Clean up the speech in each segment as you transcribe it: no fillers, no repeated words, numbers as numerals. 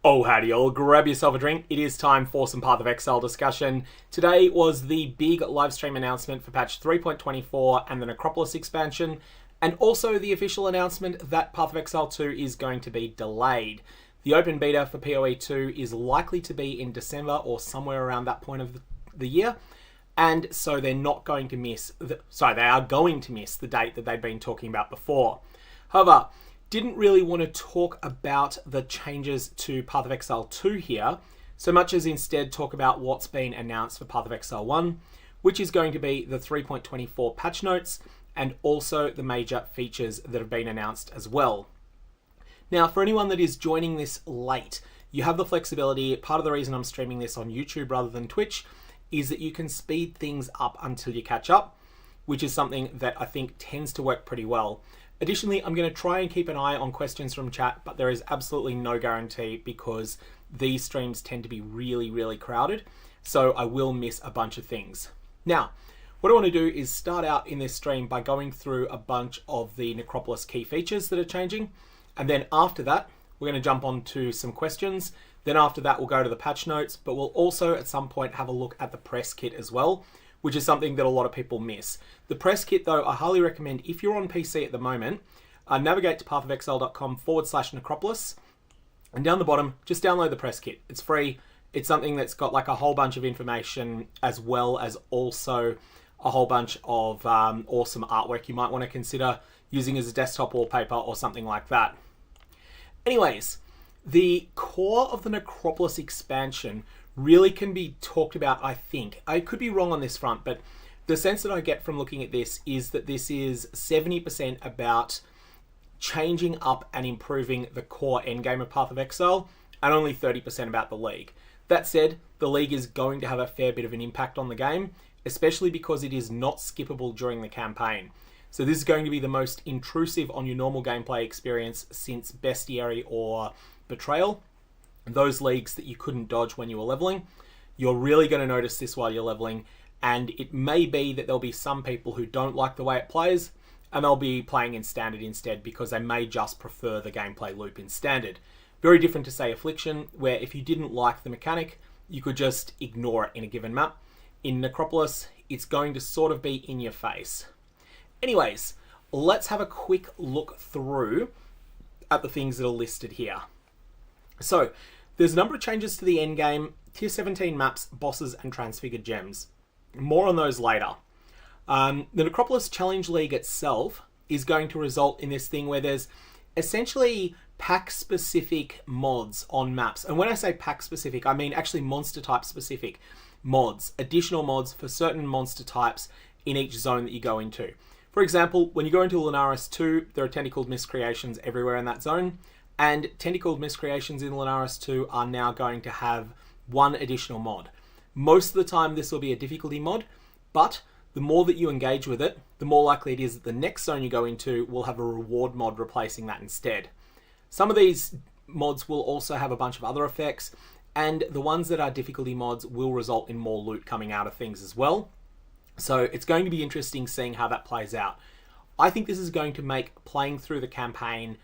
Oh, howdy y'all, grab yourself a drink. It is time for some PathOfExile discussion. Today was the big live stream announcement for patch 3.24 and the Necropolis expansion, and also the official announcement that PathOfExile 2 is going to be delayed. The open beta for PoE 2 is likely to be in December or somewhere around that point of the year, and so they're not going to miss, they are going to miss the date that they've been talking about before. However, didn't really want to talk about the changes to PathOfExile 2 here, so much as instead talk about what's been announced for PathOfExile 1, which is going to be the 3.24 patch notes, and also the major features that have been announced as well. Now, for anyone that is joining this late, you have the flexibility. Part of the reason I'm streaming this on YouTube rather than Twitch is that you can speed things up until you catch up, which is something that I think tends to work pretty well. Additionally, I'm going to try and keep an eye on questions from chat, but there is absolutely no guarantee because these streams tend to be really crowded, so I will miss a bunch of things. Now, what I want to do is start out in this stream by going through a bunch of the Necropolis key features that are changing, and then after that, we're going to jump on to some questions. Then after that, we'll go to the patch notes, but we'll also at some point have a look at the press kit as well, which is something that a lot of people miss. The press kit, though, I highly recommend if you're on PC at the moment, navigate to pathofexile.com/Necropolis, and down the bottom, just download the press kit. It's free. It's something that's got like a whole bunch of information as well as also a whole bunch of awesome artwork you might want to consider using as a desktop wallpaper or something like that. Anyways, the core of the Necropolis expansion really can be talked about, I think. I could be wrong on this front, but the sense that I get from looking at this is that this is 70% about changing up and improving the core endgame of PathOfExile, and only 30% about the League. That said, the League is going to have a fair bit of an impact on the game, especially because it is not skippable during the campaign. So this is going to be the most intrusive on your normal gameplay experience since Bestiary or Betrayal. Those leagues that you couldn't dodge when you were leveling. You're really going to notice this while you're leveling, and it may be that there'll be some people who don't like the way it plays, and they'll be playing in Standard instead because they may just prefer the gameplay loop in Standard. Very different to, say, Affliction, where if you didn't like the mechanic, you could just ignore it in a given map. In Necropolis, it's going to sort of be in your face. Anyways, let's have a quick look through at the things that are listed here. So, there's a number of changes to the endgame, tier 17 maps, bosses, and transfigured gems. More on those later. The Necropolis Challenge League itself is going to result in this thing where there's essentially pack-specific mods on maps. And when I say pack-specific, I mean actually monster-type specific mods. Additional mods for certain monster types in each zone that you go into. For example, when you go into Lunaris 2, there are tentacled miscreations everywhere in that zone. And tentacled miscreations in Lunaris 2 are now going to have one additional mod. Most of the time this will be a difficulty mod, but the more that you engage with it, the more likely it is that the next zone you go into will have a reward mod replacing that instead. Some of these mods will also have a bunch of other effects, and the ones that are difficulty mods will result in more loot coming out of things as well. So it's going to be interesting seeing how that plays out. I think this is going to make playing through the campaign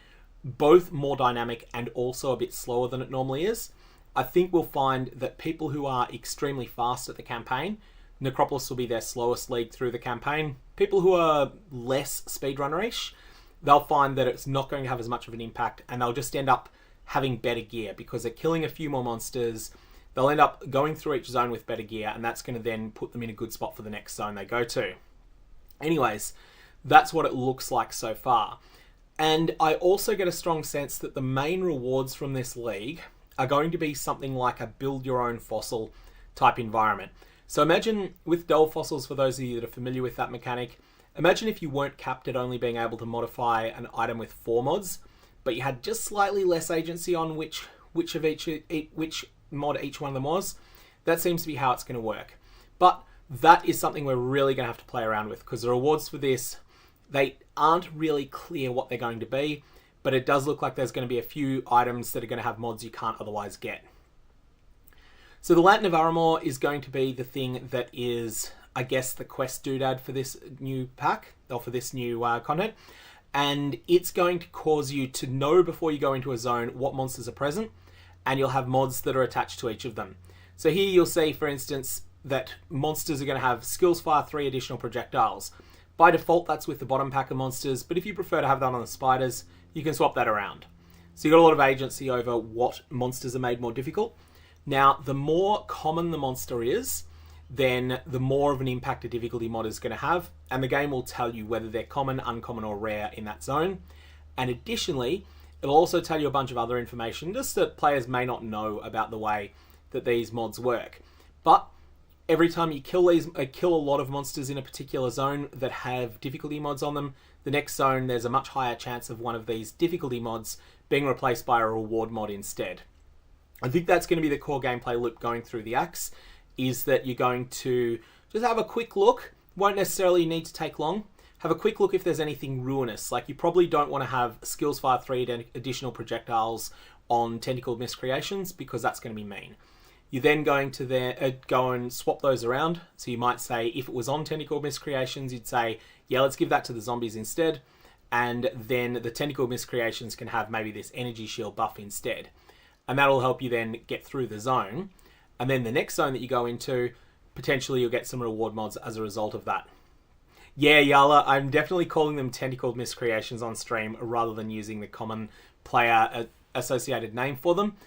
both more dynamic and also a bit slower than it normally is. I think we'll find that people who are extremely fast at the campaign, Necropolis will be their slowest league through the campaign. People who are less speedrunner-ish, they'll find that it's not going to have as much of an impact, and they'll just end up having better gear because they're killing a few more monsters. They'll end up going through each zone with better gear, and that's going to then put them in a good spot for the next zone they go to. Anyways, that's what it looks like so far. And I also get a strong sense that the main rewards from this league are going to be something like a build your own fossil type environment. So imagine with Dull Fossils, for those of you that are familiar with that mechanic, imagine if you weren't capped at only being able to modify an item with 4 mods, but you had just slightly less agency on which mod each one of them was. That seems to be how it's going to work. But that is something we're really going to have to play around with because the rewards for this, they aren't really clear what they're going to be, but it does look like there's going to be a few items that are going to have mods you can't otherwise get. So the Lantern of Aramor is going to be the thing that is, I guess, the quest doodad for this new pack, or for this new content. And it's going to cause you to know before you go into a zone what monsters are present, and you'll have mods that are attached to each of them. So here you'll see, for instance, that monsters are going to have skills fire 3 additional projectiles. By default, that's with the bottom pack of monsters, but if you prefer to have that on the spiders, you can swap that around. So you've got a lot of agency over what monsters are made more difficult. Now, the more common the monster is, then the more of an impact a difficulty mod is going to have, and the game will tell you whether they're common, uncommon, or rare in that zone. And additionally, it'll also tell you a bunch of other information, just that players may not know about the way that these mods work. But every time you kill a lot of monsters in a particular zone that have difficulty mods on them, the next zone there's a much higher chance of one of these difficulty mods being replaced by a reward mod instead. I think that's going to be the core gameplay loop going through the acts, is that you're going to just have a quick look. Won't necessarily need to take long. Have a quick look if there's anything ruinous. Like, you probably don't want to have skills fire 3 additional projectiles on tentacled miscreations, because that's going to be mean. You're then going to go and swap those around. So you might say, if it was on tentacled miscreations, you'd say, yeah, let's give that to the zombies instead. And then the tentacled miscreations can have maybe this energy shield buff instead. And that'll help you then get through the zone. And then the next zone that you go into, potentially you'll get some reward mods as a result of that. Yeah, Yala, I'm definitely calling them tentacled miscreations on stream rather than using the common player associated name for them,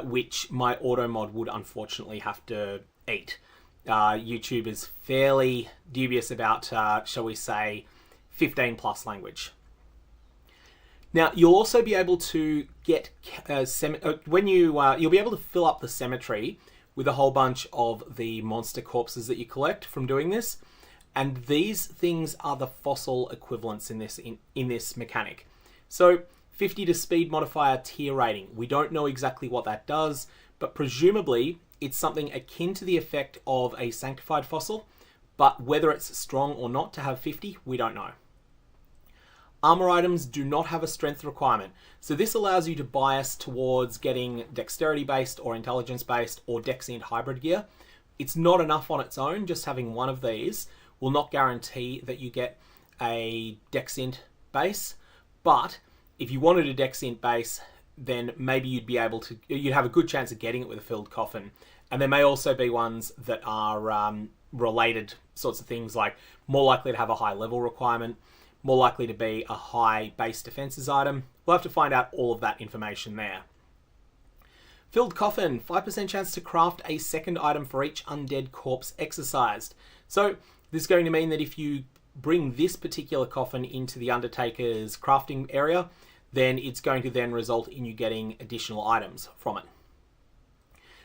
which my auto mod would unfortunately have to eat. YouTube is fairly dubious about, shall we say, 15 plus language. Now, you'll also be able to get you'll be able to fill up the cemetery with a whole bunch of the monster corpses that you collect from doing this, and these things are the fossil equivalents in this mechanic. So 50 to speed modifier tier rating. We don't know exactly what that does, but presumably it's something akin to the effect of a sanctified fossil, but whether it's strong or not to have 50, we don't know. Armor items do not have a strength requirement, so this allows you to bias towards getting dexterity-based or intelligence-based or dex-int hybrid gear. It's not enough on its own. Just having one of these will not guarantee that you get a dex-int base, but if you wanted a dex-int base, then maybe you'd have a good chance of getting it with a filled coffin. And there may also be ones that are related sorts of things, like more likely to have a high level requirement, more likely to be a high base defenses item. We'll have to find out all of that information there. Filled coffin, 5% chance to craft a second item for each undead corpse exercised. So this is going to mean that if you bring this particular coffin into the Undertaker's crafting area, then it's going to then result in you getting additional items from it.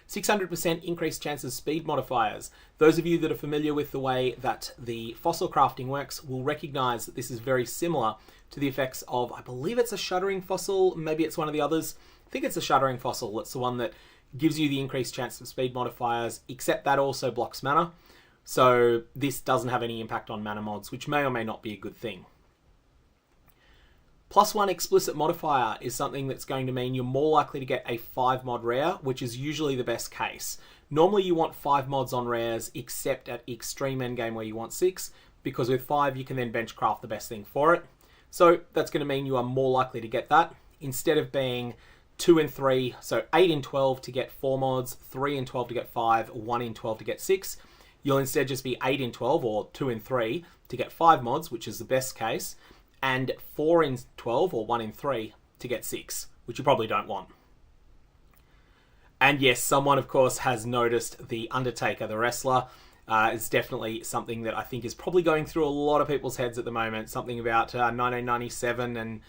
600% increased chance of speed modifiers. Those of you that are familiar with the way that the fossil crafting works will recognize that this is very similar to the effects of, I believe it's a shuddering fossil, maybe it's one of the others. I think it's a shuddering fossil. That's the one that gives you the increased chance of speed modifiers, except that also blocks mana. So this doesn't have any impact on mana mods, which may or may not be a good thing. +1 explicit modifier is something that's going to mean you're more likely to get a 5 mod rare, which is usually the best case. Normally you want 5 mods on rares, except at extreme endgame where you want 6, because with 5 you can then benchcraft the best thing for it. So that's going to mean you are more likely to get that. Instead of being 2 and 3, so 8 in 12 to get 4 mods, 3 in 12 to get 5, 1 in 12 to get 6, you'll instead just be 8 in 12 or 2 in 3 to get 5 mods, which is the best case, and 4 in 12 or 1 in 3 to get 6, which you probably don't want. And yes, someone of course has noticed the Undertaker, the wrestler. It's definitely something that I think is probably going through a lot of people's heads at the moment. Something about 1997 and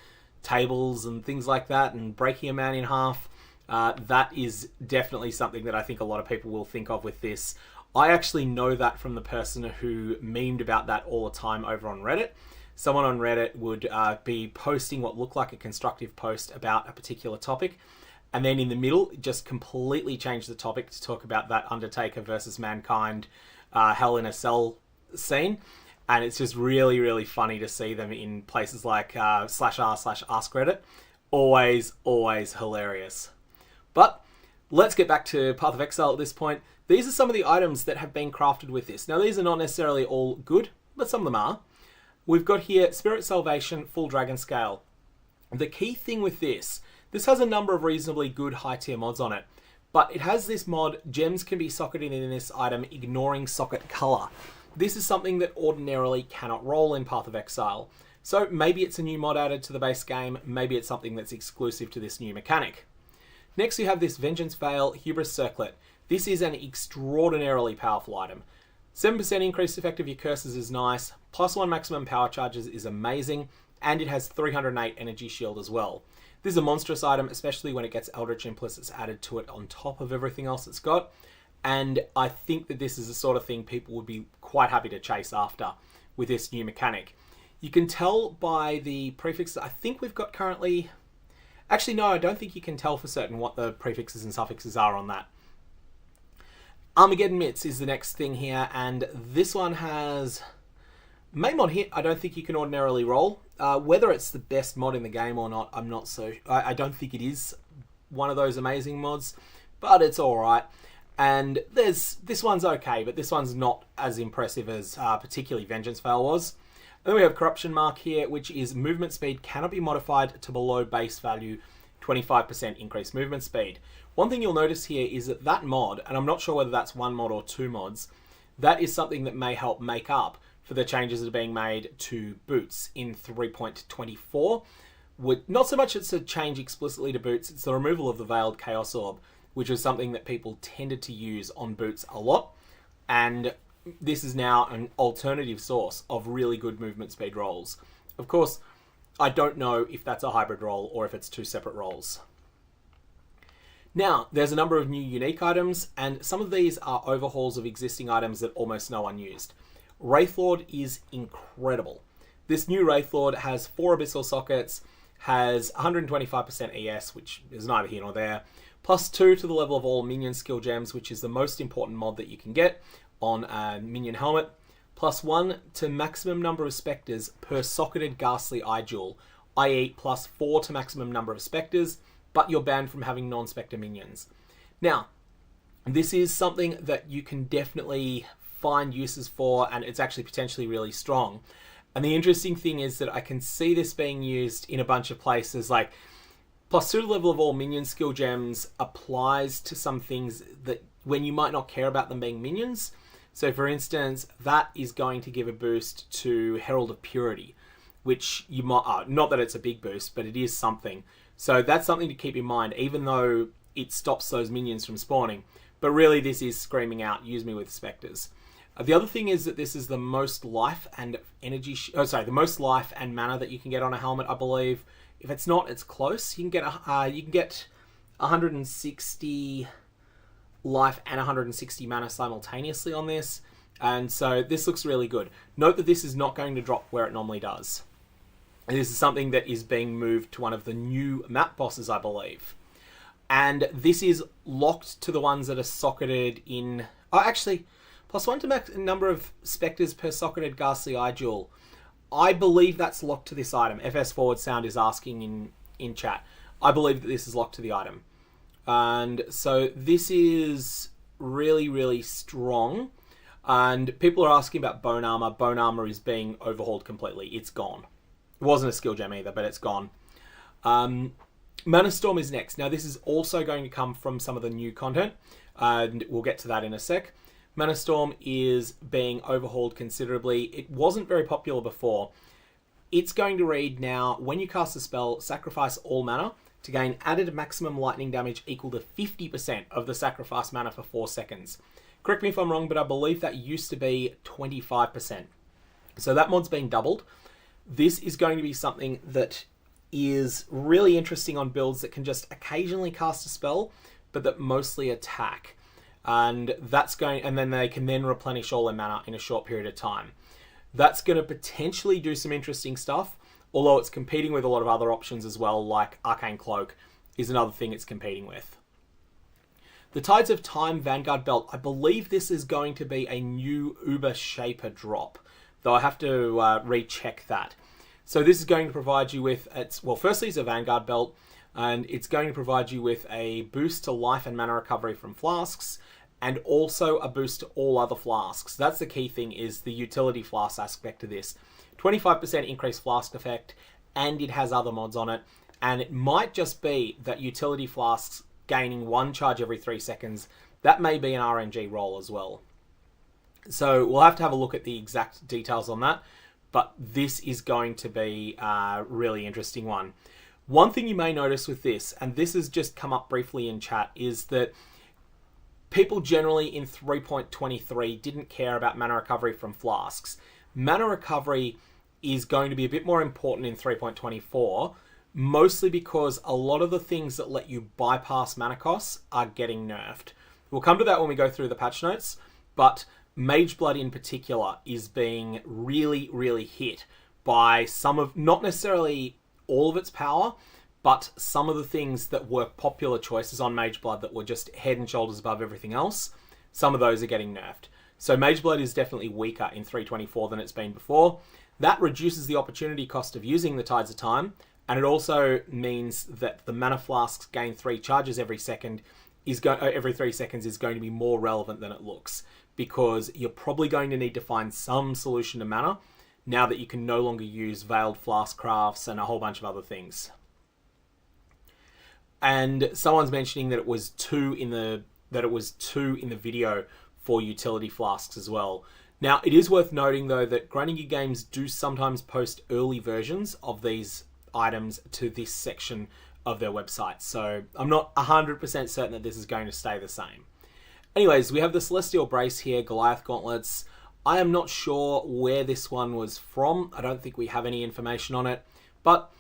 tables and things like that, and breaking a man in half. That is definitely something that I think a lot of people will think of with this. I actually know that from the person who memed about that all the time over on Reddit. Someone on Reddit would be posting what looked like a constructive post about a particular topic, and then in the middle just completely change the topic to talk about that Undertaker versus Mankind Hell in a Cell scene. And it's just really, really funny to see them in places like /r/AskReddit. Always, always hilarious. But let's get back to PathOfExile at this point. These are some of the items that have been crafted with this. Now, these are not necessarily all good, but some of them are. We've got here Spirit Salvation, Full Dragon Scale. The key thing with this This has a number of reasonably good high tier mods on it, but it has this mod, gems can be socketed in this item ignoring socket color. This is something that ordinarily cannot roll in PathOfExile. So maybe it's a new mod added to the base game, maybe it's something that's exclusive to this new mechanic. Next we have this Vengeance Veil Hubris Circlet. This is an extraordinarily powerful item. 7% increased effect of your curses is nice, +1 maximum power charges is amazing, and it has 308 energy shield as well. This is a monstrous item, especially when it gets Eldritch Impulses added to it on top of everything else it's got, and I think that this is the sort of thing people would be quite happy to chase after with this new mechanic. You can tell by the prefixes, I think we've got currently... Actually, no, I don't think you can tell for certain what the prefixes and suffixes are on that. Armageddon Mitts is the next thing here, and this one has... Main mod hit, I don't think you can ordinarily roll. Whether it's the best mod in the game or not, I'm not so... I don't think it is one of those amazing mods, but it's alright. And this one's okay, but this one's not as impressive as particularly Vengeance Veil was. Then we have Corruption Mark here, which is movement speed cannot be modified to below base value, 25% increased movement speed. One thing you'll notice here is that that mod, and I'm not sure whether that's one mod or two mods, that is something that may help make up for the changes that are being made to boots in 3.24. Not so much it's a change explicitly to boots, it's the removal of the Veiled Chaos Orb, which was something that people tended to use on boots a lot, and this is now an alternative source of really good movement speed rolls. Of course, I don't know if that's a hybrid roll or if it's two separate rolls. Now, there's a number of new unique items, and some of these are overhauls of existing items that almost no one used. Wraithlord is incredible. This new Wraithlord has 4 Abyssal Sockets, has 125% ES, which is neither here nor there, +2 to the level of all minion skill gems, which is the most important mod that you can get on a minion helmet, +1 to maximum number of spectres per socketed ghastly eye jewel, i.e. +4 to maximum number of spectres, but you're banned from having non-spectre minions. Now, this is something that you can definitely find uses for, and it's actually potentially really strong. And the interesting thing is that I can see this being used in a bunch of places, like +2 to the level of all minion skill gems applies to some things that when you might not care about them being minions. So for instance, that is going to give a boost to Herald of Purity, which you might, not that it's a big boost, but it is something. So that's something to keep in mind, even though it stops those minions from spawning. But really this is screaming out, use me with spectres. The other thing is that this is the most life and energy, the most life and mana that you can get on a helmet, I believe. If it's not, it's close. You can get 160 life and 160 mana simultaneously on this, and so this looks really good. Note that this is not going to drop where it normally does. And this is something that is being moved to one of the new map bosses, I believe. And this is locked to the ones that are socketed in... Oh, actually, +1 to max number of spectres per socketed ghastly eye jewel. I believe that's locked to this item. FS Forward Sound is asking in chat. I believe that this is locked to the item. And so this is really, really strong. And people are asking about Bone Armor. Bone Armor is being overhauled completely. It's gone. It wasn't a skill gem either, but it's gone. Mana Storm is next. Now this is also going to come from some of the new content, and we'll get to that in a sec. Mana Storm is being overhauled considerably. It wasn't very popular before. It's going to read now, when you cast a spell, sacrifice all mana to gain added maximum lightning damage equal to 50% of the sacrifice mana for 4 seconds. Correct me if I'm wrong, but I believe that used to be 25%. So that mod's been doubled. This is going to be something that is really interesting on builds that can just occasionally cast a spell, but that mostly attack. And then they can then replenish all their mana in a short period of time. That's going to potentially do some interesting stuff, although it's competing with a lot of other options as well, like Arcane Cloak is another thing it's competing with. The Tides of Time Vanguard Belt, I believe this is going to be a new Uber Shaper drop, though I have to recheck that. So this is going to provide you with, firstly it's a Vanguard Belt, and it's going to provide you with a boost to life and mana recovery from flasks, and also a boost to all other flasks. That's the key thing, is the utility flask aspect of this. 25% increased flask effect, and it has other mods on it. and it might just be that utility flasks gaining 1 charge every 3 seconds, that may be an RNG roll as well. So we'll have to have a look at the exact details on that, but this is going to be a really interesting one. One thing you may notice with this, and this has just come up briefly in chat, is that people generally in 3.23 didn't care about mana recovery from flasks. Mana recovery is going to be a bit more important in 3.24, mostly because a lot of the things that let you bypass mana costs are getting nerfed. We'll come to that when we go through the patch notes, but Mageblood in particular is being really, really hit by some of, not necessarily all of its power, but some of the things that were popular choices on Mageblood that were just head and shoulders above everything else. Some of those are getting nerfed. So Mageblood is definitely weaker in 3.24 than it's been before. That reduces the opportunity cost of using the Tides of Time, and it also means that the mana flasks gain 3 charges every 3 seconds is going to be more relevant than it looks, because you're probably going to need to find some solution to mana now that you can no longer use Veiled Flask crafts and a whole bunch of other things. And someone's mentioning that it was 2 in the video for utility flasks as well. Now, it is worth noting though that Grinding Gear Games do sometimes post early versions of these items to this section of their website, so I'm not 100% certain that this is going to stay the same. Anyways, we have the Celestial Brace here, Goliath Gauntlets. I am not sure where this one was from. I don't think we have any information on it, but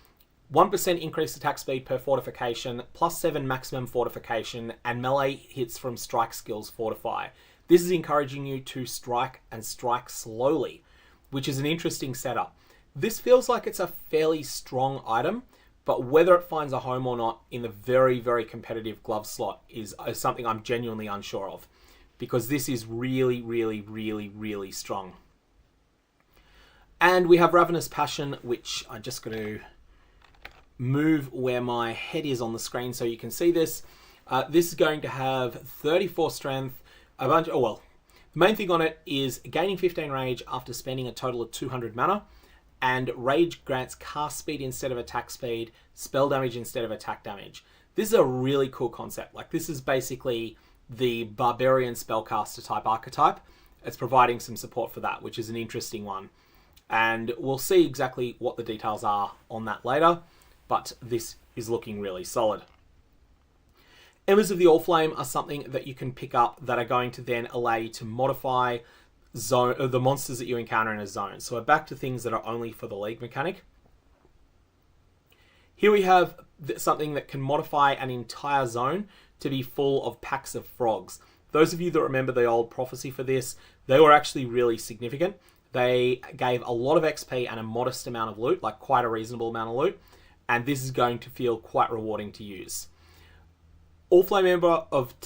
1% increased attack speed per fortification, plus 7 maximum fortification, and melee hits from strike skills fortify. This is encouraging you to strike and strike slowly, which is an interesting setup. This feels like it's a fairly strong item, but whether it finds a home or not in the very, very competitive glove slot is something I'm genuinely unsure of, because this is really, really, really, really strong. And we have Ravenous Passion, which I'm just going to move where my head is on the screen so you can see this. This is going to have 34 strength, the main thing on it is gaining 15 rage after spending a total of 200 mana, and rage grants cast speed instead of attack speed, spell damage instead of attack damage. This is a really cool concept. Like, this is basically the barbarian spellcaster type archetype. It's providing some support for that, which is an interesting one. And we'll see exactly what the details are on that later, but this is looking really solid. Embers of the Allflame are something that you can pick up that are going to then allow you to modify the monsters that you encounter in a zone. So we're back to things that are only for the League mechanic. Here we have something that can modify an entire zone to be full of packs of frogs. Those of you that remember the old prophecy for this, they were actually really significant. They gave a lot of XP and a modest amount of loot, like quite a reasonable amount of loot, and this is going to feel quite rewarding to use. Allflame Ember of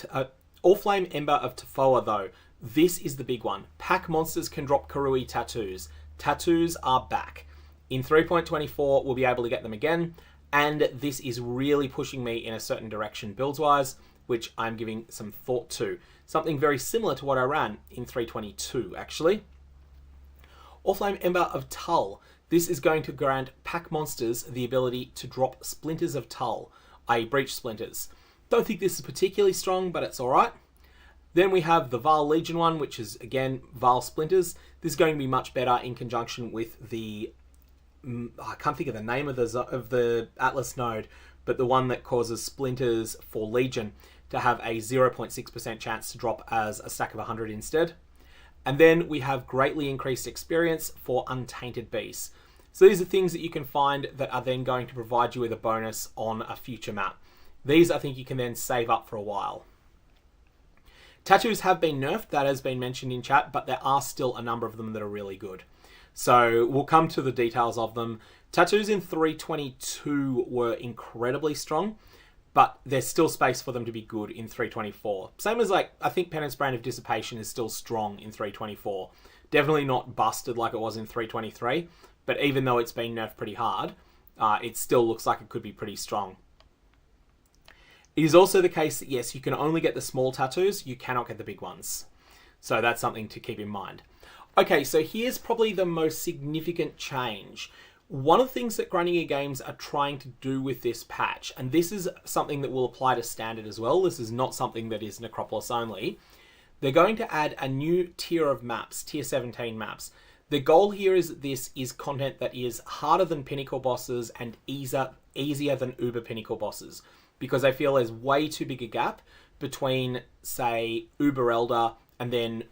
Tefoa though, this is the big one. Pack monsters can drop Karui tattoos. Tattoos are back. In 3.24, we'll be able to get them again, and this is really pushing me in a certain direction builds-wise, which I'm giving some thought to. Something very similar to what I ran in 3.22, actually. Allflame Ember of Tull. This is going to grant pack monsters the ability to drop Splinters of Tull, i.e. Breach Splinters. Don't think this is particularly strong, but it's alright. Then we have the Vaal Legion one, which is, again, Vaal Splinters. This is going to be much better in conjunction with the... I can't think of the name of the Atlas node, but the one that causes Splinters for Legion to have a 0.6% chance to drop as a stack of 100 instead. And then we have greatly increased experience for Untainted Beasts. So these are things that you can find that are then going to provide you with a bonus on a future map. These, I think, you can then save up for a while. Tattoos have been nerfed, that has been mentioned in chat, but there are still a number of them that are really good. So we'll come to the details of them. Tattoos in 3.22 were incredibly strong, but there's still space for them to be good in 3.24. Same as, like, I think Penance Brand of Dissipation is still strong in 3.24. Definitely not busted like it was in 3.23, but even though it's been nerfed pretty hard, it still looks like it could be pretty strong. It is also the case that, yes, you can only get the small tattoos, you cannot get the big ones. So that's something to keep in mind. Okay, so here's probably the most significant change. One of the things that Grinding Gear Games are trying to do with this patch, and this is something that will apply to Standard as well, this is not something that is Necropolis only, they're going to add a new tier of maps, tier 17 maps. The goal here is that this is content that is harder than Pinnacle bosses and easier than Uber Pinnacle bosses, because I feel there's way too big a gap between, say, Uber Elder and then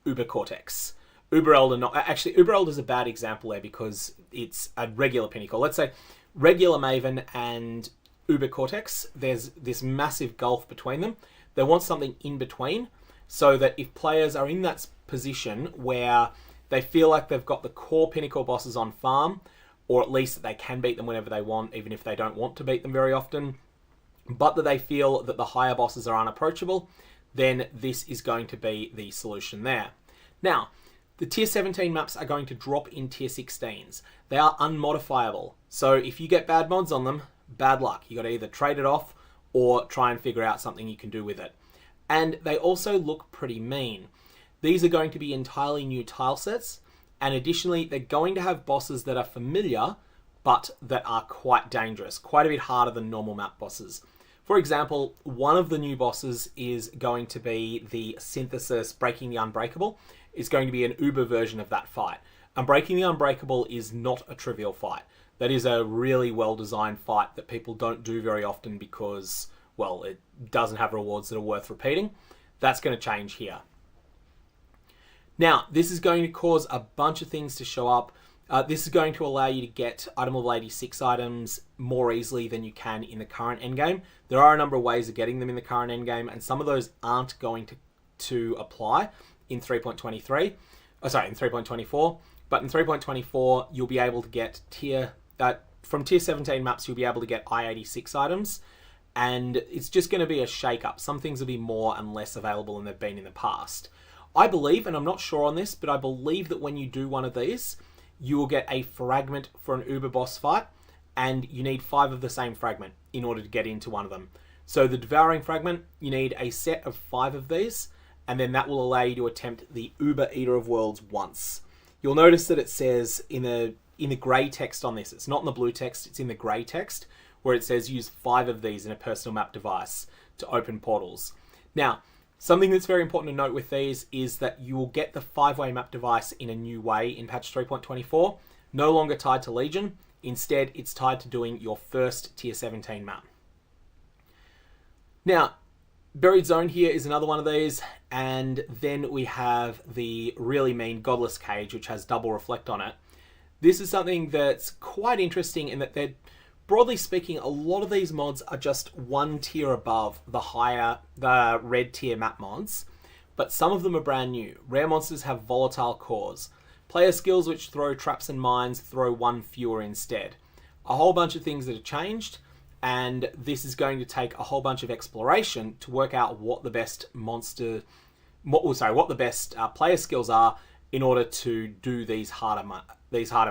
Uber Cortex. Uber Elder is a bad example there because it's a regular Pinnacle. Let's say regular Maven and Uber Cortex, there's this massive gulf between them. They want something in between so that if players are in that position where they feel like they've got the core Pinnacle bosses on farm, or at least that they can beat them whenever they want, even if they don't want to beat them very often, but that they feel that the higher bosses are unapproachable, then this is going to be the solution there. Now, the tier 17 maps are going to drop in tier 16s. They are unmodifiable. So if you get bad mods on them, bad luck. You got to either trade it off or try and figure out something you can do with it. And they also look pretty mean. These are going to be entirely new tile sets. And additionally, they're going to have bosses that are familiar, but that are quite dangerous. Quite a bit harder than normal map bosses. For example, one of the new bosses is going to be the Synthesis Breaking the Unbreakable. It's going to be an Uber version of that fight. And Breaking the Unbreakable is not a trivial fight. That is a really well-designed fight that people don't do very often because, well, it doesn't have rewards that are worth repeating. That's going to change here. Now, this is going to cause a bunch of things to show up. This is going to allow you to get Item Level 86 items more easily than you can in the current endgame. There are a number of ways of getting them in the current endgame, and some of those aren't going to apply in 3.23. In 3.24. But in 3.24, you'll be able to get from tier 17 maps, you'll be able to get I-86 items, and it's just going to be a shake-up. Some things will be more and less available than they've been in the past. I believe, and I'm not sure on this, but I believe that when you do one of these, you will get a fragment for an Uber boss fight, and you need 5 of the same fragment in order to get into one of them. So the Devouring Fragment, you need a set of 5 of these, and then that will allow you to attempt the Uber Eater of Worlds once. You'll notice that it says in the grey text on this, it's not in the blue text, it's in the grey text, where it says use 5 of these in a personal map device to open portals. Now, something that's very important to note with these is that you will get the 5-way map device in a new way in patch 3.24, no longer tied to Legion. Instead, it's tied to doing your first tier 17 map. Now, Buried Zone here is another one of these, and then we have the really mean Godless Cage, which has double reflect on it. This is something that's quite interesting in that they're, broadly speaking, a lot of these mods are just one tier above the red tier map mods, but some of them are brand new. Rare monsters have volatile cores. Player skills which throw traps and mines throw 1 fewer instead. A whole bunch of things that have changed, and this is going to take a whole bunch of exploration to work out what the best player skills are in order to do these harder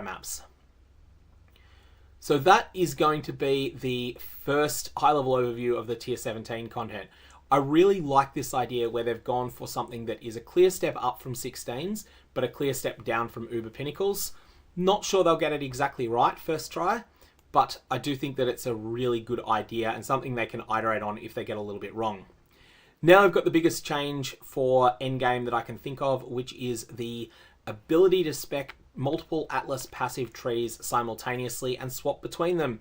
maps. So that is going to be the first high-level overview of the Tier 17 content. I really like this idea where they've gone for something that is a clear step up from 16s, but a clear step down from Uber Pinnacles. Not sure they'll get it exactly right first try, but I do think that it's a really good idea and something they can iterate on if they get a little bit wrong. Now I've got the biggest change for endgame that I can think of, which is the ability to spec multiple Atlas passive trees simultaneously and swap between them.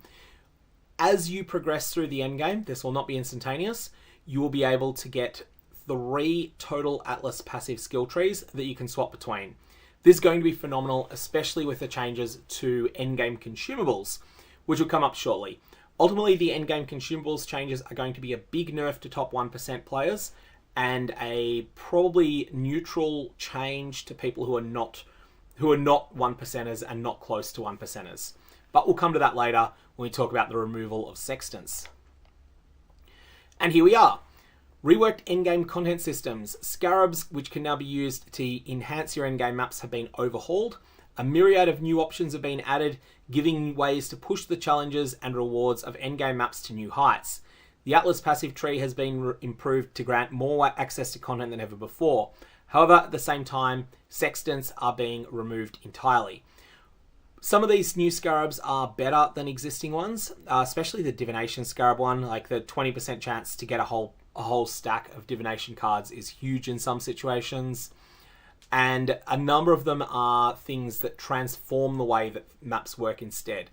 As you progress through the endgame, this will not be instantaneous, you will be able to get 3 total Atlas passive skill trees that you can swap between. This is going to be phenomenal, especially with the changes to endgame consumables, which will come up shortly. Ultimately, the endgame consumables changes are going to be a big nerf to top 1% players and a probably neutral change to people who are not 1%ers and not close to 1%ers. But we'll come to that later when we talk about the removal of sextants. And here we are. Reworked endgame content systems. Scarabs, which can now be used to enhance your endgame maps, have been overhauled. A myriad of new options have been added, giving ways to push the challenges and rewards of endgame maps to new heights. The Atlas passive tree has been improved to grant more access to content than ever before. However, at the same time, sextants are being removed entirely. Some of these new scarabs are better than existing ones, especially the divination scarab one. Like the 20% chance to get a whole stack of divination cards is huge in some situations. And a number of them are things that transform the way that maps work instead.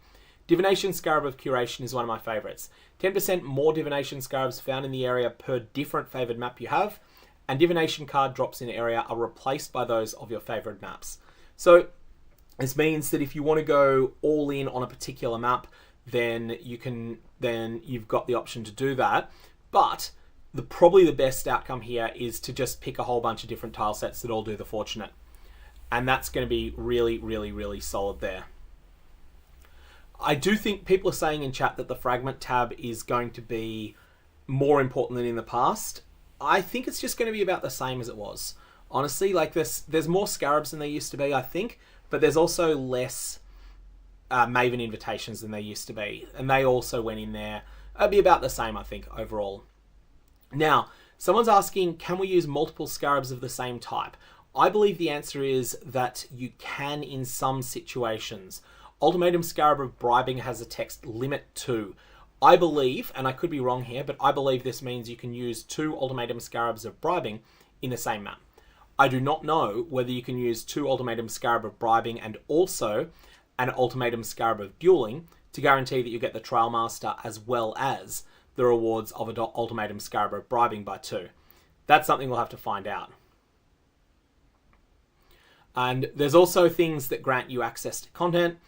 Divination Scarab of Curation is one of my favourites. 10% more Divination Scarabs found in the area per different favoured map you have, and Divination card drops in area are replaced by those of your favoured maps. So this means that if you want to go all in on a particular map, then you've got the option to do that. But probably the best outcome here is to just pick a whole bunch of different tile sets that all do the Fortunate. And that's going to be really, really, really solid there. I do think people are saying in chat that the Fragment tab is going to be more important than in the past. I think it's just going to be about the same as it was. Honestly, like there's more Scarabs than there used to be, I think, but there's also less Maven invitations than there used to be. And they also went in there. It'd be about the same, I think, overall. Now, someone's asking, can we use multiple Scarabs of the same type? I believe the answer is that you can in some situations. Ultimatum Scarab of Bribing has a text limit 2. I believe, and I could be wrong here, but I believe this means you can use 2 Ultimatum Scarabs of Bribing in the same map. I do not know whether you can use 2 Ultimatum Scarab of Bribing and also an Ultimatum Scarab of Dueling to guarantee that you get the Trail Master as well as the rewards of an Ultimatum Scarab of Bribing by 2. That's something we'll have to find out. And there's also things that grant you access to content,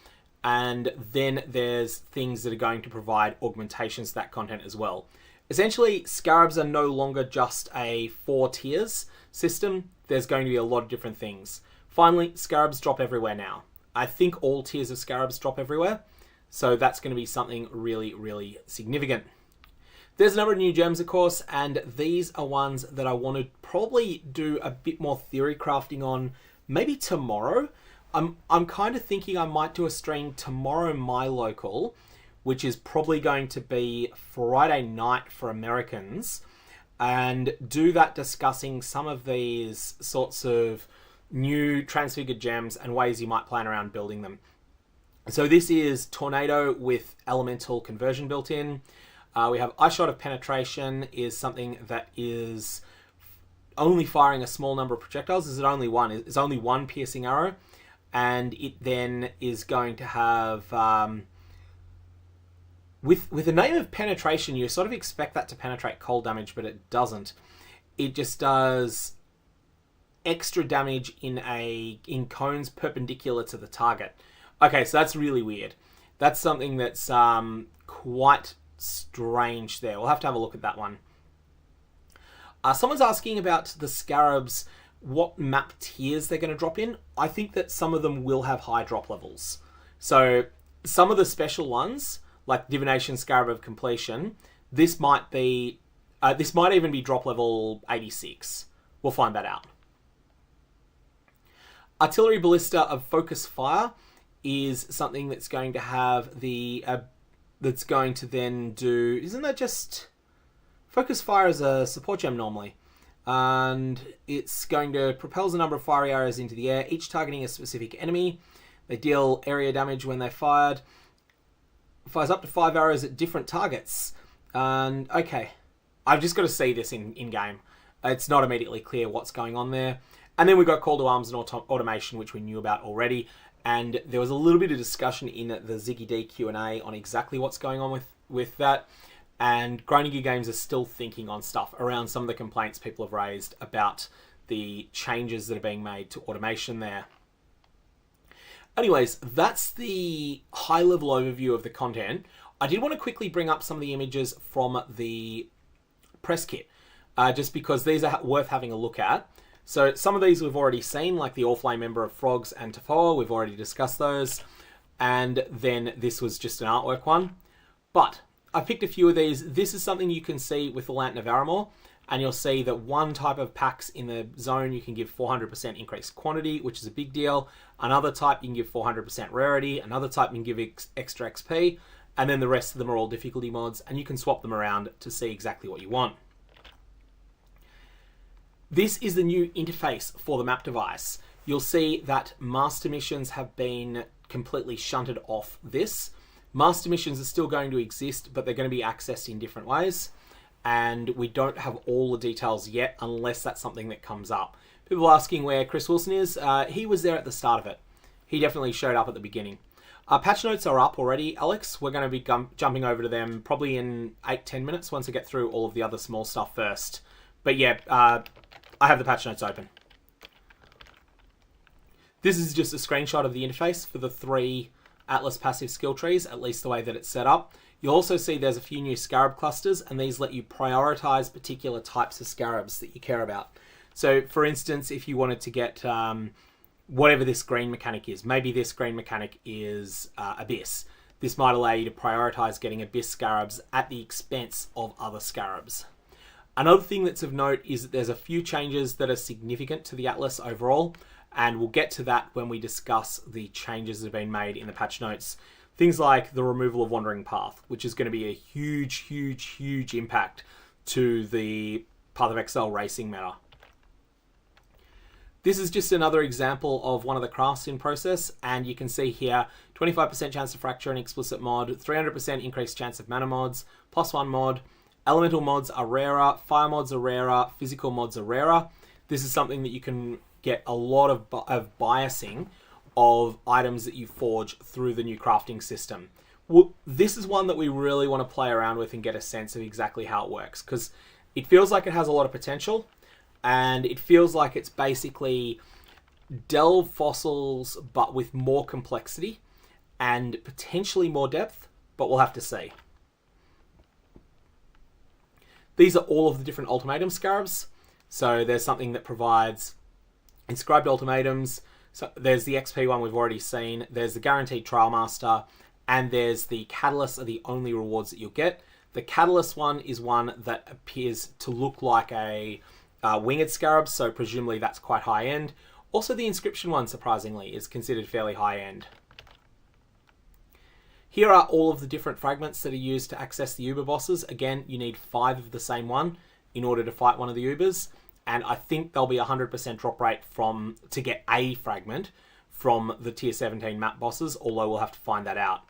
and then there's things that are going to provide augmentations to that content as well. Essentially, Scarabs are no longer just a 4 tiers system. There's going to be a lot of different things. Finally, Scarabs drop everywhere now. I think all tiers of Scarabs drop everywhere, so that's going to be something really, really significant. There's a number of new gems, of course, and these are ones that I want to probably do a bit more theory crafting on maybe tomorrow. I'm kind of thinking I might do a stream tomorrow my local, which is probably going to be Friday night for Americans, and do that discussing some of these sorts of new transfigured gems and ways you might plan around building them. So this is Tornado with Elemental Conversion built in. We have Ice Shot of Penetration is something that is only firing a small number of projectiles. Is it only one? It's only one piercing arrow. And it then is going to have, with the name of Penetration, you sort of expect that to penetrate cold damage, but it doesn't. It just does extra damage in cones perpendicular to the target. Okay, so that's really weird. That's something that's quite strange there. We'll have to have a look at that one. Someone's asking about the Scarabs, what map tiers they're going to drop in. I think that some of them will have high drop levels. So some of the special ones, like Divination Scarab of Completion, this might even be drop level 86. We'll find that out. Artillery Ballista of Focus Fire is something that's going to have that's going to then do, isn't that just Focus Fire as a support gem normally? And it's going to propels a number of fiery arrows into the air, each targeting a specific enemy. They deal area damage when they're fired. Fires up to 5 arrows at different targets. And okay, I've just got to see this in game. It's not immediately clear what's going on there. And then we've got Call to Arms and Automation, which we knew about already. And there was a little bit of discussion in the Ziggy D Q&A on exactly what's going on with that. And Grinding Gear Games are still thinking on stuff around some of the complaints people have raised about the changes that are being made to automation there. Anyways, that's the high-level overview of the content. I did want to quickly bring up some of the images from the press kit, just because these are worth having a look at. So some of these we've already seen, like the Oriflame Member of Frogs and Tafoa. We've already discussed those. And then this was just an artwork one. But I picked a few of these. This is something you can see with the Lantern of Aramor, and you'll see that one type of packs in the zone you can give 400% increased quantity, which is a big deal. Another type you can give 400% rarity. Another type you can give extra XP, and then the rest of them are all difficulty mods, and you can swap them around to see exactly what you want. This is the new interface for the map device. You'll see that master missions have been completely shunted off this. Master missions are still going to exist, but they're going to be accessed in different ways. And we don't have all the details yet, unless that's something that comes up. People asking where Chris Wilson is. He was there at the start of it. He definitely showed up at the beginning. Patch notes are up already, Alex. We're going to be jumping over to them probably in 8-10 minutes once I get through all of the other small stuff first. But yeah, I have the patch notes open. This is just a screenshot of the interface for the 3 Atlas passive skill trees, at least the way that it's set up. You'll also see there's a few new scarab clusters, and these let you prioritize particular types of scarabs that you care about. So, for instance, if you wanted to get whatever this green mechanic is, maybe this green mechanic is Abyss. This might allow you to prioritize getting Abyss scarabs at the expense of other scarabs. Another thing that's of note is that there's a few changes that are significant to the Atlas overall, and we'll get to that when we discuss the changes that have been made in the patch notes. Things like the removal of Wandering Path, which is going to be a huge impact to the PathOfExile racing meta. This is just another example of one of the crafts in process, and you can see here 25% chance of fracture and explicit mod, 300% increased chance of mana mods, +1 mod, elemental mods are rarer, fire mods are rarer, physical mods are rarer. This is something that you can get a lot of biasing of items that you forge through the new crafting system. Well, this is one that we really want to play around with and get a sense of exactly how it works, because it feels like it has a lot of potential, and it feels like it's basically delve fossils but with more complexity and potentially more depth, but we'll have to see. These are all of the different ultimatum scarabs. So there's something that provides inscribed ultimatums. So there's the XP one we've already seen. There's the guaranteed trial master, and there's the catalysts are the only rewards that you'll get. The catalyst one is one that appears to look like a winged scarab, so presumably that's quite high end. Also, the inscription one, surprisingly, is considered fairly high end. Here are all of the different fragments that are used to access the Uber bosses. Again, you need 5 of the same one in order to fight one of the Ubers. And I think there'll be 100% drop rate to get a fragment from the tier 17 map bosses, although we'll have to find that out.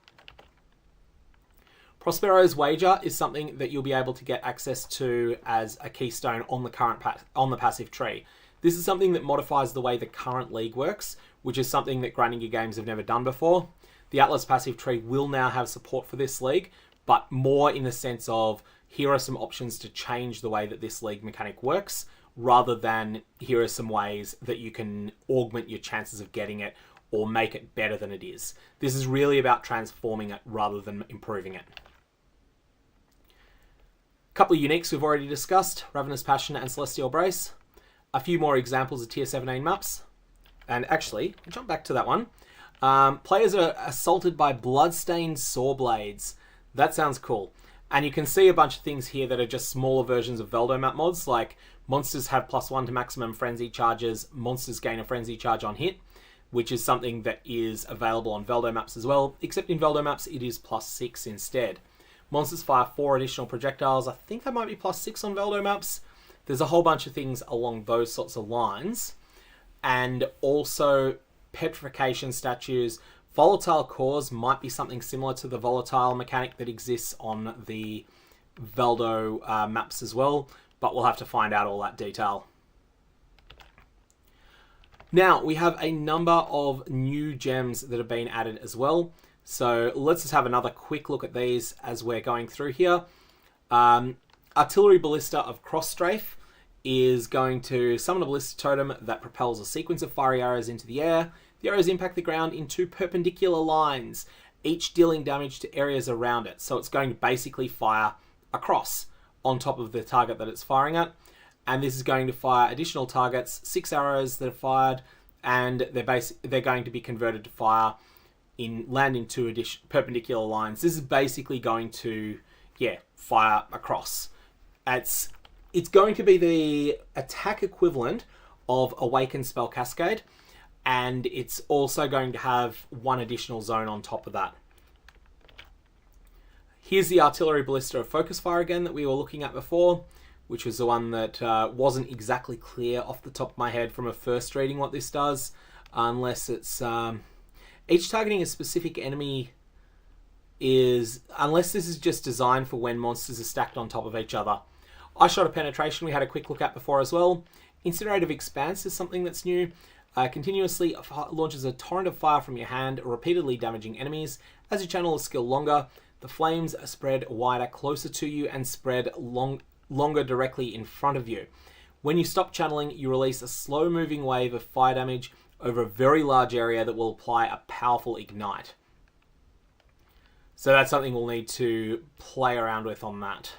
Prospero's Wager is something that you'll be able to get access to as a keystone on the passive tree. This is something that modifies the way the current league works, which is something that grinding your games have never done before. The Atlas passive tree will now have support for this league, but more in the sense of here are some options to change the way that this league mechanic works, rather than here are some ways that you can augment your chances of getting it or make it better than it is. This is really about transforming it rather than improving it. A couple of uniques we've already discussed, Ravenous Passion and Celestial Brace. A few more examples of tier 17 maps. And actually, jump back to that one. Players are assaulted by bloodstained saw blades. That sounds cool. And you can see a bunch of things here that are just smaller versions of Veldo map mods, like monsters have +1 to maximum frenzy charges, monsters gain a frenzy charge on hit, which is something that is available on Veldo maps as well, except in Veldo maps it is +6 instead. Monsters fire 4 additional projectiles. I think that might be +6 on Veldo maps. There's a whole bunch of things along those sorts of lines. And also petrification statues. Volatile cores might be something similar to the volatile mechanic that exists on the Veldo maps as well, but we'll have to find out all that detail. Now, we have a number of new gems that have been added as well. So let's just have another quick look at these as we're going through here. Artillery Ballista of Cross Strafe is going to summon a ballista totem that propels a sequence of fiery arrows into the air. The arrows impact the ground in 2 perpendicular lines, each dealing damage to areas around it. So it's going to basically fire across on top of the target that it's firing at. And this is going to fire additional targets, 6 arrows that are fired, and they're going to be converted to fire land in 2 perpendicular lines. This is basically going to, fire across. It's going to be the attack equivalent of Awakened Spell Cascade, and it's also going to have 1 additional zone on top of that. Here's the Artillery Ballista of Focus Fire again that we were looking at before, which was the one that wasn't exactly clear off the top of my head from a first reading what this does, unless it's Each targeting a specific enemy is, unless this is just designed for when monsters are stacked on top of each other. Eye Shot of Penetration we had a quick look at before as well. Incinerative Expanse is something that's new. Continuously launches a torrent of fire from your hand, repeatedly damaging enemies. As you channel a skill longer, the flames spread wider closer to you and spread longer directly in front of you. When you stop channeling, you release a slow-moving wave of fire damage over a very large area that will apply a powerful ignite. So that's something we'll need to play around with on that.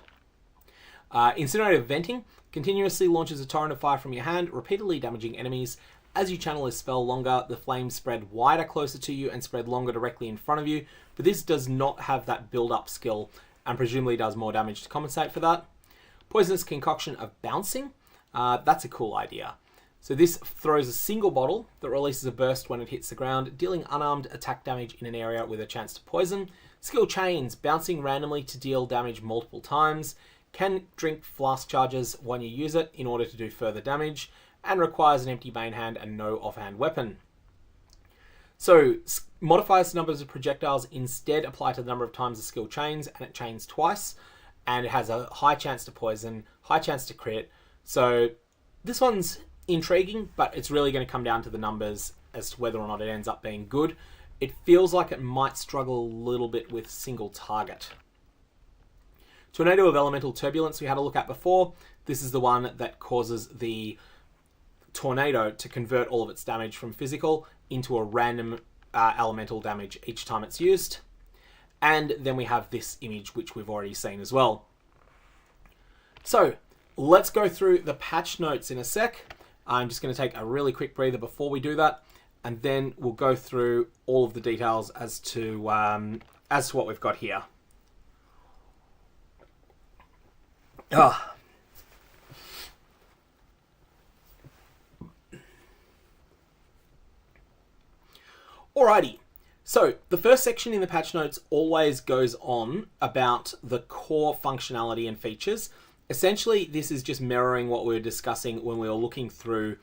Incinerative Venting continuously launches a torrent of fire from your hand, repeatedly damaging enemies. As you channel this spell longer, the flames spread wider closer to you and spread longer directly in front of you, but this does not have that build-up skill and presumably does more damage to compensate for that. Poisonous Concoction of Bouncing. That's a cool idea. So this throws a single bottle that releases a burst when it hits the ground, dealing unarmed attack damage in an area with a chance to poison. Skill Chains, bouncing randomly to deal damage multiple times. Can drink flask charges when you use it in order to do further damage, and requires an empty main hand and no offhand weapon. So modifies the numbers of projectiles instead apply to the number of times the skill chains, and it chains twice, and it has a high chance to poison, high chance to crit. So this one's intriguing, but it's really going to come down to the numbers as to whether or not it ends up being good. It feels like it might struggle a little bit with single target. Tornado of Elemental Turbulence we had a look at before. This is the one that causes the tornado to convert all of its damage from physical into a random elemental damage each time it's used. And then we have this image, which we've already seen as well. So let's go through the patch notes in a sec. I'm just going to take a really quick breather before we do that, and then we'll go through all of the details as to what we've got here. Alrighty, so the first section in the patch notes always goes on about the core functionality and features. Essentially, this is just mirroring what we were discussing when we were looking through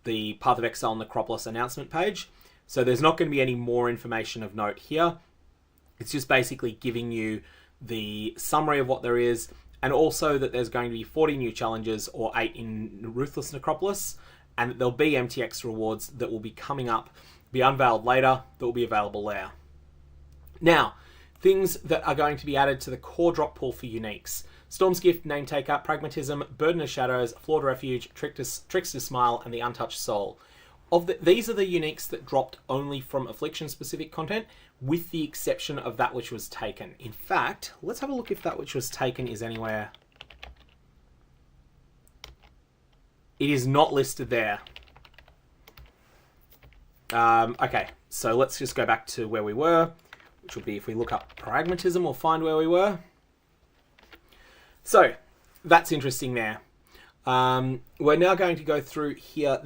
the PathOfExile Necropolis announcement page. So there's not going to be any more information of note here. It's just basically giving you the summary of what there is, and also that there's going to be 40 new challenges, or 8 in Ruthless Necropolis, and there'll be MTX rewards that will be coming up, be unveiled later, that will be available there. Now, things that are going to be added to the core drop pool for uniques. Storm's Gift, Name Taker, Pragmatism, Burden of Shadows, Flawed Refuge, Trickster's Smile, and the Untouched Soul. These are the uniques that dropped only from Affliction-specific content, with the exception of that which was taken. In fact, let's have a look if that which was taken is anywhere. It is not listed there. Okay, so let's just go back to where we were, which will be if we look up Pragmatism, we'll find where we were. So, that's interesting there. We're now going to go through here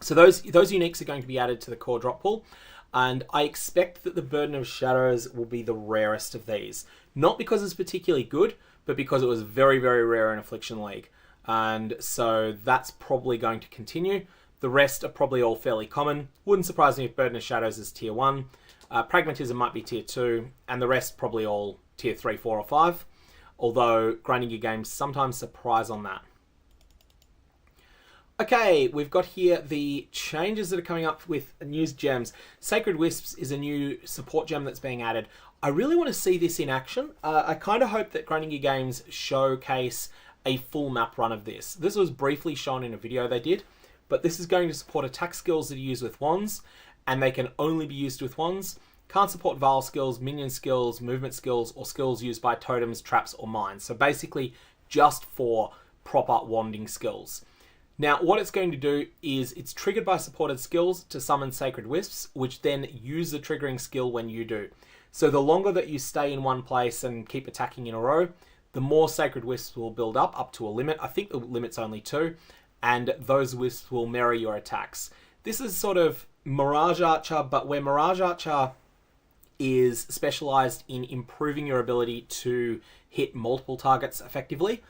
So those uniques are going to be added to the core drop pool, and I expect that the Burden of Shadows will be the rarest of these. Not because it's particularly good, but because it was very, very rare in Affliction League. And so that's probably going to continue. The rest are probably all fairly common. Wouldn't surprise me if Burden of Shadows is tier 1. Pragmatism might be tier 2, and the rest probably all tier 3, 4, or 5. Although grinding your games sometimes surprise on that. Okay, we've got here the changes that are coming up with news gems. Sacred Wisps is a new support gem that's being added. I really want to see this in action. I kind of hope that Grinding Your Games showcase a full map run of this. This was briefly shown in a video they did, but this is going to support attack skills that are used with wands, and they can only be used with wands. Can't support Vaal skills, minion skills, movement skills, or skills used by totems, traps, or mines. So basically, just for proper wanding skills. Now, what it's going to do is it's triggered by supported skills to summon Sacred Wisps, which then use the triggering skill when you do. So the longer that you stay in one place and keep attacking in a row, the more Sacred Wisps will build up to a limit. I think the limit's only 2, and those wisps will mirror your attacks. This is sort of Mirage Archer, but where Mirage Archer is specialized in improving your ability to hit multiple targets effectively,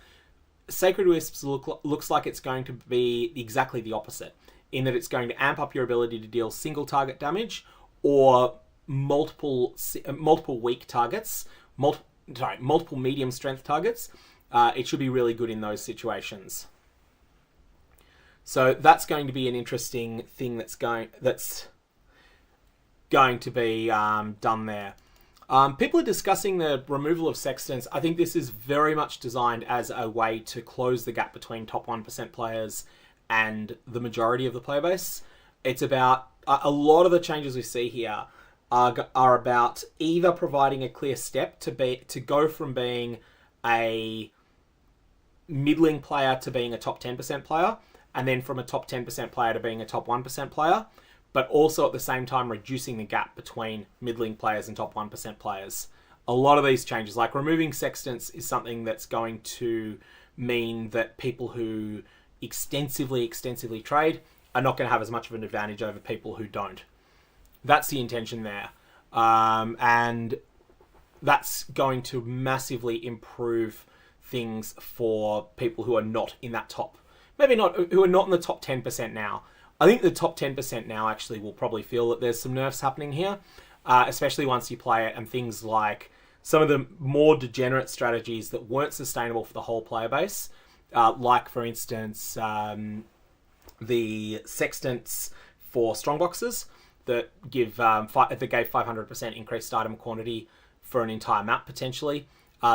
Sacred Wisps looks like it's going to be exactly the opposite. in that it's going to amp up your ability to deal single target damage or multiple weak targets, multiple medium strength targets. It should be really good in those situations. So that's going to be an interesting thing that's going to be done there. People are discussing the removal of sextants. I think this is very much designed as a way to close the gap between top 1% players and the majority of the player base. It's about a lot of the changes we see here are about either providing a clear step to go from being a middling player to being a top 10% player, and then from a top 10% player to being a top 1% player, but also at the same time reducing the gap between middling players and top 1% players. A lot of these changes, like removing sextants, is something that's going to mean that people who extensively trade are not going to have as much of an advantage over people who don't. That's the intention there. And that's going to massively improve things for people who are not in that top, who are not in the top 10% now. I think the top 10% now actually will probably feel that there's some nerfs happening here, especially once you play it, and things like some of the more degenerate strategies that weren't sustainable for the whole player base, like, for instance, the sextants for strongboxes that gave 500% increased item quantity for an entire map, potentially.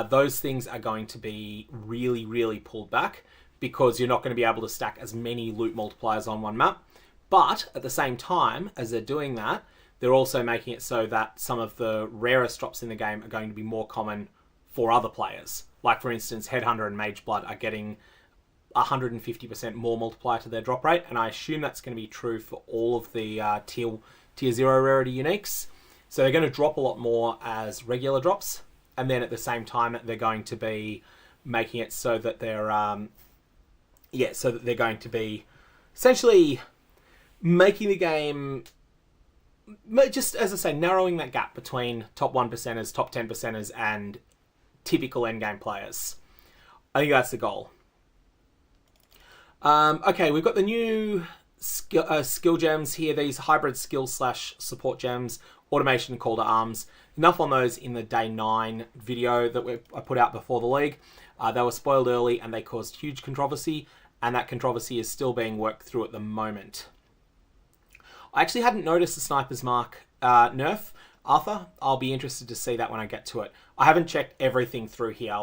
Those things are going to be really pulled back, because you're not going to be able to stack as many loot multipliers on one map. But at the same time, as they're doing that, they're also making it so that some of the rarest drops in the game are going to be more common for other players. Like, for instance, Headhunter and Mageblood are getting 150% more multiplier to their drop rate, and I assume that's going to be true for all of the tier 0 rarity uniques. So they're going to drop a lot more as regular drops, and then at the same time they're going to be making it so that they're going to be essentially making the game, just as I say, narrowing that gap between top 1%ers, top 10%ers, and typical endgame players. I think that's the goal. Okay, we've got the new skill gems here, these hybrid skill / support gems, automation and call to arms. Enough on those in the day 9 video that I put out before the league. They were spoiled early and they caused huge controversy, and that controversy is still being worked through at the moment. I actually hadn't noticed the Sniper's Mark nerf, Arthur. I'll be interested to see that when I get to it. I haven't checked everything through here.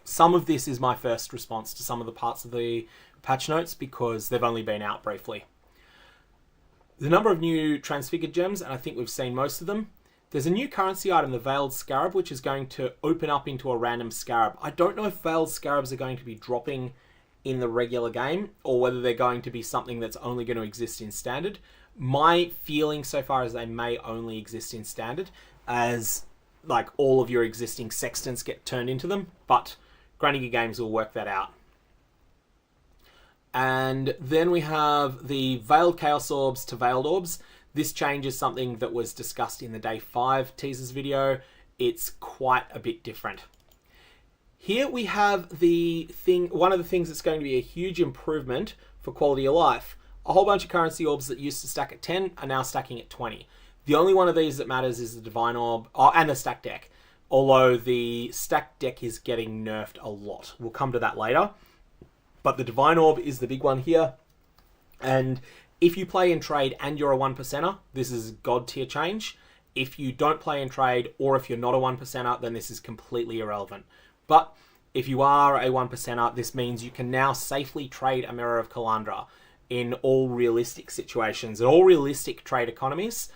Some of this is my first response to some of the parts of the patch notes, because they've only been out briefly. The number of new transfigured gems, and I think we've seen most of them. There's a new currency item, the Veiled Scarab, which is going to open up into a random scarab. I don't know if Veiled Scarabs are going to be dropping in the regular game, or whether they're going to be something that's only going to exist in standard. My feeling so far is they may only exist in standard, as like all of your existing sextants get turned into them, but Granny Games will work that out. And then we have the Veiled Chaos Orbs to Veiled Orbs. This change is something that was discussed in the Day 5 teasers video. It's quite a bit different. Here we have one of the things that's going to be a huge improvement for quality of life. A whole bunch of currency orbs that used to stack at 10 are now stacking at 20. The only one of these that matters is the Divine Orb, and the stack deck. Although the stack deck is getting nerfed a lot. We'll come to that later. But the Divine Orb is the big one here. And if you play in trade and you're a 1%er, this is God tier change. If you don't play in trade, or if you're not a 1%er, then this is completely irrelevant. But if you are a 1%er, this means you can now safely trade a Mirror of Kalandra in all realistic situations. In all realistic trade economies,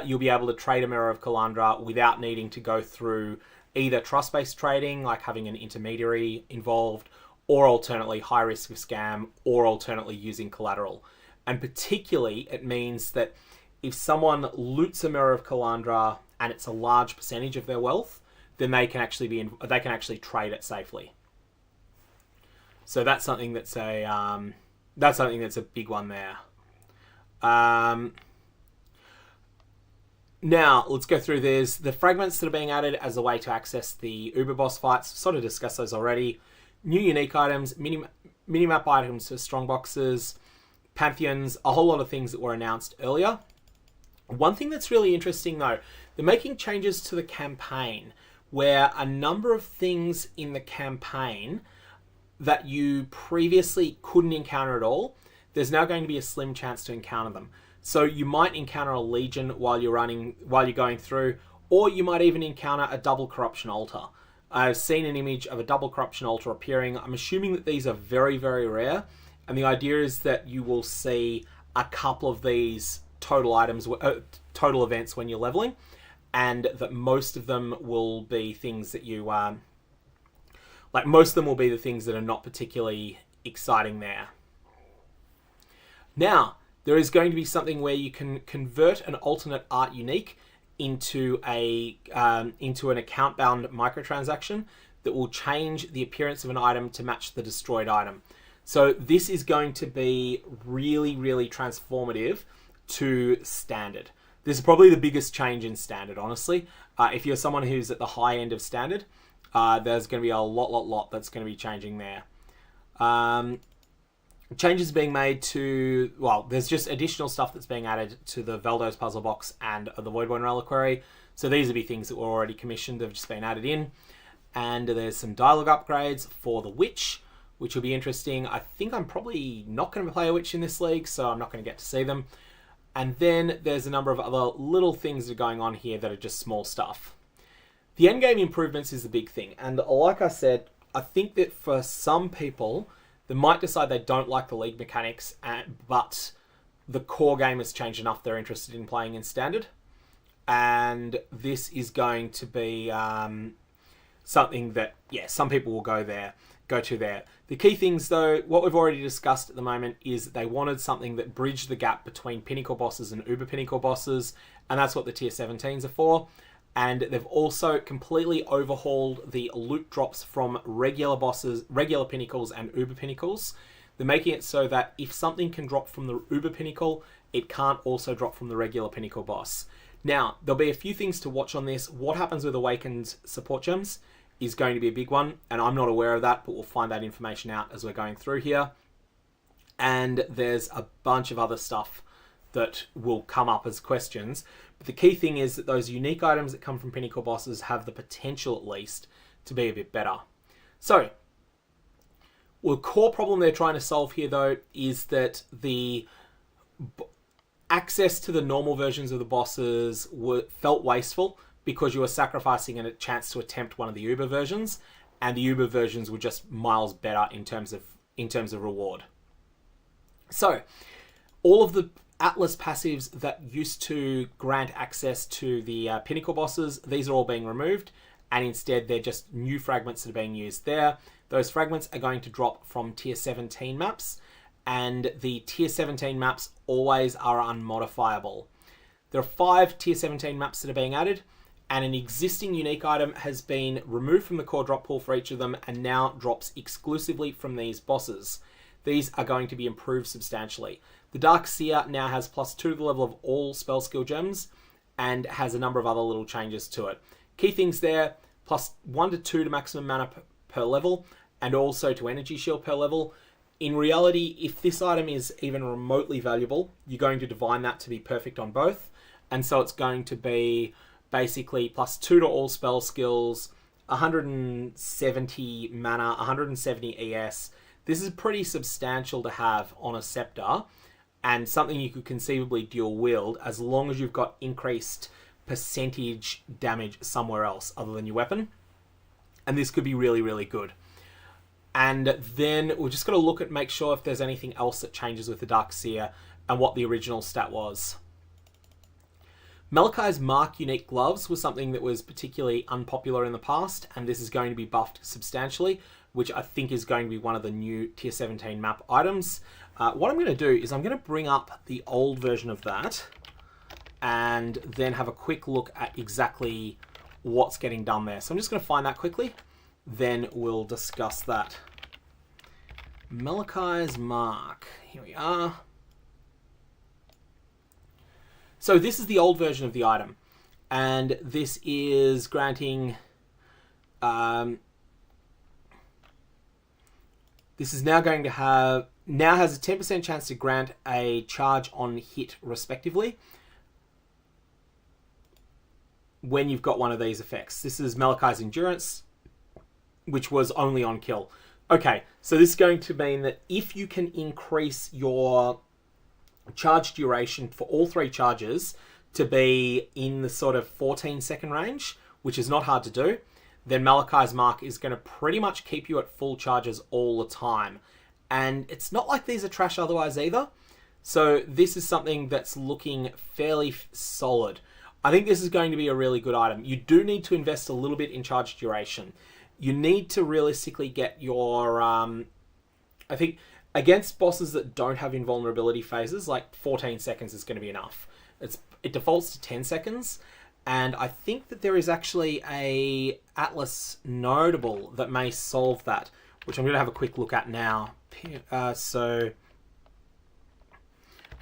you'll be able to trade a Mirror of Kalandra without needing to go through either trust-based trading, like having an intermediary involved, or alternately high risk of scam, or alternately using collateral. And particularly, it means that if someone loots a Mirror of Kalandra and it's a large percentage of their wealth, then they can actually trade it safely. So that's something that's a big one there. Now, let's go through this. The fragments that are being added as a way to access the Uber boss fights. Sort of discussed those already. New unique items, minimap items for strong boxes, pantheons, a whole lot of things that were announced earlier. One thing that's really interesting though, they're making changes to the campaign where a number of things in the campaign that you previously couldn't encounter at all, there's now going to be a slim chance to encounter them. So you might encounter a legion while you're going through, or you might even encounter a double corruption altar. I've seen an image of a double corruption altar appearing. I'm assuming that these are very, very rare. And the idea is that you will see a couple of these total items, total events when you're leveling, and that most of them will be things that you, most of them will be the things that are not particularly exciting there. Now, there is going to be something where you can convert an alternate art unique into an account-bound microtransaction that will change the appearance of an item to match the destroyed item. So this is going to be really, really transformative to Standard. This is probably the biggest change in Standard, honestly. If you're someone who's at the high end of Standard, there's going to be a lot that's going to be changing there. Changes being made to, well, there's just additional stuff that's being added to the Valdo's puzzle box and the Voidborn Reliquary. So these would be things that were already commissioned, they've just been added in. And there's some dialogue upgrades for the Witch, which will be interesting. I think I'm probably not going to play a Witch in this league, so I'm not going to get to see them. And then there's a number of other little things that are going on here that are just small stuff. The endgame improvements is the big thing. And like I said, I think that for some people, they might decide they don't like the league mechanics, but the core game has changed enough they're interested in playing in Standard. And this is going to be something that, yeah, some people will go to there. The key things, though, what we've already discussed at the moment is that they wanted something that bridged the gap between Pinnacle bosses and Uber Pinnacle bosses, and that's what the Tier 17s are for. And they've also completely overhauled the loot drops from regular bosses, regular Pinnacles and Uber Pinnacles. They're making it so that if something can drop from the Uber Pinnacle, it can't also drop from the regular Pinnacle boss. Now, there'll be a few things to watch on this. What happens with Awakened support gems is going to be a big one, and I'm not aware of that, but we'll find that information out as we're going through here. And there's a bunch of other stuff that will come up as questions. But the key thing is that those unique items that come from Pinnacle bosses have the potential, at least, to be a bit better. So, well, the core problem they're trying to solve here, though, is that the access to the normal versions of the bosses felt wasteful because you were sacrificing a chance to attempt one of the Uber versions, and the Uber versions were just miles better in terms of reward. So, all of the Atlas passives that used to grant access to the Pinnacle bosses, these are all being removed, and instead they're just new fragments that are being used there. Those fragments are going to drop from Tier 17 maps, and the Tier 17 maps always are unmodifiable. There are 5 Tier 17 maps that are being added, and an existing unique item has been removed from the core drop pool for each of them and now drops exclusively from these bosses. These are going to be improved substantially. The Dark Seer now has +2 to the level of all spell skill gems and has a number of other little changes to it. Key things there, +1 to 2 to maximum mana per level, and also to energy shield per level. In reality, if this item is even remotely valuable, you're going to divine that to be perfect on both. And so it's going to be basically +2 to all spell skills, 170 mana, 170 ES. This is pretty substantial to have on a scepter, and something you could conceivably dual wield as long as you've got increased percentage damage somewhere else other than your weapon. And this could be really, really good. And then we're just going to look at, make sure if there's anything else that changes with the Dark Seer and what the original stat was. Malachi's Mark unique gloves was something that was particularly unpopular in the past, and this is going to be buffed substantially, which I think is going to be one of the new Tier 17 map items. What I'm going to do is I'm going to bring up the old version of that and then have a quick look at exactly what's getting done there. So I'm just going to find that quickly, then we'll discuss that. Malachi's Mark, here we are. So this is the old version of the item, and this is granting This is now going to have, now has a 10% chance to grant a charge on hit respectively when you've got one of these effects. This is Malachai's Endurance, which was only on kill. Okay, so this is going to mean that if you can increase your charge duration for all 3 charges to be in the sort of 14-second range, which is not hard to do, then Malachai's Mark is going to pretty much keep you at full charges all the time. And it's not like these are trash otherwise either. So this is something that's looking fairly solid. I think this is going to be a really good item. You do need to invest a little bit in charge duration. You need to realistically get your... I think against bosses that don't have invulnerability phases, like 14 seconds is going to be enough. It defaults to 10 seconds. And I think that there is actually a Atlas notable that may solve that, which I'm going to have a quick look at now. So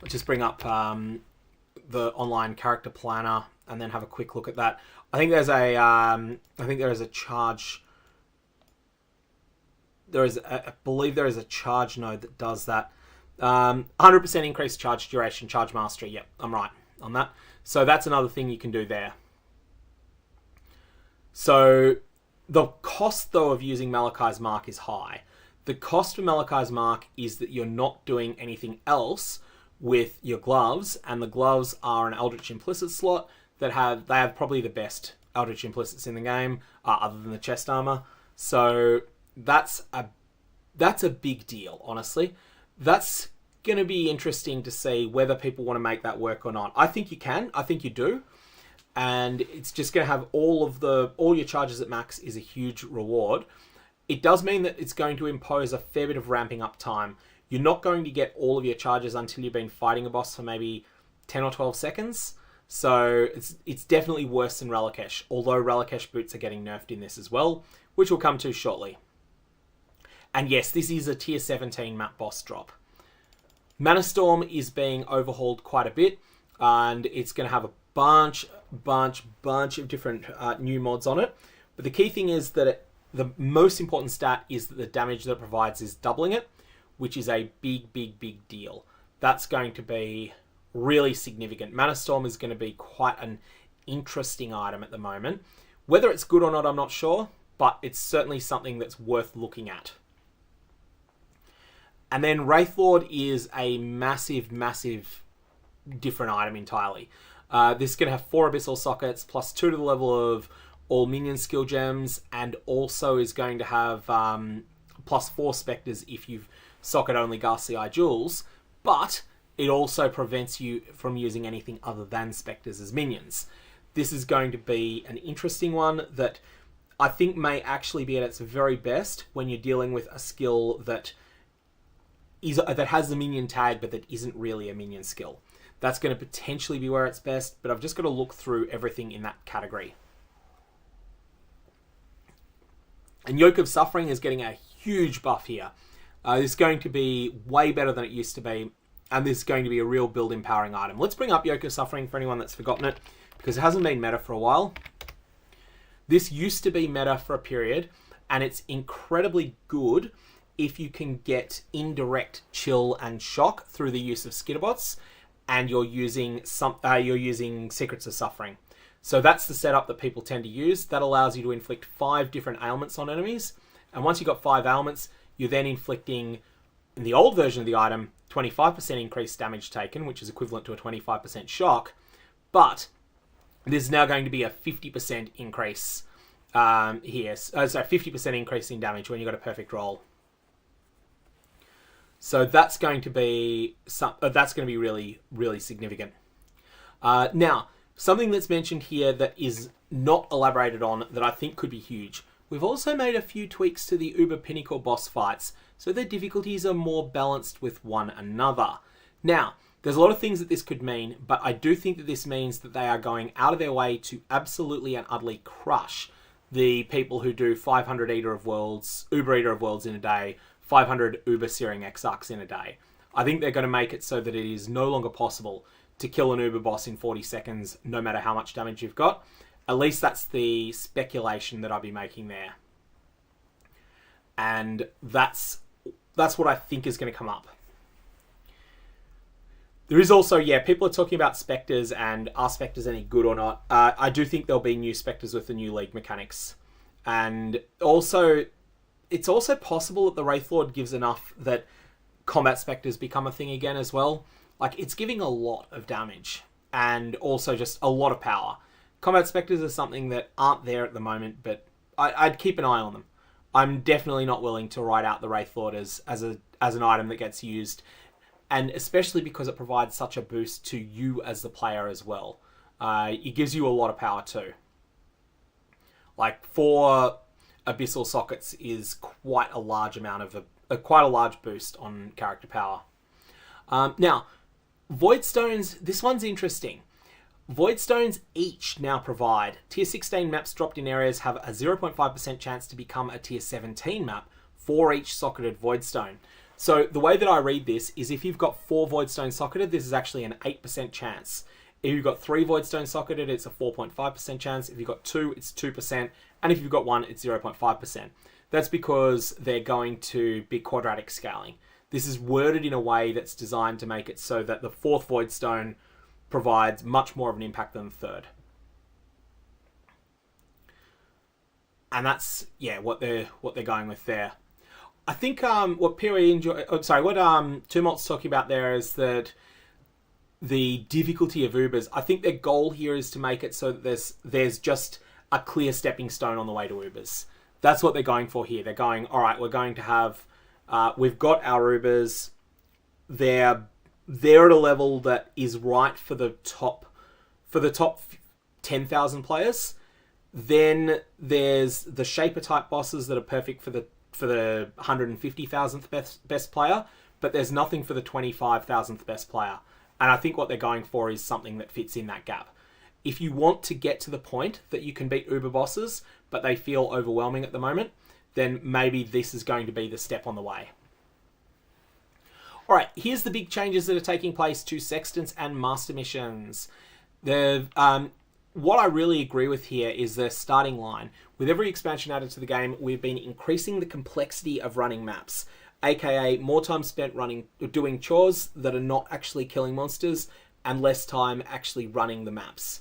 let's just bring up the online character planner and then have a quick look at that. I think there's a I believe there is a charge node that does that. 100% increased charge duration, charge mastery. Yep, I'm right on that. So that's another thing you can do there. So the cost, though, of using Malachai's Mark is high. The cost for Malachai's Mark is that you're not doing anything else with your gloves, and the gloves are an Eldritch Implicit slot that they have probably the best Eldritch Implicits in the game, other than the chest armor. So that's a big deal, honestly. That's going to be interesting to see whether people want to make that work or not. I think you can. I think you do. And it's just going to have all your charges at max is a huge reward. It does mean that it's going to impose a fair bit of ramping up time. You're not going to get all of your charges until you've been fighting a boss for maybe 10 or 12 seconds. So it's definitely worse than Relicash, although Relicash boots are getting nerfed in this as well, which we'll come to shortly. And yes, this is a tier 17 map boss drop. Mana Storm is being overhauled quite a bit, and it's going to have a bunch of different new mods on it. But the key thing is that the most important stat is that the damage that it provides is doubling it, which is a big deal. That's going to be really significant. Mana Storm is going to be quite an interesting item at the moment. Whether it's good or not, I'm not sure, but it's certainly something that's worth looking at. And then Wraithlord is a massive different item entirely. This is going to have 4 Abyssal Sockets, plus 2 to the level of all minion skill gems, and also is going to have plus 4 Spectres if you've socket only Ghastly Eye Jewels, but it also prevents you from using anything other than Spectres as minions. This is going to be an interesting one that I think may actually be at its very best when you're dealing with a skill that has the minion tag but that isn't really a minion skill. That's going to potentially be where it's best, but I've just got to look through everything in that category. And Yoke of Suffering is getting a huge buff here. This is going to be way better than it used to be, and this is going to be a real build empowering item. Let's bring up Yoke of Suffering for anyone that's forgotten it, because it hasn't been meta for a while. This used to be meta for a period, and it's incredibly good if you can get indirect chill and shock through the use of Skitterbots, and you're using Secrets of Suffering. So that's the setup that people tend to use. That allows you to inflict 5 different ailments on enemies, and once you've got 5 ailments, you're then inflicting, in the old version of the item, 25% increased damage taken, which is equivalent to a 25% shock, but there's now going to be a 50% increase here. So 50% increase in damage when you've got a perfect roll. So that's going to be really significant. Now, something that's mentioned here that is not elaborated on that I think could be huge. We've also made a few tweaks to the Uber Pinnacle boss fights, so their difficulties are more balanced with one another. Now, there's a lot of things that this could mean, but I do think that this means that they are going out of their way to absolutely and utterly crush the people who do 500 Uber Eater of Worlds in a day, 500 Uber Searing Exarchs in a day. I think they're going to make it so that it is no longer possible to kill an Uber boss in 40 seconds, no matter how much damage you've got. At least that's the speculation that I'll be making there. And that's that's what I think is going to come up. There is also, yeah, people are talking about Spectres and are Spectres any good or not. I do think there'll be new Spectres with the new League mechanics. And also, it's also possible that the Wraithlord gives enough that combat Spectres become a thing again as well. Like, it's giving a lot of damage and also just a lot of power. Combat Spectres are something that aren't there at the moment, but I'd keep an eye on them. I'm definitely not willing to write out the Wraithlord as an item that gets used, and especially because it provides such a boost to you as the player as well. It gives you a lot of power too. Like, 4 Abyssal Sockets is quite a large amount of quite a large boost on character power. Now, Void Stones, this one's interesting. Void Stones each now provide Tier 16 maps dropped in areas have a 0.5% chance to become a Tier 17 map for each socketed Void Stone. So the way that I read this is if you've got 4 Void Stones socketed, this is actually an 8% chance. If you've got 3 Void Stones socketed, it's a 4.5% chance. If you've got 2, it's 2%. And if you've got 1, it's 0.5%. That's because they're going to be quadratic scaling. This is worded in a way that's designed to make it so that the 4th Void Stone provides much more of an impact than the 3rd. And that's, yeah, what they're going with there. I think what Tumult's talking about there is that the difficulty of Ubers, I think their goal here is to make it so that there's just a clear stepping stone on the way to Ubers. That's what they're going for here. They're going, all right, we're going to have, we've got our Ubers. They're at a level that is right for the top 10,000 players. Then there's the Shaper type bosses that are perfect for the 150,000th best player, but there's nothing for the 25,000th best player. And I think what they're going for is something that fits in that gap. If you want to get to the point that you can beat Uber bosses, but they feel overwhelming at the moment, then maybe this is going to be the step on the way. All right, here's the big changes that are taking place to Sextants and Master Missions. What I really agree with here is the starting line. With every expansion added to the game, we've been increasing the complexity of running maps, aka more time spent doing chores that are not actually killing monsters, and less time actually running the maps.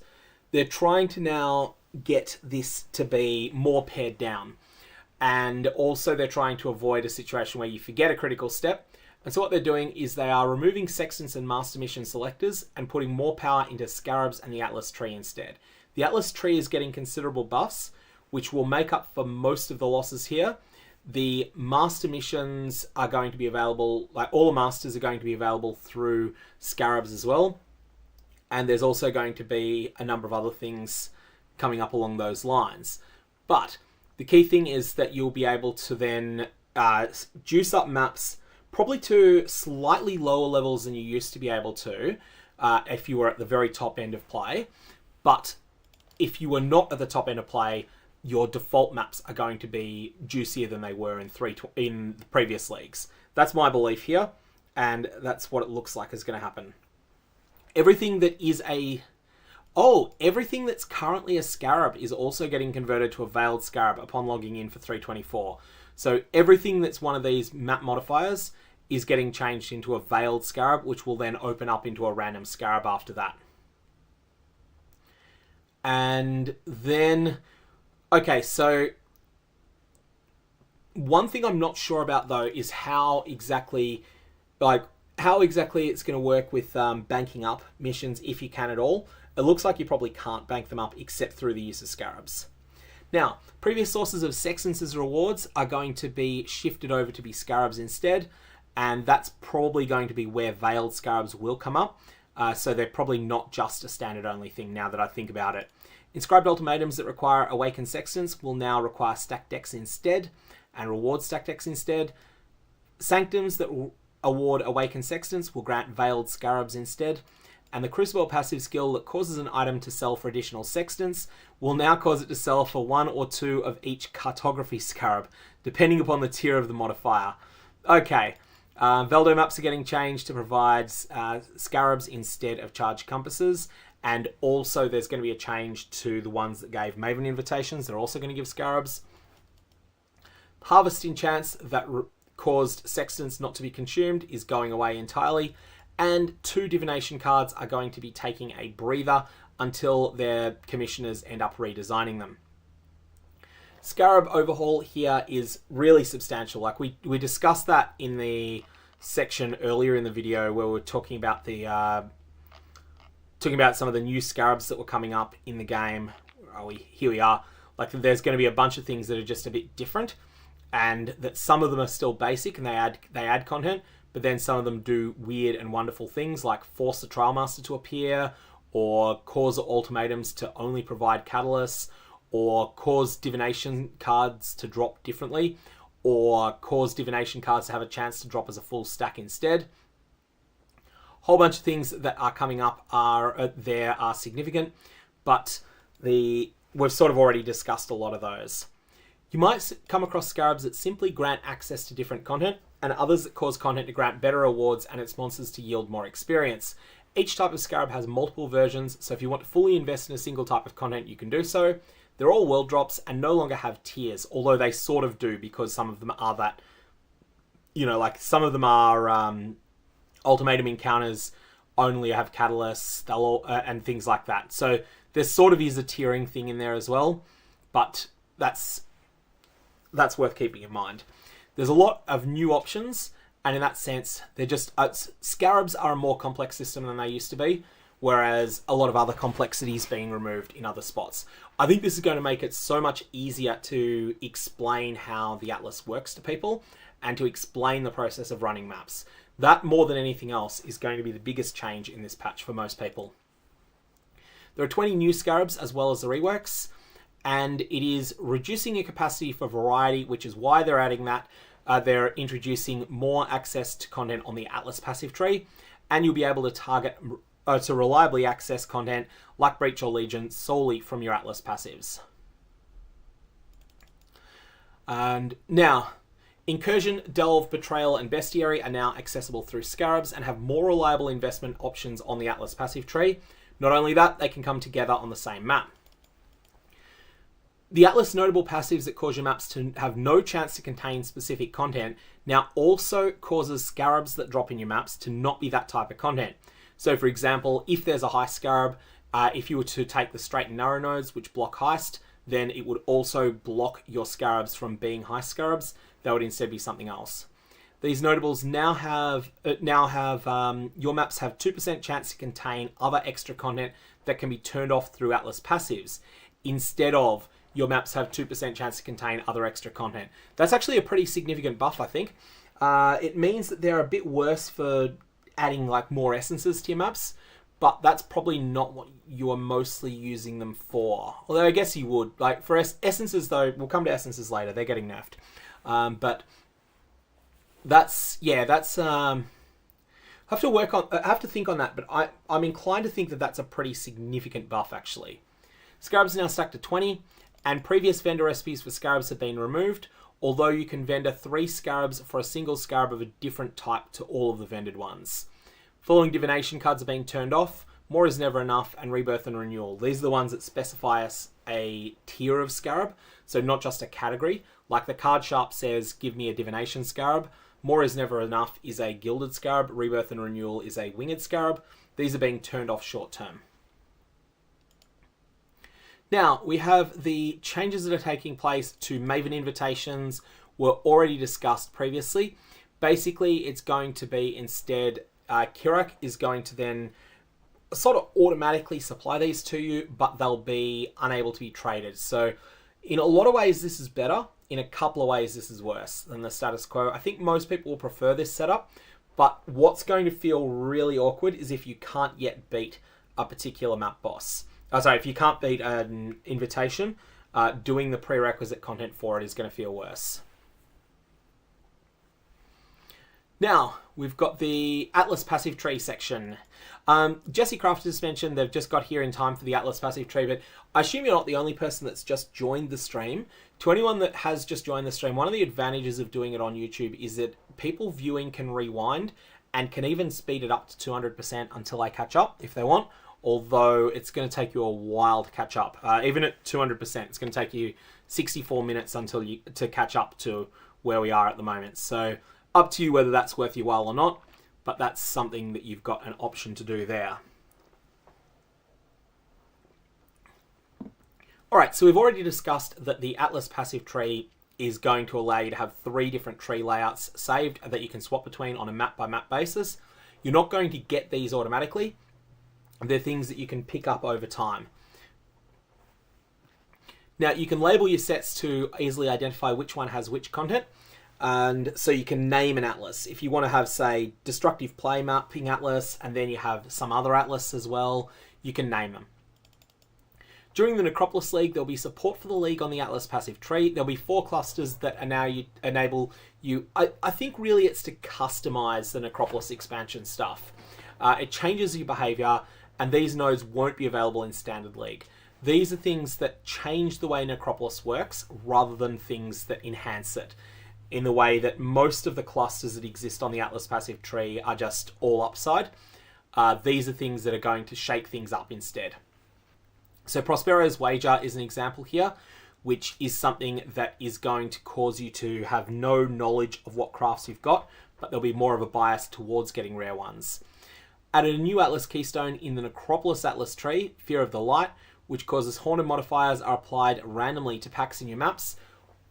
They're trying to now get this to be more pared down. And also they're trying to avoid a situation where you forget a critical step. And so what they're doing is they are removing Sextants and Master Mission selectors and putting more power into Scarabs and the Atlas Tree instead. The Atlas Tree is getting considerable buffs, which will make up for most of the losses here. The Master Missions are going to be available, like all the Masters are going to be available through Scarabs as well. And there's also going to be a number of other things coming up along those lines. But the key thing is that you'll be able to then juice up maps probably to slightly lower levels than you used to be able to if you were at the very top end of play. But if you were not at the top end of play, your default maps are going to be juicier than they were in the previous leagues. That's my belief here, and that's what it looks like is going to happen. Everything that's currently a Scarab is also getting converted to a Veiled Scarab upon logging in for 324. So everything that's one of these map modifiers is getting changed into a Veiled Scarab, which will then open up into a random Scarab after that. And then, okay, so one thing I'm not sure about though is how exactly it's going to work with banking up missions, if you can at all. It looks like you probably can't bank them up except through the use of Scarabs. Now, previous sources of Sextants as rewards are going to be shifted over to be Scarabs instead, and that's probably going to be where Veiled Scarabs will come up. So they're probably not just a standard only thing now that I think about it. Inscribed Ultimatums that require Awakened Sextants will now require Stacked Decks instead, and reward Stacked Decks instead. Sanctums that will award Awakened Sextants will grant Veiled Scarabs instead. And the Crucible passive skill that causes an item to sell for additional Sextants will now cause it to sell for 1 or 2 of each Cartography Scarab, depending upon the tier of the modifier. Okay, Veldo maps are getting changed to provide Scarabs instead of Charged Compasses, and also there's going to be a change to the ones that gave Maven invitations. They're also going to give Scarabs. Harvest enchants that caused sextants not to be consumed is going away entirely, and 2 divination cards are going to be taking a breather until their commissioners end up redesigning them. Scarab overhaul here is really substantial. Like we discussed that in the section earlier in the video where we were talking about some of the new scarabs that were coming up in the game. Where are we? Here we are. Like there's going to be a bunch of things that are just a bit different, and that some of them are still basic and they add content, but then some of them do weird and wonderful things like force the Trial Master to appear, or cause ultimatums to only provide catalysts, or cause divination cards to drop differently, or cause divination cards to have a chance to drop as a full stack instead. Whole bunch of things that are coming up are significant, but we've sort of already discussed a lot of those. You might come across scarabs that simply grant access to different content, and others that cause content to grant better rewards and its monsters to yield more experience. Each type of scarab has multiple versions, so if you want to fully invest in a single type of content, you can do so. They're all world drops and no longer have tiers, although they sort of do, because some of them are that, like some of them are ultimatum encounters only have catalysts, and things like that. So there sort of is a tiering thing in there as well, but that's worth keeping in mind. There's a lot of new options, and in that sense, they're just scarabs are a more complex system than they used to be, whereas a lot of other complexity is being removed in other spots. I think this is going to make it so much easier to explain how the Atlas works to people and to explain the process of running maps. That, more than anything else, is going to be the biggest change in this patch for most people. There are 20 new scarabs as well as the reworks, and it is reducing your capacity for variety, which is why they're adding that. They're introducing more access to content on the Atlas passive tree, and you'll be able to reliably access content like Breach or Legion solely from your Atlas passives. And now, Incursion, Delve, Betrayal, and Bestiary are now accessible through scarabs and have more reliable investment options on the Atlas passive tree. Not only that, they can come together on the same map. The Atlas notable passives that cause your maps to have no chance to contain specific content now also causes scarabs that drop in your maps to not be that type of content. So for example, if there's a heist scarab, if you were to take the straight and narrow nodes which block heist, then it would also block your scarabs from being heist scarabs. That would instead be something else. These notables now have your maps have 2% chance to contain other extra content that can be turned off through Atlas passives, instead of your maps have 2% chance to contain other extra content. That's actually a pretty significant buff, I think. It means that they're a bit worse for adding like more essences to your maps, but that's probably not what you are mostly using them for. Although I guess you would. Like for essences though, we'll come to essences later, they're getting nerfed. But that's I have to think on that, but I'm inclined to think that that's a pretty significant buff actually. Scarabs are now stacked to 20, and previous vendor recipes for scarabs have been removed, although you can vendor 3 scarabs for a single scarab of a different type to all of the vended ones. Following divination cards are being turned off, more is never enough, and rebirth and renewal. These are the ones that specify us a tier of scarab, so not just a category. Like the card sharp says, give me a divination scarab. More is never enough is a gilded scarab. Rebirth and renewal is a winged scarab. These are being turned off short term. Now, we have the changes that are taking place to Maven invitations were already discussed previously. Basically, it's going to be instead, Kirak is going to then sort of automatically supply these to you, but they'll be unable to be traded. So in a lot of ways, this is better. In a couple of ways, this is worse than the status quo. I think most people will prefer this setup, but what's going to feel really awkward is if you can't yet beat a particular map boss. If you can't beat an invitation, doing the prerequisite content for it is going to feel worse. Now, we've got the Atlas passive tree section. Jesse Craft just mentioned they've just got here in time for the Atlas passive tree, but I assume you're not the only person that's just joined the stream. To anyone that has just joined the stream, one of the advantages of doing it on YouTube is that people viewing can rewind and can even speed it up to 200% until they catch up if they want. Although it's going to take you a while to catch up. Even at 200%, it's going to take you 64 minutes to catch up to where we are at the moment. So up to you whether that's worth your while or not, but that's something that you've got an option to do there. Alright, so we've already discussed that the Atlas passive tree is going to allow you to have 3 different tree layouts saved that you can swap between on a map by map basis. You're not going to get these automatically. They're things that you can pick up over time. Now, you can label your sets to easily identify which one has which content. And so you can name an atlas. If you want to have, say, destructive play mapping atlas, and then you have some other atlas as well, you can name them. During the Necropolis League, there'll be support for the League on the Atlas passive tree. There'll be 4 clusters that are now enable you... I think really it's to customize the Necropolis expansion stuff. It changes your behavior, and these nodes won't be available in Standard League. These are things that change the way Necropolis works, rather than things that enhance it, in the way that most of the clusters that exist on the Atlas passive tree are just all upside. These are things that are going to shake things up instead. So Prospero's Wager is an example here, which is something that is going to cause you to have no knowledge of what crafts you've got, but there'll be more of a bias towards getting rare ones. Added a new Atlas keystone in the Necropolis Atlas tree, Fear of the Light, which causes haunted modifiers are applied randomly to packs in your maps.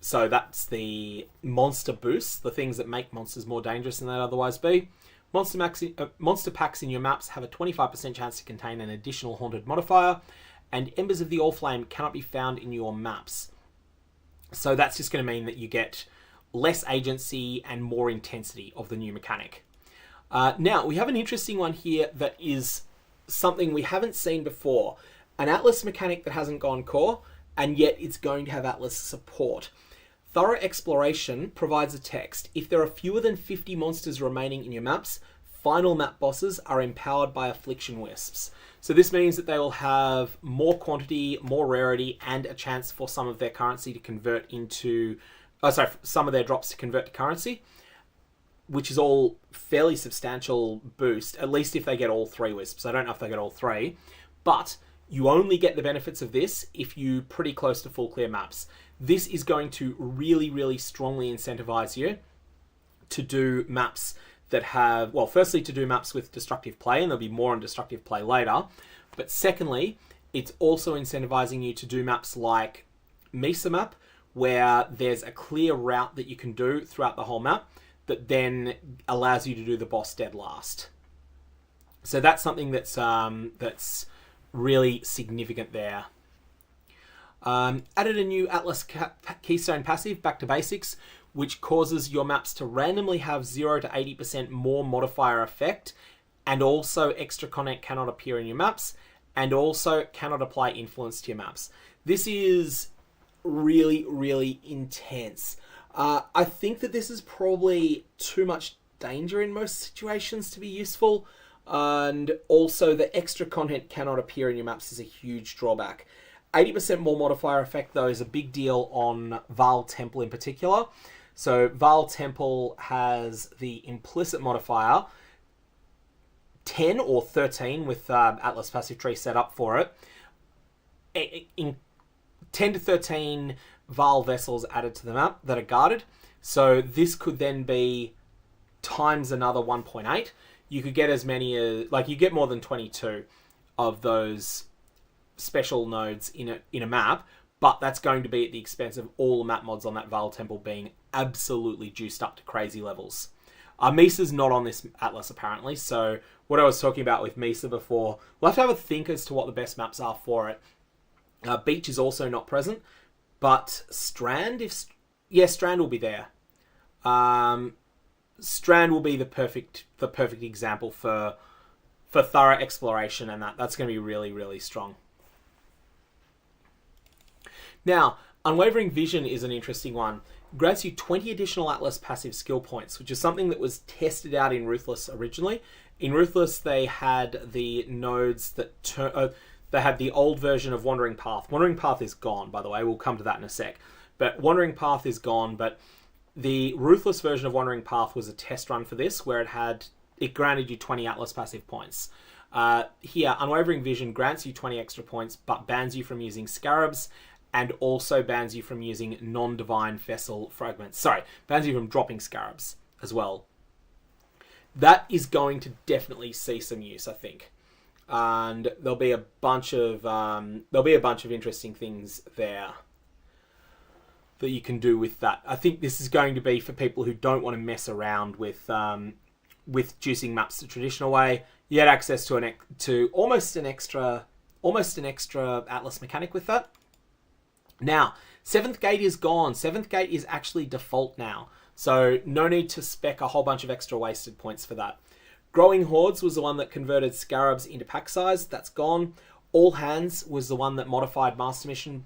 So that's the monster boosts, the things that make monsters more dangerous than they'd otherwise be. Monster packs in your maps have a 25% chance to contain an additional haunted modifier, and Embers of the Allflame cannot be found in your maps. So that's just going to mean that you get less agency and more intensity of the new mechanic. Now, we have an interesting one here that is something we haven't seen before. An Atlas mechanic that hasn't gone core, and yet it's going to have Atlas support. Thorough Exploration provides a text. If there are fewer than 50 monsters remaining in your maps, final map bosses are empowered by Affliction Wisps. So this means that they will have more quantity, more rarity, and a chance for some of their currency to convert into... some of their drops to convert to currency, which is all fairly substantial boost, at least if they get all 3 Wisps. I don't know if they get all 3, but you only get the benefits of this if you're pretty close to full clear maps. This is going to really, really strongly incentivize you to do maps that have, well, firstly to do maps with destructive play, and there'll be more on destructive play later, but secondly, it's also incentivizing you to do maps like Mesa map, where there's a clear route that you can do throughout the whole map that then allows you to do the boss dead last. So that's something that's really significant there. Added a new Atlas Keystone passive, Back to Basics, which causes your maps to randomly have 0 to 80% more modifier effect, and also extra content cannot appear in your maps, and also cannot apply influence to your maps. This is really, really intense. I think that this is probably too much danger in most situations to be useful, and also the extra content cannot appear in your maps is a huge drawback. 80% more modifier effect, though, is a big deal on Vaal Temple in particular. So Vaal Temple has the implicit modifier 10 or 13 with Atlas passive tree set up for it. In 10 to 13 Vaal vessels added to the map that are guarded. So this could then be times another 1.8. You could get as many as, like, you get more than 22 of those special nodes in a map, but that's going to be at the expense of all the map mods on that Vaal Temple being absolutely juiced up to crazy levels. Misa's not on this Atlas apparently, so what I was talking about with Misa before, we'll have to have a think as to what the best maps are for it. Beach is also not present, but Strand, Strand will be there. Strand will be the perfect example for thorough exploration, and that's going to be really, really strong. Now, Unwavering Vision is an interesting one. It grants you 20 additional Atlas passive skill points, which is something that was tested out in Ruthless originally. In Ruthless, they had the nodes that they had the old version of Wandering Path. Wandering Path is gone, by the way. We'll come to that in a sec. But Wandering Path is gone, but the Ruthless version of Wandering Path was a test run for this, where it granted you 20 Atlas passive points. Here, Unwavering Vision grants you 20 extra points, but bans you from using Scarabs and also bans you from using non-divine vessel fragments. Sorry, bans you from dropping scarabs as well. That is going to definitely see some use, I think. And there'll be a bunch of interesting things there that you can do with that. I think this is going to be for people who don't want to mess around with juicing maps the traditional way. You get access to almost an extra Atlas mechanic with that. Now, 7th gate is gone. 7th gate is actually default now. So no need to spec a whole bunch of extra wasted points for that. Growing Hordes was the one that converted scarabs into pack size. That's gone. All Hands was the one that modified Master Mission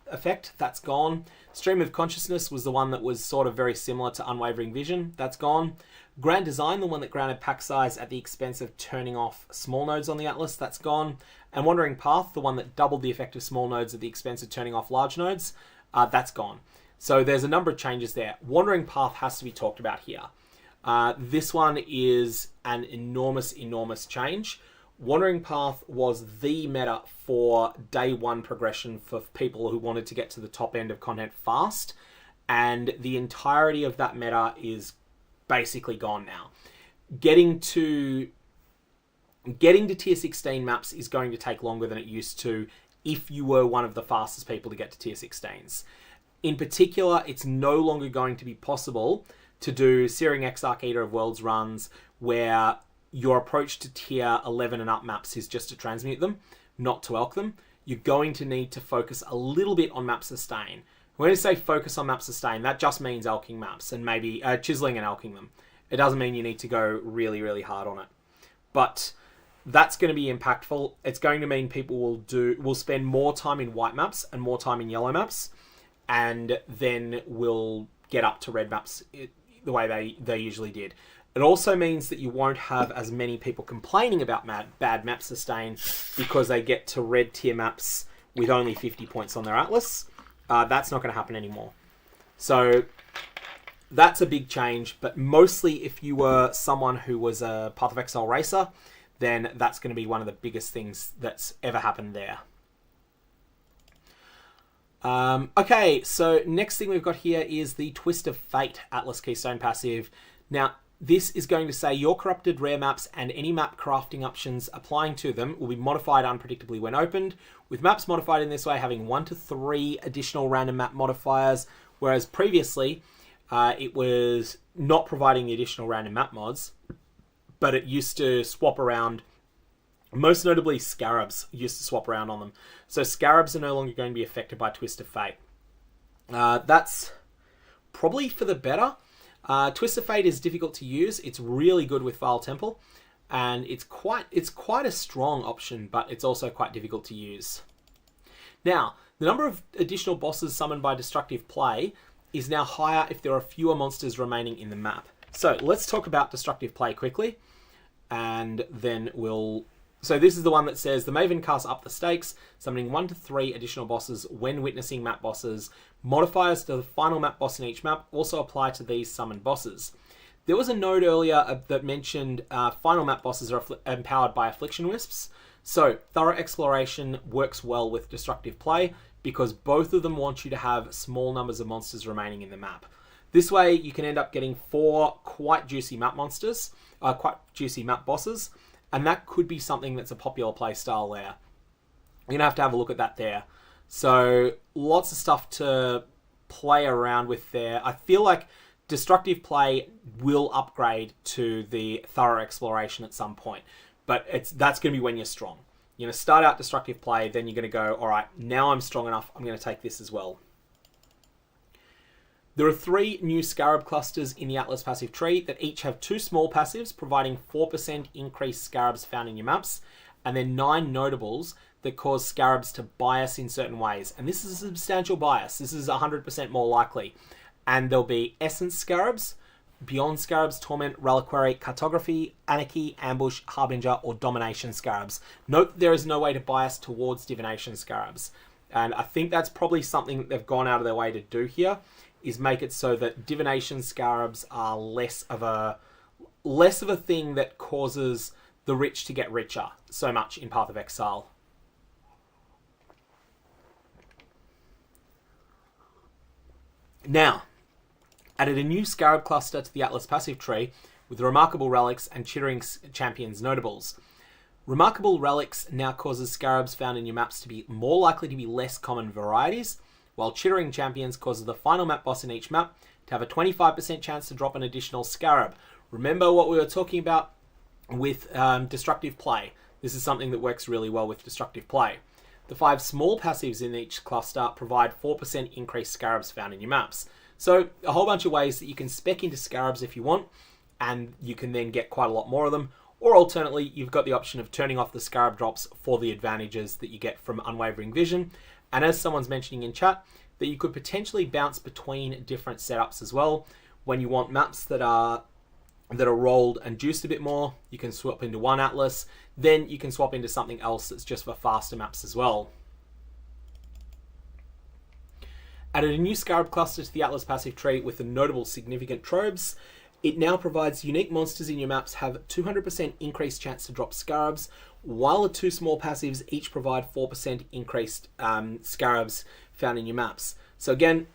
effect. That's gone. Stream of Consciousness was the one that was sort of very similar to Unwavering Vision. That's gone. Grand Design, the one that granted pack size at the expense of turning off small nodes on the Atlas. That's gone. And Wandering Path, the one that doubled the effect of small nodes at the expense of turning off large nodes. That's gone. So there's a number of changes there. Wandering Path has to be talked about here. This one is an enormous change. Wandering Path was the meta for day one progression for people who wanted to get to the top end of content fast, and the entirety of that meta is basically gone now. Getting to tier 16 maps is going to take longer than it used to if you were one of the fastest people to get to tier 16s. In particular, it's no longer going to be possible to do Searing Exarch Eater of Worlds runs where your approach to tier 11 and up maps is just to transmute them, not to elk them. You're going to need to focus a little bit on map sustain. When I say focus on map sustain, that just means elking maps and maybe chiseling and elking them. It doesn't mean you need to go really hard on it. But that's going to be impactful. It's going to mean people will spend more time in white maps and more time in yellow maps, and then will get up to red maps the way they usually did. It also means that you won't have as many people complaining about bad map sustain because they get to red tier maps with only 50 points on their Atlas. That's not going to happen anymore. So that's a big change, but mostly if you were someone who was a PathOfExile racer, then that's going to be one of the biggest things that's ever happened there. Okay, so next thing we've got here is the Twist of Fate Atlas Keystone passive. Now, this is going to say your corrupted rare maps and any map crafting options applying to them will be modified unpredictably when opened, with maps modified in this way having 1 to 3 additional random map modifiers, whereas previously it was not providing the additional random map mods, but it used to swap around. Most notably, Scarabs used to swap around on them. So Scarabs are no longer going to be affected by Twist of Fate. That's probably for the better. Twist of Fate is difficult to use. It's really good with Vile Temple, and it's quite a strong option, but it's also quite difficult to use. Now, the number of additional bosses summoned by destructive play is now higher if there are fewer monsters remaining in the map. So let's talk about destructive play quickly, and then we'll... So this is the one that says, the Maven casts up the stakes, summoning 1 to 3 additional bosses when witnessing map bosses. Modifiers to the final map boss in each map also apply to these summoned bosses. There was a note earlier that mentioned final map bosses are empowered by Affliction Wisps. So Thorough Exploration works well with destructive play because both of them want you to have small numbers of monsters remaining in the map. This way you can end up getting 4 quite juicy map monsters, quite juicy map bosses, and that could be something that's a popular play style there. You're going to have a look at that there. So lots of stuff to play around with there. I feel like destructive play will upgrade to the Thorough Exploration at some point, but that's going to be when you're strong. You're going to start out destructive play, then you're going to go, all right, now I'm strong enough, I'm going to take this as well. There are 3 new Scarab clusters in the Atlas passive tree that each have 2 small passives, providing 4% increased Scarabs found in your maps, and then 9 notables that cause Scarabs to bias in certain ways. And this is a substantial bias. This is 100% more likely. And there'll be Essence Scarabs, Beyond Scarabs, Torment, Reliquary, Cartography, Anarchy, Ambush, Harbinger, or Domination Scarabs. Note that there is no way to bias towards Divination Scarabs. And I think that's probably something that they've gone out of their way to do here, is make it so that Divination Scarabs are less of a thing that causes the rich to get richer so much in PathOfExile. Now, added a new Scarab cluster to the Atlas passive tree with Remarkable Relics and Chittering Champions notables. Remarkable Relics now causes Scarabs found in your maps to be more likely to be less common varieties, while Chittering Champions causes the final map boss in each map to have a 25% chance to drop an additional Scarab. Remember what we were talking about with destructive play. This is something that works really well with destructive play. The 5 small passives in each cluster provide 4% increased Scarabs found in your maps. So a whole bunch of ways that you can spec into Scarabs if you want, and you can then get quite a lot more of them. Or alternately, you've got the option of turning off the Scarab drops for the advantages that you get from Unwavering Vision. And as someone's mentioning in chat, that you could potentially bounce between different setups as well. When you want maps that are rolled and juiced a bit more, you can swap into one Atlas. Then you can swap into something else that's just for faster maps as well. Added a new Scarab cluster to the Atlas passive tree with the notable significant tropes. It now provides unique monsters in your maps have 200% increased chance to drop Scarabs, while the 2 small passives each provide 4% increased Scarabs found in your maps. So again,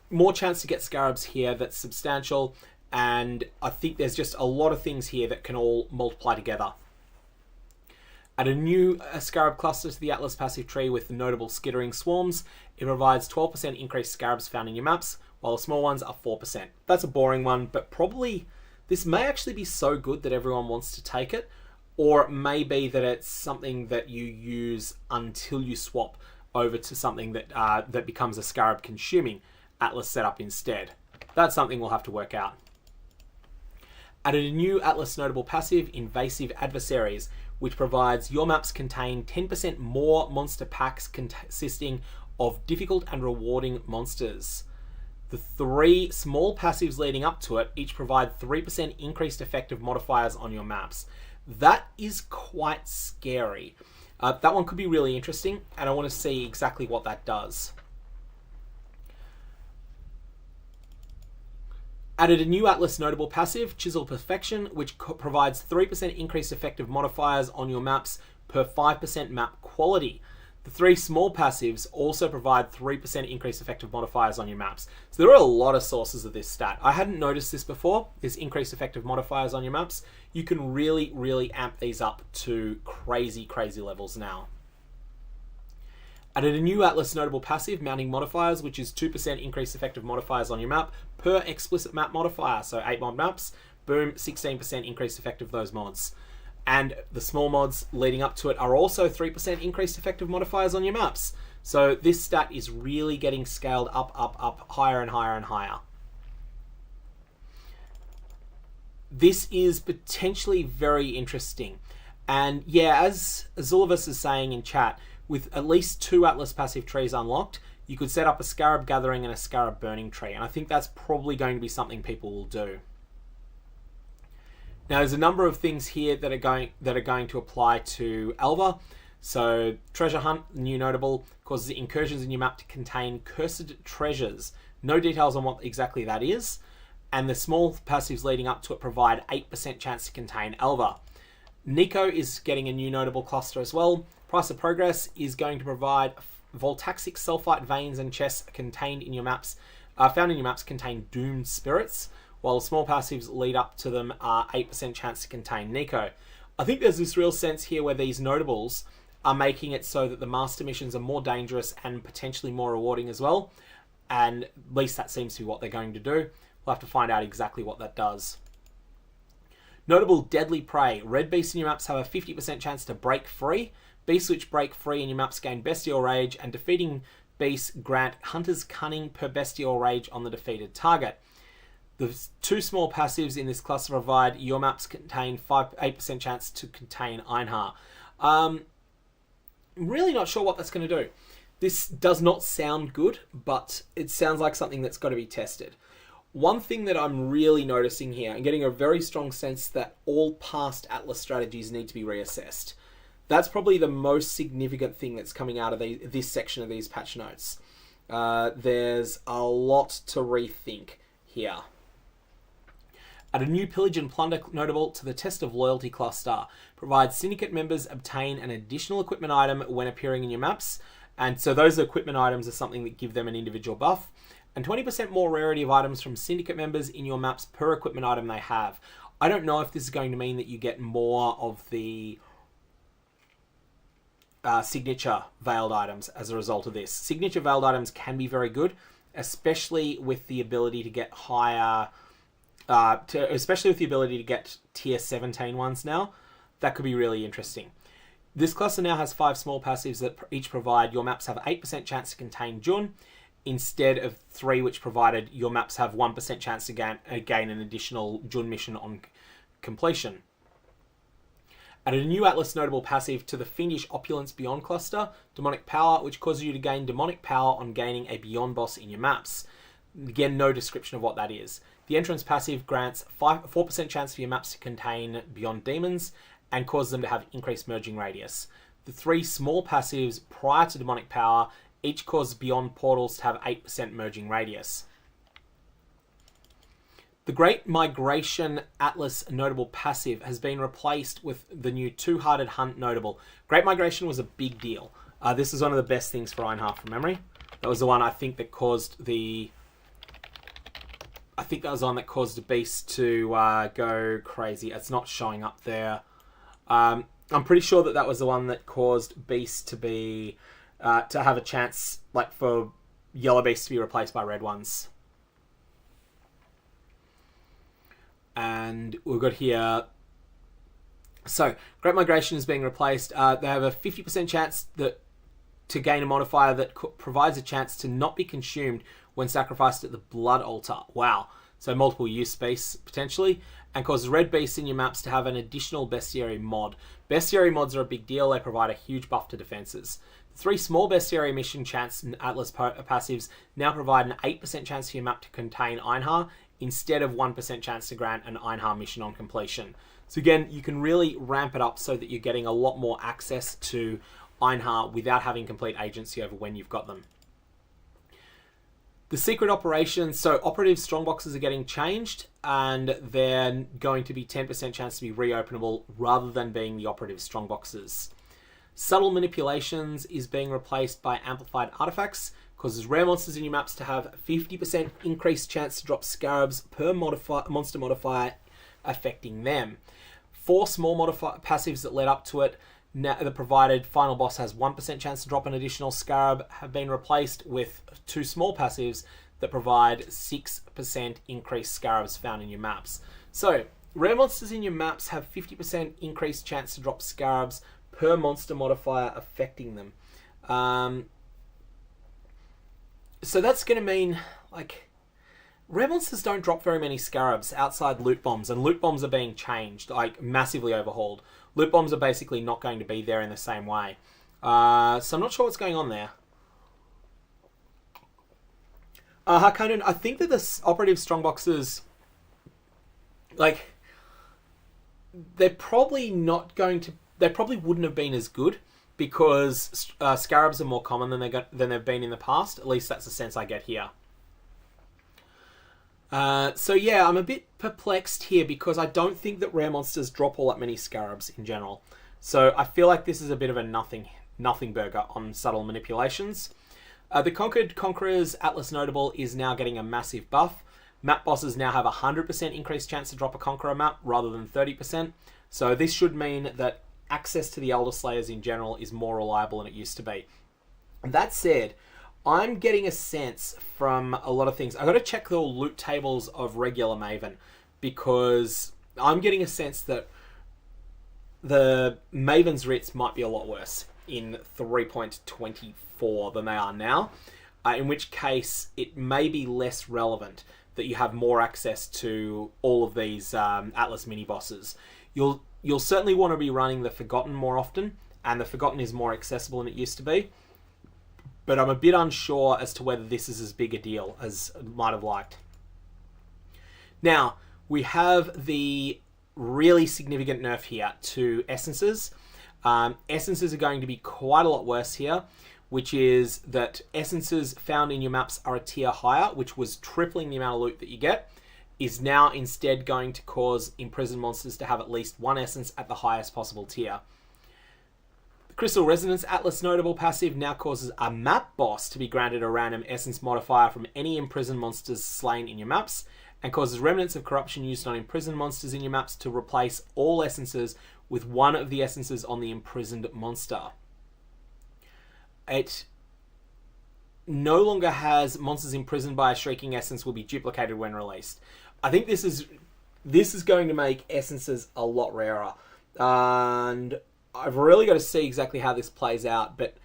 more chance to get Scarabs here that's substantial, and I think there's just a lot of things here that can all multiply together. Add a new Scarab cluster to the Atlas passive tree with the notable Skittering Swarms. It provides 12% increased Scarabs found in your maps, while the small ones are 4%. That's a boring one, but probably this may actually be so good that everyone wants to take it, or it may be that it's something that you use until you swap over to something that that becomes a Scarab consuming Atlas setup instead. That's something we'll have to work out. Added a new Atlas notable passive, Invasive Adversaries, which provides your maps contain 10% more monster packs consisting of difficult and rewarding monsters. The 3 small passives leading up to it each provide 3% increased effective modifiers on your maps. That is quite scary. That one could be really interesting, and I want to see exactly what that does. Added a new Atlas notable passive, Chisel Perfection, which provides 3% increased effective modifiers on your maps per 5% map quality. The 3 small passives also provide 3% increased effective modifiers on your maps. So there are a lot of sources of this stat. I hadn't noticed this before, this increased effective modifiers on your maps. You can really, really amp these up to crazy, crazy levels now. Added a new Atlas notable passive, Mounting Modifiers, which is 2% increased effective modifiers on your map per explicit map modifier. So 8 mod maps, boom, 16% increased effective of those mods. And the small mods leading up to it are also 3% increased effective modifiers on your maps. So this stat is really getting scaled up, higher and higher and higher. This is potentially very interesting. And yeah, as Zulivus is saying in chat, with at least 2 Atlas passive trees unlocked, you could set up a Scarab Gathering and a Scarab Burning tree. And I think that's probably going to be something people will do. Now, there's a number of things here that are going to apply to Alva. So, Treasure Hunt, new notable, causes incursions in your map to contain cursed treasures. No details on what exactly that is. And the small passives leading up to it provide 8% chance to contain Alva. Nico is getting a new notable cluster as well. Price of Progress is going to provide Voltaxic Sulfite Veins and chests contained in your maps, found in your maps contain Doomed Spirits, while the small passives lead up to them are 8% chance to contain Nico. I think there's this real sense here where these notables are making it so that the master missions are more dangerous and potentially more rewarding as well. And at least that seems to be what they're going to do. We'll have to find out exactly what that does. Notable Deadly Prey. Red beasts in your maps have a 50% chance to break free. Beasts which break free in your maps gain Bestial Rage, and defeating beasts grant Hunter's Cunning per Bestial Rage on the defeated target. The 2 small passives in this cluster provide your maps contain 8% chance to contain Einhar. I'm really not sure what that's going to do. This does not sound good, but it sounds like something that's got to be tested. One thing that I'm really noticing here, and getting a very strong sense that all past Atlas strategies need to be reassessed. That's probably the most significant thing that's coming out of this section of these patch notes. There's a lot to rethink here. Add a new Pillage and Plunder notable to the Test of Loyalty cluster. Provides Syndicate members obtain an additional equipment item when appearing in your maps. And so those equipment items are something that give them an individual buff. and 20% more rarity of items from Syndicate members in your maps per equipment item they have. I don't know if this is going to mean that you get more of the signature veiled items as a result of this. Signature veiled items can be very good, especially with the ability to get higher, especially with the ability to get tier 17 ones now. That could be really interesting. This cluster now has 5 small passives that each provide your maps have 8% chance to contain Jun, instead of 3 which provided your maps have 1% chance to gain an additional Jun mission on completion. Added a new Atlas notable passive to the Fiendish Opulence Beyond cluster, Demonic Power, which causes you to gain Demonic Power on gaining a Beyond boss in your maps. Again, no description of what that is. The Entrance passive grants 4% chance for your maps to contain Beyond Demons, and causes them to have increased merging radius. The 3 small passives prior to Demonic Power each cause Beyond Portals to have 8% merging radius. The Great Migration Atlas notable passive has been replaced with the new Two-Hearted Hunt notable. Great Migration was a big deal. This is one of the best things for Einhar from memory. That was the one I think that caused the... I think that was the one that caused the beast to go crazy. It's not showing up there. I'm pretty sure that was the one that caused beasts to be to have a chance, like for yellow beasts to be replaced by red ones. And we've got here. So Great Migration is being replaced. They have a 50% chance to gain a modifier that provides a chance to not be consumed when sacrificed at the Blood Altar. Wow. So multiple use space potentially, and causes red beasts in your maps to have an additional bestiary mod. Bestiary mods are a big deal. They provide a huge buff to defenses. The 3 small bestiary mission chance and Atlas passives now provide an 8% chance for your map to contain Einhar, instead of 1% chance to grant an Einhar mission on completion. So again, you can really ramp it up so that you're getting a lot more access to Einhar without having complete agency over when you've got them. The secret operations, so operative strongboxes are getting changed, and they're going to be 10% chance to be reopenable rather than being the operative strongboxes. Subtle manipulations is being replaced by amplified artifacts, causes rare monsters in your maps to have 50% increased chance to drop scarabs per monster modifier affecting them. 4 small passives that led up to it, now the provided final boss has 1% chance to drop an additional scarab, have been replaced with 2 small passives that provide 6% increased scarabs found in your maps. So rare monsters in your maps have 50% increased chance to drop scarabs per monster modifier affecting them. So that's going to mean, like, rare monsters don't drop very many scarabs outside loot bombs, and loot bombs are being changed, like massively overhauled. Loot bombs are basically not going to be there in the same way. So I'm not sure what's going on there. Harkonnen, I think that the operative strongboxes, like, they're probably not going to, they probably wouldn't have been as good because scarabs are more common than they've been in the past. At least that's the sense I get here. So yeah, I'm a bit perplexed here because I don't think that rare monsters drop all that many scarabs in general. So I feel like this is a bit of a nothing burger on subtle manipulations. The Conquered Conqueror's Atlas Notable is now getting a massive buff. Map bosses now have a 100% increased chance to drop a Conqueror map rather than 30%. So this should mean that access to the Elder Slayers in general is more reliable than it used to be. That said, I'm getting a sense from a lot of things. I've got to check the loot tables of regular Maven because I'm getting a sense that the Maven's writs might be a lot worse in 3.24 than they are now, in which case it may be less relevant that you have more access to all of these Atlas mini-bosses. You'll certainly want to be running the Forgotten more often, and the Forgotten is more accessible than it used to be. But I'm a bit unsure as to whether this is as big a deal as I might have liked. Now, we have the really significant nerf here to Essences. Essences are going to be quite a lot worse here, which is that Essences found in your maps are a tier higher, which was tripling the amount of loot that you get, is now instead going to cause imprisoned monsters to have at least one Essence at the highest possible tier. Crystal Resonance Atlas Notable passive now causes a map boss to be granted a random essence modifier from any imprisoned monsters slain in your maps, and causes remnants of corruption used on imprisoned monsters in your maps to replace all essences with one of the essences on the imprisoned monster. It no longer has monsters imprisoned by a shrieking essence will be duplicated when released. I think this is going to make essences a lot rarer, and I've really got to see exactly how this plays out, but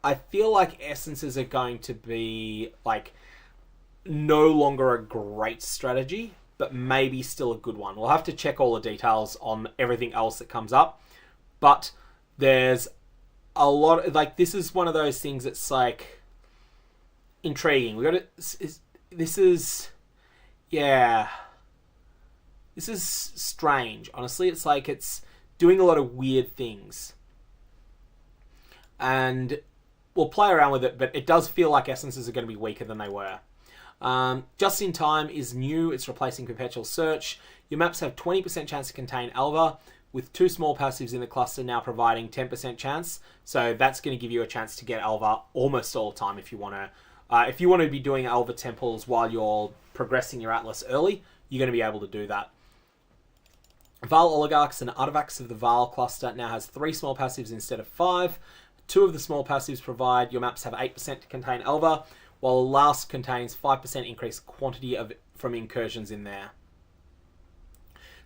I feel like essences are going to be like no longer a great strategy, but maybe still a good one. We'll have to check all the details on everything else that comes up, but there's a lot, like, this is one of those things that's like intriguing. This is strange, honestly. It's like it's doing a lot of weird things, and we'll play around with it, but it does feel like essences are going to be weaker than they were. Just in Time is new. It's replacing Perpetual Search. Your maps have 20% chance to contain Alva, with 2 small passives in the cluster now providing 10% chance. So that's going to give you a chance to get Alva almost all the time if you want to be doing Alva temples while you're progressing your Atlas early. You're going to be able to do that. Vaal Oligarchs and Artifacts of the Vaal cluster now has 3 small passives instead of 5. 2 of the small passives provide your maps have 8% to contain Alva, while the last contains 5% increased quantity from incursions in there.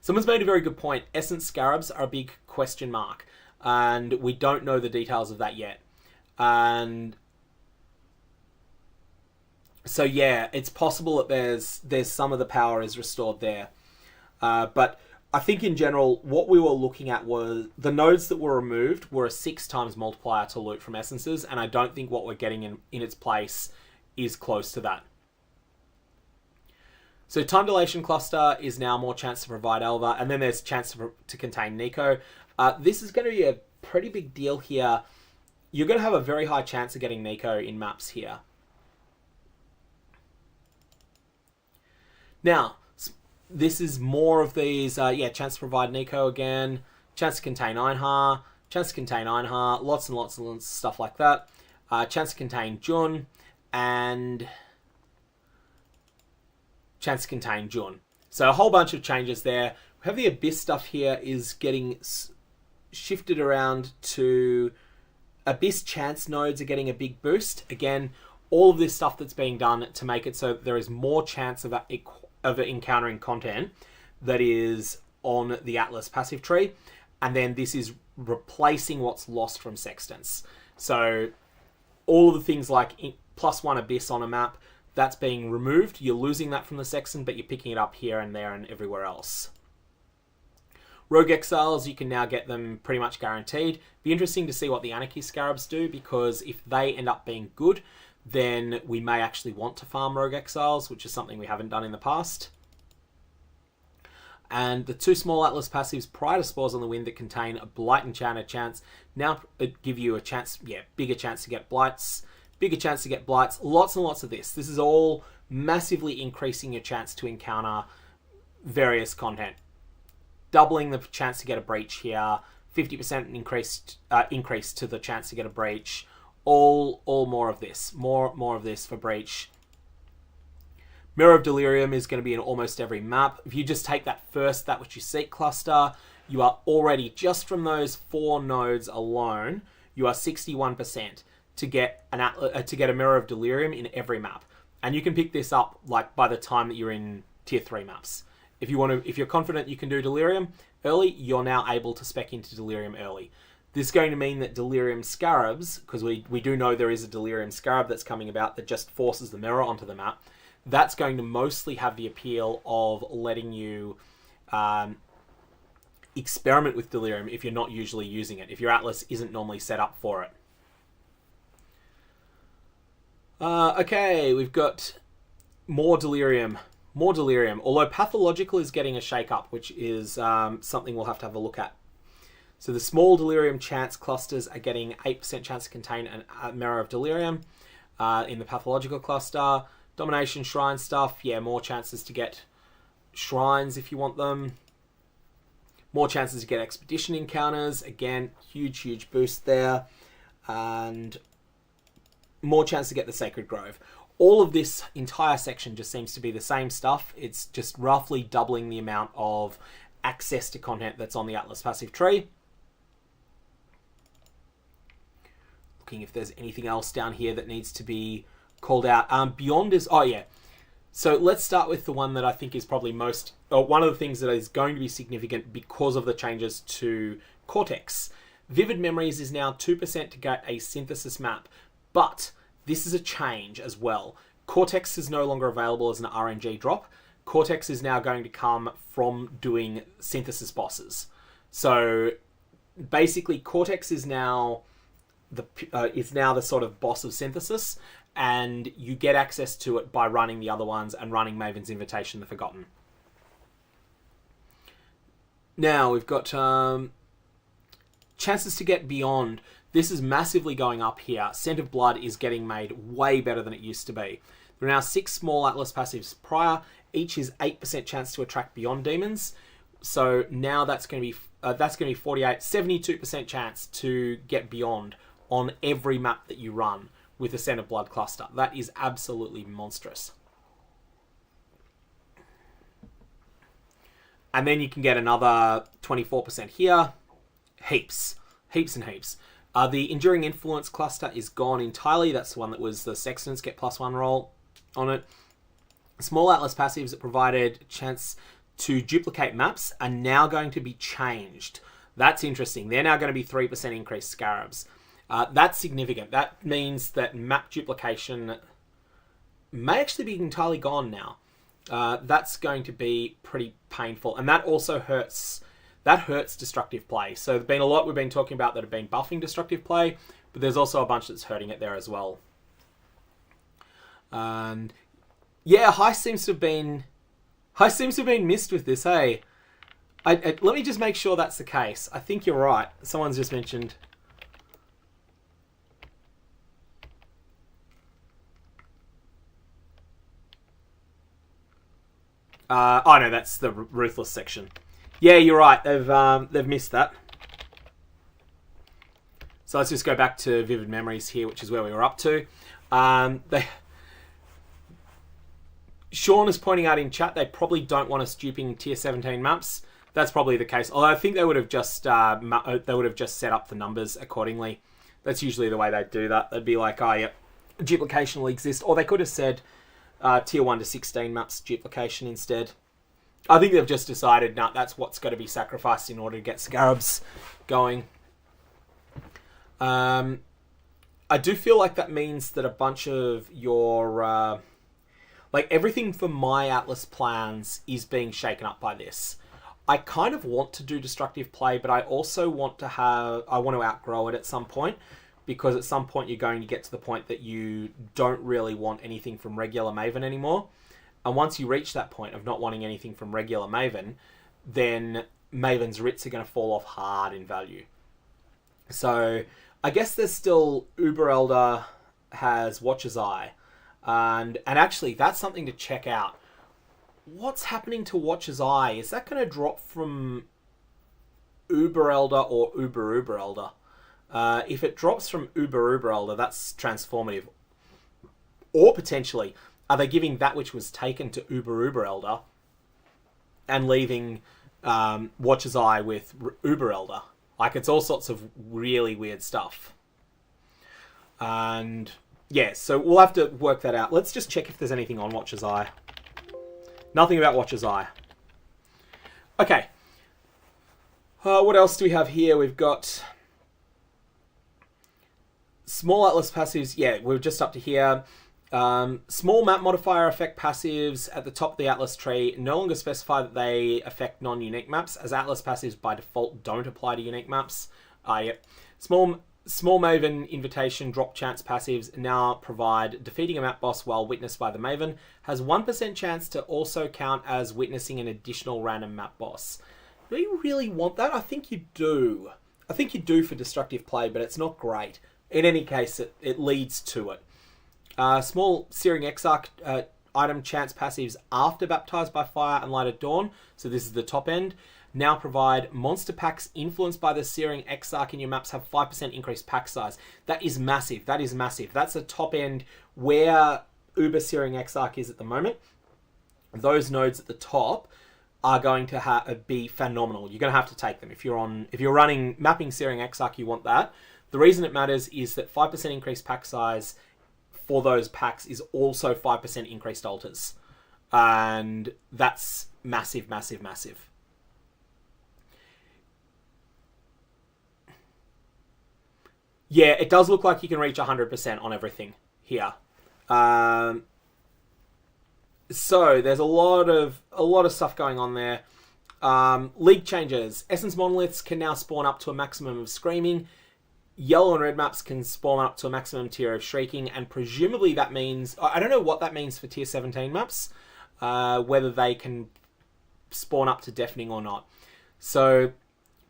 Someone's made a very good point. Essence Scarabs are a big question mark, and we don't know the details of that yet. And so yeah, it's possible that there's some of the power is restored there. But I think in general, what we were looking at was the nodes that were removed were a 6 times multiplier to loot from essences, and I don't think what we're getting in its place is close to that. So Time Dilation Cluster is now more chance to provide Alva, and then there's chance to contain Nico. This is going to be a pretty big deal here. You're going to have a very high chance of getting Nico in maps here. Now, this is more of these, chance to provide Nico again, chance to contain Einhar, lots and lots of stuff like that. Chance to contain Jun, and chance to contain Jun. So a whole bunch of changes there. We have the Abyss stuff here is getting shifted around to Abyss chance nodes are getting a big boost. Again, all of this stuff that's being done to make it so there is more chance of encountering content that is on the Atlas passive tree, and then this is replacing what's lost from Sextants. So all of the things like +1 Abyss on a map, that's being removed. You're losing that from the Sextant, but you're picking it up here and there and everywhere else. Rogue Exiles, you can now get them pretty much guaranteed. Be interesting to see what the Anarchy Scarabs do, because if they end up being good, then we may actually want to farm Rogue Exiles, which is something we haven't done in the past. And the 2 small Atlas passives prior to Spores on the Wind that contain a Blight Enchanter chance now give you a chance, bigger chance to get Blights, lots and lots of this. This is all massively increasing your chance to encounter various content. Doubling the chance to get a Breach here, 50% increase to the chance to get a Breach. All more of this. More of this for Breach. Mirror of Delirium is going to be in almost every map. If you just take that first, that which you seek cluster, you are already, just from those 4 nodes alone, you are 61% to get a Mirror of Delirium in every map. And you can pick this up like by the time that you're in tier 3 maps. If you're confident you can do Delirium early, you're now able to spec into Delirium early. This is going to mean that Delirium Scarabs, because we do know there is a Delirium Scarab that's coming about that just forces the mirror onto the map, that's going to mostly have the appeal of letting you experiment with Delirium if you're not usually using it, if your Atlas isn't normally set up for it. Okay, we've got more Delirium. Although Pathological is getting a shake-up, which is something we'll have to have a look at. So the small Delirium chance clusters are getting 8% chance to contain a Mirror of Delirium in the Pathological cluster. Domination Shrine stuff, more chances to get Shrines if you want them. More chances to get expedition encounters. Again, huge boost there. And more chance to get the Sacred Grove. All of this entire section just seems to be the same stuff. It's just roughly doubling the amount of access to content that's on the Atlas passive tree. Looking if there's anything else down here that needs to be called out. Beyond is... Oh, yeah. So let's start with the one that I think is probably most... one of the things that is going to be significant because of the changes to Cortex. Vivid Memories is now 2% to get a synthesis map, but this is a change as well. Cortex is no longer available as an RNG drop. Cortex is now going to come from doing synthesis bosses. So basically, Cortex is now the sort of boss of synthesis, and you get access to it by running the other ones and running Maven's Invitation: The Forgotten. Now we've got chances to get beyond. This is massively going up here. Scent of Blood is getting made way better than it used to be. There are now 6 small Atlas passives prior. Each is 8% chance to attract beyond demons. So now that's going to be 48, 72% chance to get beyond on every map that you run with the Scent of Blood cluster. That is absolutely monstrous. And then you can get another 24% here. Heaps and heaps. The Enduring Influence cluster is gone entirely. That's the one that was the Sextants get +1 roll on it. Small Atlas passives that provided chance to duplicate maps are now going to be changed. That's interesting. They're now going to be 3% increased Scarabs. That's significant. That means that map duplication may actually be entirely gone now. That's going to be pretty painful. And that also hurts... That hurts destructive play. So there's been a lot we've been talking about that have been buffing destructive play, but there's also a bunch that's hurting it there as well. And yeah, Heist seems to have been missed with this, hey? Let me just make sure that's the case. I think you're right. Someone's just mentioned... oh no, that's the Ruthless section. Yeah, you're right. They've missed that. So let's just go back to Vivid Memories here, which is where we were up to. Sean is pointing out in chat they probably don't want us duping tier 17 maps. That's probably the case. Although I think they would have just set up the numbers accordingly. That's usually the way they do that. They'd be like, oh yeah, duplication will exist, or they could have said tier 1 to 16 maps duplication instead. I think they've just decided, no, that's what's got to be sacrificed in order to get Scarabs going. I do feel like that means that a bunch of your... like, everything for my Atlas plans is being shaken up by this. I kind of want to do destructive play, but I also want to outgrow it at some point, because at some point you're going to get to the point that you don't really want anything from regular Maven anymore. And once you reach that point of not wanting anything from regular Maven, then Maven's writs are going to fall off hard in value. So I guess there's still Uber Elder has Watcher's Eye. And actually, that's something to check out. What's happening to Watcher's Eye? Is that going to drop from Uber Elder or Uber Elder? If it drops from Uber Elder, that's transformative. Or potentially... Are they giving that which was taken to Uber Elder and leaving Watcher's Eye with Uber Elder? Like, it's all sorts of really weird stuff. And yeah, so we'll have to work that out. Let's just check if there's anything on Watcher's Eye. Nothing about Watcher's Eye. Okay. What else do we have here? We've got small Atlas passives. Yeah, we're just up to here. Small map modifier effect passives at the top of the Atlas tree no longer specify that they affect non-unique maps, as Atlas passives by default don't apply to unique maps. Yep. Small Maven Invitation drop chance passives now provide defeating a map boss while witnessed by the Maven has 1% chance to also count as witnessing an additional random map boss. Do you really want that? I think you do. I think you do for destructive play, but it's not great. In any case, it leads to it. Small Searing Exarch item chance passives after Baptized by Fire and Light at Dawn. So this is the top end. now provide monster packs influenced by the Searing Exarch in your maps have 5% increased pack size. That is massive. That is massive. That's the top end where Uber Searing Exarch is at the moment. Those nodes at the top are going to be phenomenal. You're going to have to take them. If you're running mapping Searing Exarch, you want that. The reason it matters is that 5% increased pack size for those packs is also 5% increased alters. And that's massive, massive, massive. Yeah, it does look like you can reach 100% on everything here. So there's a lot of stuff going on there. League changes. Essence monoliths can now spawn up to a maximum of Screaming. Yellow and red maps can spawn up to a maximum tier of Shrieking, and presumably that means, I don't know what that means for tier 17 maps, whether they can spawn up to Deafening or not. So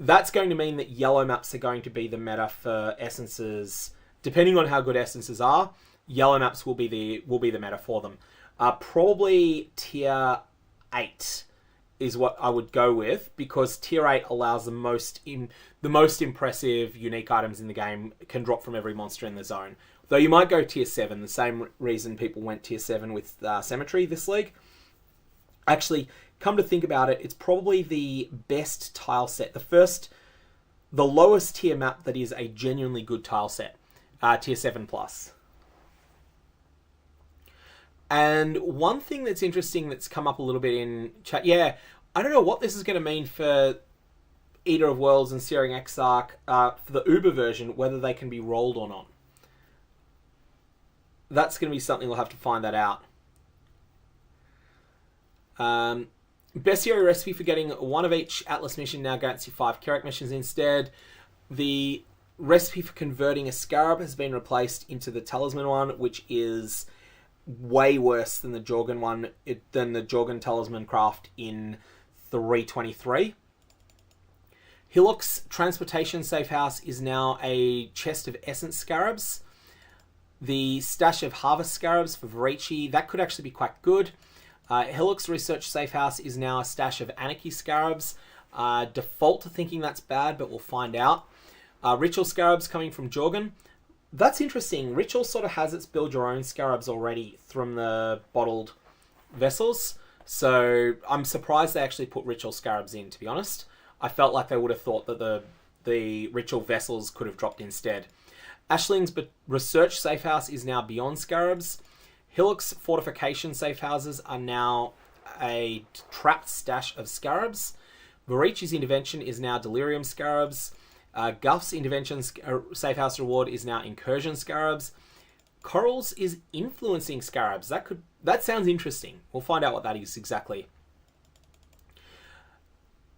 that's going to mean that yellow maps are going to be the meta for essences. Depending on how good essences are, yellow maps will be the meta for them. Probably tier 8 is what I would go with, because tier 8 allows the most impressive unique items in the game can drop from every monster in the zone. Though you might go tier 7, the same reason people went tier 7 with Cemetery this league. Actually, come to think about it, it's probably the best tile set. The lowest tier map that is a genuinely good tile set. Tier 7 plus. And one thing that's interesting that's come up a little bit in chat, yeah, I don't know what this is going to mean for Eater of Worlds and Searing Exarch for the Uber version, whether they can be rolled or not. That's going to be something we'll have to find that out. Bestiary recipe for getting one of each Atlas mission now grants you 5 Kerak missions instead. The recipe for converting a Scarab has been replaced into the Talisman one, which is way worse than the Jorgen one, than the Jorgen Talisman craft in 323. Hillock's Transportation Safe House is now a chest of Essence Scarabs. The stash of Harvest Scarabs for Varici, that could actually be quite good. Hillock's Research Safe House is now a stash of Anarchy Scarabs. Default to thinking that's bad, but we'll find out. Ritual Scarabs coming from Jorgen. That's interesting. Ritual sort of has its build your own Scarabs already from the bottled vessels. So I'm surprised they actually put Ritual Scarabs in, to be honest. I felt like they would have thought that the Ritual vessels could have dropped instead. Ashling's Research Safe House is now Beyond Scarabs. Hillock's Fortification Safe Houses are now a trapped stash of Scarabs. Varici's Intervention is now Delirium Scarabs. Guff's Intervention Safe House Reward is now Incursion Scarabs. Coral's is Influencing Scarabs. That sounds interesting. We'll find out what that is exactly.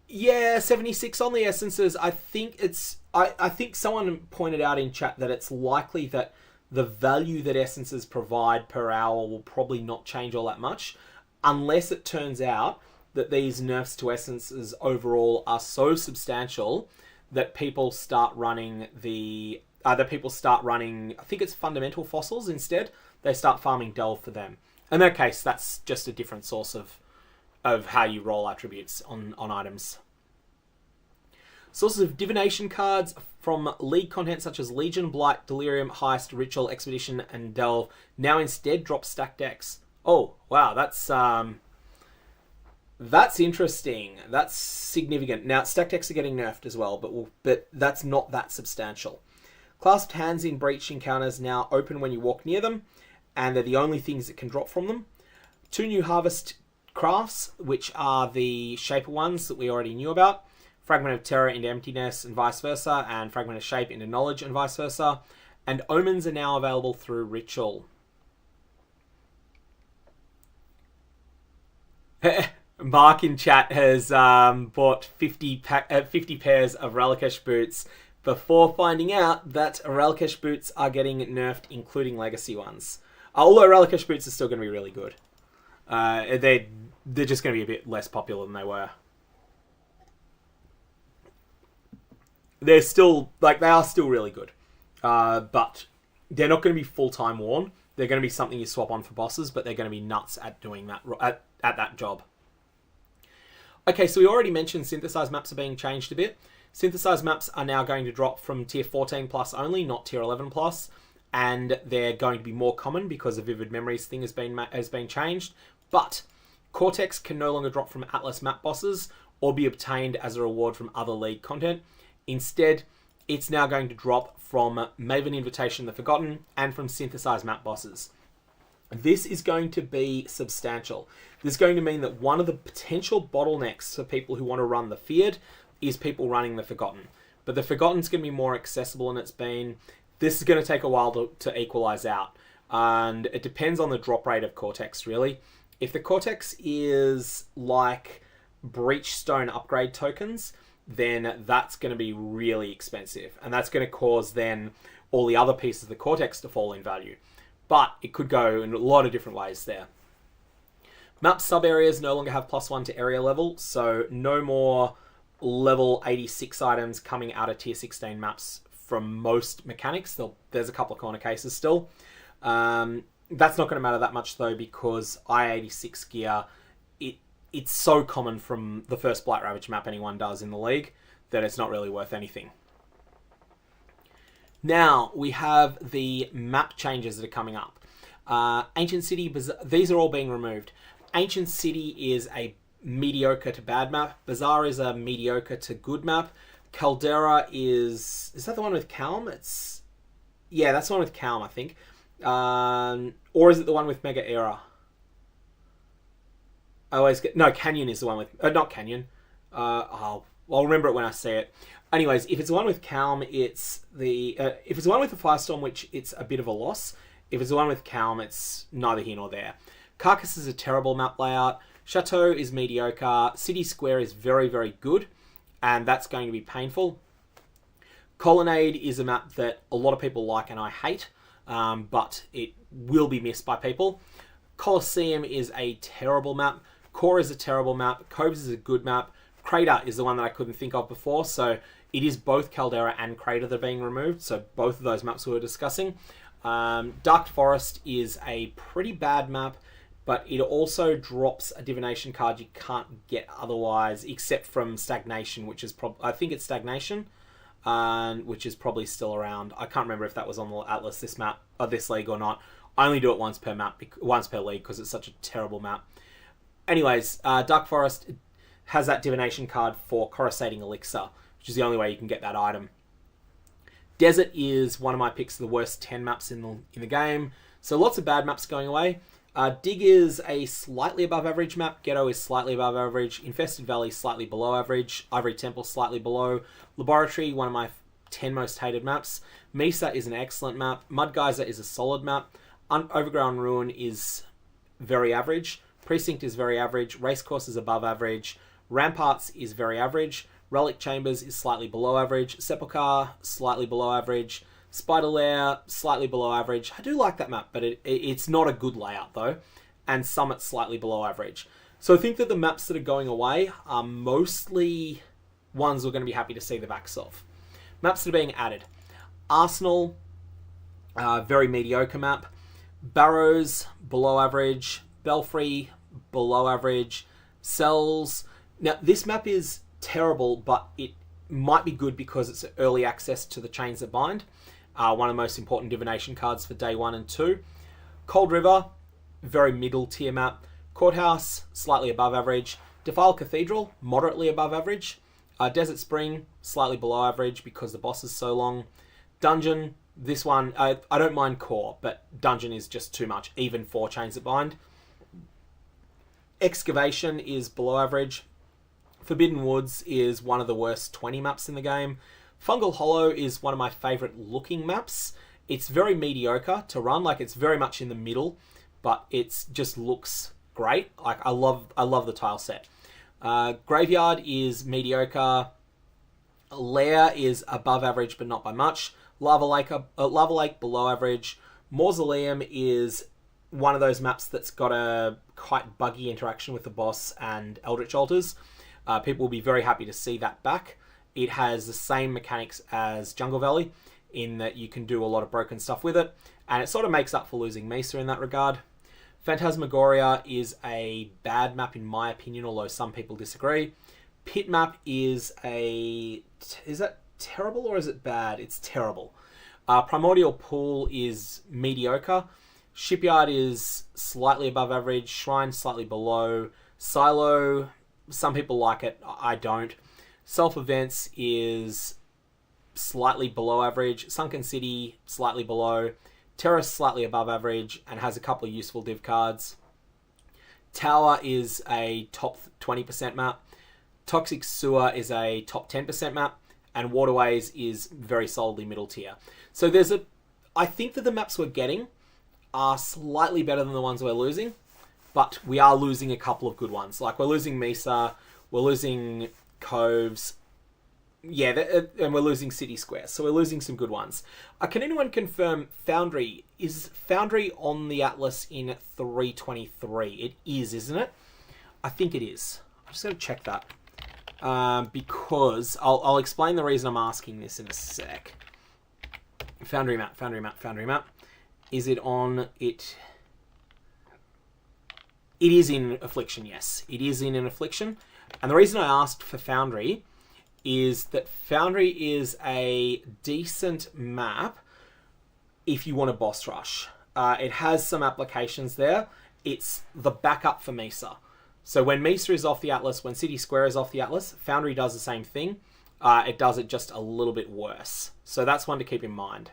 Yeah, 76 on the essences. I think someone pointed out in chat that it's likely that the value that essences provide per hour will probably not change all that much, unless it turns out that these nerfs to essences overall are so substantial that people start running I think it's fundamental fossils instead. They start farming delve for them. In that case, that's just a different source of how you roll attributes on items. Sources of divination cards from League content such as Legion, Blight, Delirium, Heist, Ritual, Expedition, and Delve now instead drop stack decks. Oh, wow, that's interesting. That's significant. Now, stack decks are getting nerfed as well, but that's not that substantial. Clasped Hands in Breach encounters now open when you walk near them, and they're the only things that can drop from them. 2 new Harvest crafts, which are the Shaper ones that we already knew about. Fragment of Terror into Emptiness and vice versa, and Fragment of Shape into Knowledge and vice versa. And Omens are now available through Ritual. Mark in chat has bought 50 pairs of Ralikesh boots before finding out that Ralikesh boots are getting nerfed, including legacy ones. Although Ralikesh boots are still going to be really good. They're just going to be a bit less popular than they were. They're still, they are still really good. But they're not going to be full-time worn. They're going to be something you swap on for bosses, but they're going to be nuts at doing that, at that job. Okay, so we already mentioned synthesized maps are being changed a bit. Synthesized maps are now going to drop from tier 14 plus only, not tier 11 plus, and they're going to be more common because the Vivid Memories thing has been changed. But Cortex can no longer drop from Atlas map bosses or be obtained as a reward from other League content. Instead, it's now going to drop from Maven Invitation the Forgotten and from synthesized map bosses. This is going to be substantial. This is going to mean that one of the potential bottlenecks for people who want to run the Feared is people running the Forgotten. But the Forgotten's going to be more accessible than it's been. This is going to take a while to equalize out. And it depends on the drop rate of Cortex, really. If the Cortex is like Breachstone upgrade tokens, then that's going to be really expensive. And that's going to cause then all the other pieces of the Cortex to fall in value. But it could go in a lot of different ways there. Map sub-areas no longer have +1 to area level, so no more level 86 items coming out of tier 16 maps from most mechanics. There's a couple of corner cases still. That's not going to matter that much though, because I-86 gear, it's so common from the first Blight Ravage map anyone does in the League that it's not really worth anything. Now we have the map changes that are coming up. Ancient City, these are all being removed. Ancient City is a mediocre to bad map. Bazaar is a mediocre to good map. Caldera is that the one with Calm? Yeah, that's the one with Calm, I think. Or is it the one with Mega Era? Canyon is the one with... not Canyon. I'll remember it when I see it. Anyways, if it's the one with Calm, it's the... if it's the one with the Firestorm, which it's a bit of a loss. If it's the one with Calm, it's neither here nor there. Carcass is a terrible map layout. Chateau is mediocre. City Square is very, very good. And that's going to be painful. Colonnade is a map that a lot of people like and I hate. But it will be missed by people. Colosseum is a terrible map. Core is a terrible map. Coves is a good map. Crater is the one that I couldn't think of before. So it is both Caldera and Crater that are being removed. So both of those maps we were discussing. Dark Forest is a pretty bad map, but it also drops a divination card you can't get otherwise, except from Stagnation, which is I think it's Stagnation, which is probably still around. I can't remember if that was on the Atlas this league or not. I only do it once per league because it's such a terrible map. Anyways, Dark Forest has that divination card for Coruscating Elixir, which is the only way you can get that item. Desert is one of my picks of the worst 10 maps in the game. So lots of bad maps going away. Dig is a slightly above average map. Ghetto is slightly above average. Infested Valley slightly below average. Ivory Temple slightly below. Laboratory, one of my 10 most hated maps. Mesa is an excellent map. Mud Geyser is a solid map. Overground Ruin is very average. Precinct is very average. Racecourse is above average. Ramparts is very average. Relic Chambers is slightly below average. Sepulchre, slightly below average. Spider Lair, slightly below average. I do like that map, but it's not a good layout though. And Summit, slightly below average. So I think that the maps that are going away are mostly ones we're going to be happy to see the backs of. Maps that are being added. Arsenal, very mediocre map. Barrows, below average. Belfry, below average. Cells. Now, this map is terrible, but it might be good because it's early access to the Chains That Bind. One of the most important divination cards for day 1 and 2. Cold River, very middle tier map. Courthouse, slightly above average. Defiled Cathedral, moderately above average. Desert Spring, slightly below average because the boss is so long. Dungeon, this one, I don't mind Core, but Dungeon is just too much, even for Chains That Bind. Excavation is below average. Forbidden Woods is one of the worst 20 maps in the game. Fungal Hollow is one of my favourite looking maps. It's very mediocre to run, like it's very much in the middle, but it just looks great. Like I love the tile set. Graveyard is mediocre. Lair is above average, but not by much. Lava Lake below average. Mausoleum is one of those maps that's got a quite buggy interaction with the boss and Eldritch Altars. People will be very happy to see that back. It has the same mechanics as Jungle Valley in that you can do a lot of broken stuff with it, and it sort of makes up for losing Mesa in that regard. Phantasmagoria is a bad map in my opinion, although some people disagree. Pit map is is that terrible or is it bad? It's terrible. Primordial Pool is mediocre. Shipyard is slightly above average. Shrine slightly below. Silo, some people like it. I don't. Self Events is slightly below average. Sunken City, slightly below. Terrace, slightly above average and has a couple of useful div cards. Tower is a top 20% map. Toxic Sewer is a top 10% map. And Waterways is very solidly middle tier. So I think that the maps we're getting are slightly better than the ones we're losing, but we are losing a couple of good ones. Like we're losing Mesa, we're losing Coves, and we're losing City Square. So we're losing some good ones. Can anyone confirm Foundry? Is Foundry on the Atlas in 323? It is, isn't it? I think it is. I'm just going to check that. Because I'll explain the reason I'm asking this in a sec. Foundry map. Is it on it? It is in Affliction, yes. It is in an Affliction. And the reason I asked for Foundry is that Foundry is a decent map if you want a boss rush. It has some applications there. It's the backup for Mesa. So when Mesa is off the Atlas, when City Square is off the Atlas, Foundry does the same thing. It does it just a little bit worse. So that's one to keep in mind.